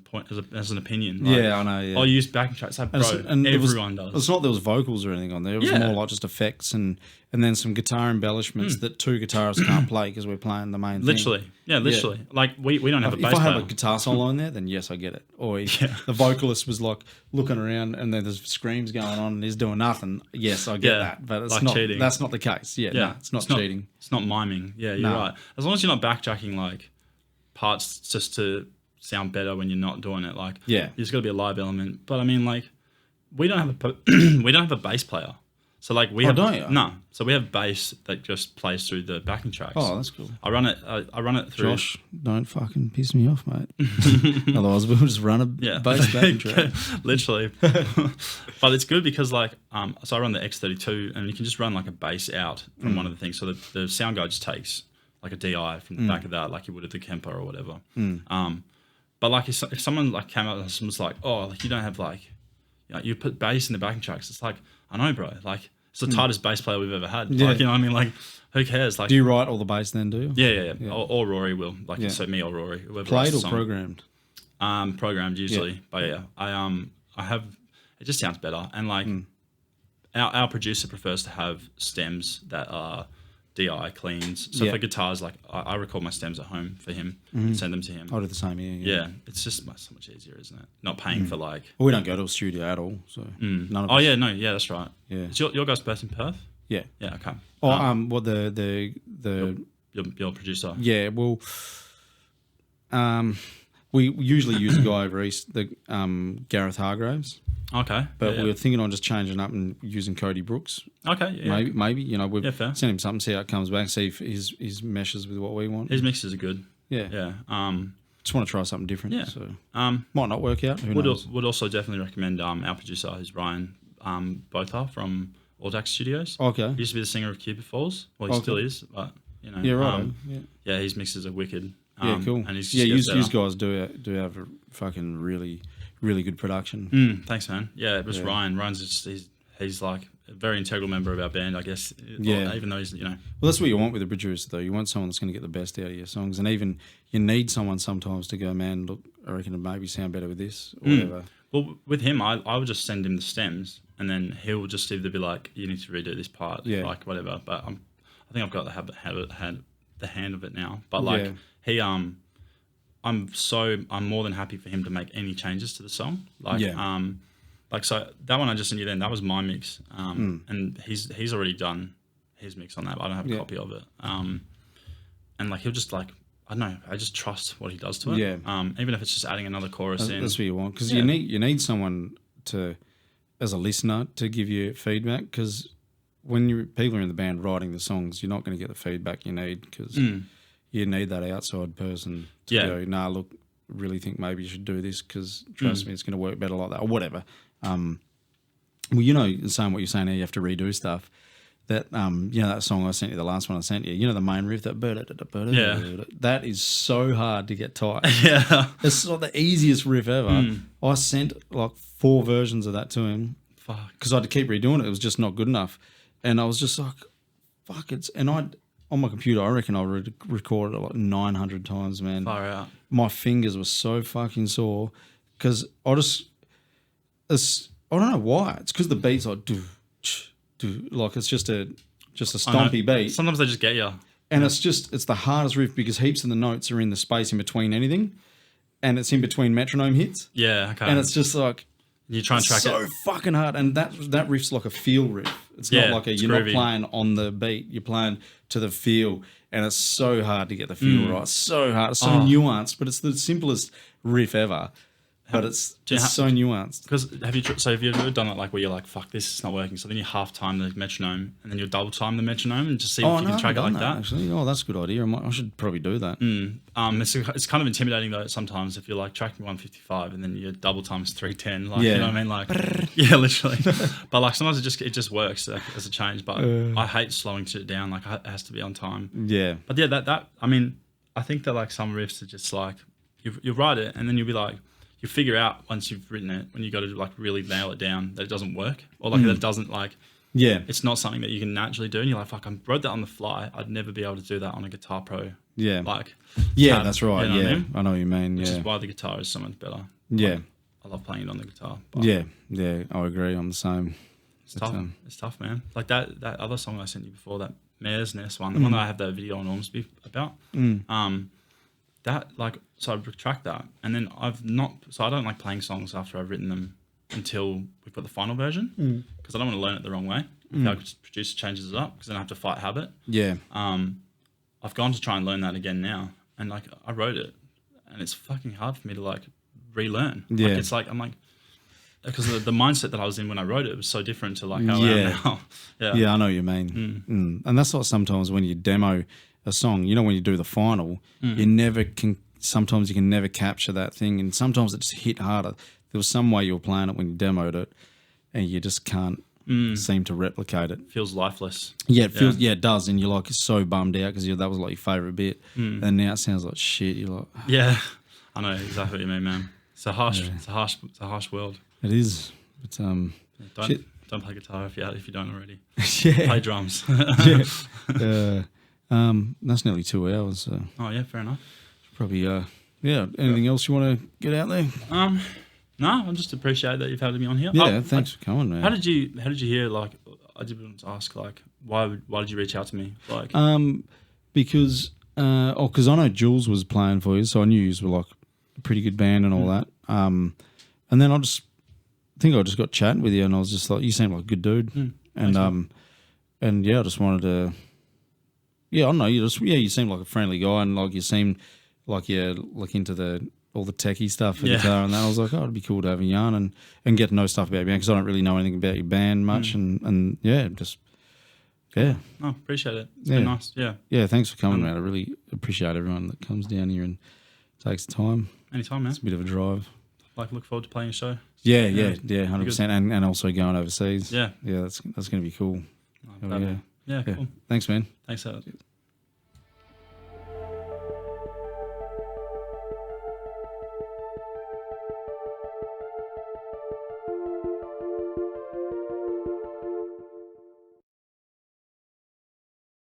opinion? Like, I know. Yeah. I use backing tracks. Like, bro, everyone does. It's not there was vocals or anything on there. It was more like just effects and then some guitar embellishments that two guitarists can't play because we're playing the main literally. thing. Yeah, literally. Like we don't have a bass player. If I player. have a guitar solo in there, then yes, I get it. Or the vocalist was like looking around and then there's screams going on and he's doing nothing. Yes, I get that. But it's like not cheating. That's not the case. No, it's not cheating. It's not miming. Yeah, you're right. As long as you're not backtracking like parts just to sound better when you're not doing it. Like there's got to be a live element. But I mean, like we don't have a bass player. So like we don't you? No. So we have bass that just plays through the backing tracks. Oh, that's cool. I run it through. Josh, don't fucking piss me off, mate. Otherwise, we'll just run a bass backing track. Literally. But it's good because like so I run the X32 and you can just run like a bass out from one of the things. So the sound guy just takes like a DI from the back of that, like you would at the Kemper or whatever. But like if someone like came out and was like, oh, like you don't have like, you put bass in the backing tracks. It's like, I know, bro. Like it's the tightest bass player we've ever had. Like, you know what I mean? Like who cares? Like, do you write all the bass then? Do you? Yeah. Or Rory will. Like so me or Rory, whoever. Played or programmed? Programmed usually. But I have. It just sounds better. And like our producer prefers to have stems that are DI cleans. So for guitars, like I record my stems at home for him and send them to him. I'll do the same here. Yeah, it's just so much easier, isn't it? Not paying for like. Well, we don't go to a studio at all, so none of us. Oh yeah, no, yeah, that's right. Yeah, is your guys based in Perth? Yeah. Yeah. Okay. Oh, what the your producer? Yeah. Well, we usually use a guy over east, the Gareth Hargraves. Okay. But we were thinking on just changing up and using Cody Brooks. Okay. Yeah. Maybe you know we've sent him something, see how it comes back, see if his meshes with what we want. His mixes are good. Yeah. Yeah. Just want to try something different. Yeah. So might not work out. Who knows? Would also definitely recommend our producer, who's Ryan Botha from Audax Studios. Okay. He used to be the singer of Cupid Falls. Well, he still is, but you know. Yeah. Right. Yeah. His mixes are wicked. Yeah. Cool. And you guys do have a fucking really good production. Thanks, man. Yeah, it was Ryan. Ryan's just he's like a very integral member of our band, I guess. Yeah. Even though he's Well, that's what you want with a producer, though. You want someone that's going to get the best out of your songs, and even you need someone sometimes to go, man, look, I reckon it maybe sound better with this or whatever. Well, with him, I would just send him the stems, and then he'll just either be like, you need to redo this part, like whatever. But I think I've got the hand of it now. But like he I'm more than happy for him to make any changes to the song. Like so that one I just sent you then, that was my mix. And he's already done his mix on that, but I don't have a copy of it. And like he'll just like, I don't know, I just trust what he does to it. Yeah. Even if it's just adding another chorus in. That's what you want. Because you need someone to, as a listener, to give you feedback, because when people are in the band writing the songs, you're not going to get the feedback you need, because you need that outside person to go, nah, look, really think maybe you should do this, because trust me, it's going to work better like that, or whatever. Well, you know, saying what you're saying, you have to redo stuff. That you know, that song I sent you, the last one I sent you, you know, the main riff, that is so hard to get tight. Yeah, it's not the easiest riff ever. I sent like 4 versions of that to him, because I had to keep redoing it. It was just not good enough, and I was just like, fuck it. And on my computer, I reckon I recorded it like 900 times, man. Far out. My fingers were so fucking sore, because I don't know why. It's because the beat's like like it's just a stompy beat. Sometimes they just get you. And it's the hardest riff, because heaps of the notes are in the space in between anything, and it's in between metronome hits. Yeah, okay. And it's just like, you try and track it. So fucking hard. And that riff's like a feel riff. It's not like you're groovy. Not playing on the beat, you're playing to the feel, and it's so hard to get the feel right. So hard. It's so nuanced, but it's the simplest riff ever. But it's so nuanced. Because have you ever done it like where you're like, fuck, this is not working, so then you half time the metronome and then you double time the metronome and just see if you can track it like that? Actually, that's a good idea. I should probably do that. It's kind of intimidating though sometimes if you're like tracking 155 and then your double time is 310. Like, you know what I mean? Like, yeah, literally. But like sometimes it just works as a change. But I hate slowing shit down. Like it has to be on time. Yeah. But yeah, that I mean, I think that like some riffs are just like, you write it, and then you'll be like, you figure out once you've written it, when you got to like really nail it down, that it doesn't work, or like that it doesn't like. Yeah. It's not something that you can naturally do, and you're like, fuck, I wrote that on the fly. I'd never be able to do that on a Guitar Pro. Yeah. Like. Yeah, that's right. You know what I Yeah, mean? I know what you mean. Which Yeah. is why the guitar is so much better. Yeah. Like, I love playing it on the guitar. But Yeah. Yeah. I agree. I'm the same. It's tough. It's tough, man. Like that other song I sent you before, that Mare's Nest one, the one that I have that video on Ormsby about. That like, so I retract that, and then I don't like playing songs after I've written them until we've got the final version, because I don't want to learn it the wrong way. If our producer changes it up, because then I have to fight habit. Yeah. I've gone to try and learn that again now, and like I wrote it, and it's fucking hard for me to like relearn. Yeah. Like, it's like I'm like, because the mindset that I was in when I wrote it was so different to like how I am now. Yeah, I know what you mean. And that's what sometimes when you demo a song, you know, when you do the final, sometimes you can never capture that thing, and sometimes it just hit harder. There was some way you were playing it when you demoed it, and you just can't seem to replicate it. Feels lifeless. Yeah, it feels. Yeah, it does, and you're like so bummed out because that was like your favorite bit, and now it sounds like shit. You're like, yeah, I know exactly what you mean, man. It's a harsh world. It is. But don't play guitar if you don't already. Yeah. Play drums. That's nearly 2 hours. So Oh yeah, fair enough. probably Anything else you want to get out there? No, I just appreciate that you've had me on here. Yeah, thanks for coming, man. How did you hear? Like, I did want to ask, like, why did you reach out to me? Like, because I know Jules was playing for you, so I knew you were like a pretty good band and all that. And then I just got chatting with you, and I was just like, you seem like a good dude, and yeah, I just wanted to. Yeah, I don't know. You seem like a friendly guy, and like you seem like you're like into all the techie stuff for guitar and that. I was like, it'd be cool to have a yarn and get to know stuff about your band, because I don't really know anything about your band much, and yeah, just yeah. No, appreciate it. It's been nice. Yeah. Yeah, thanks for coming, man. I really appreciate everyone that comes down here and takes the time. Anytime, man. It's a bit of a drive. Like, look forward to playing a show. Yeah, 100%, and also going overseas. Yeah, that's going to be cool. Yeah, cool. Thanks, man. Thanks, Alex.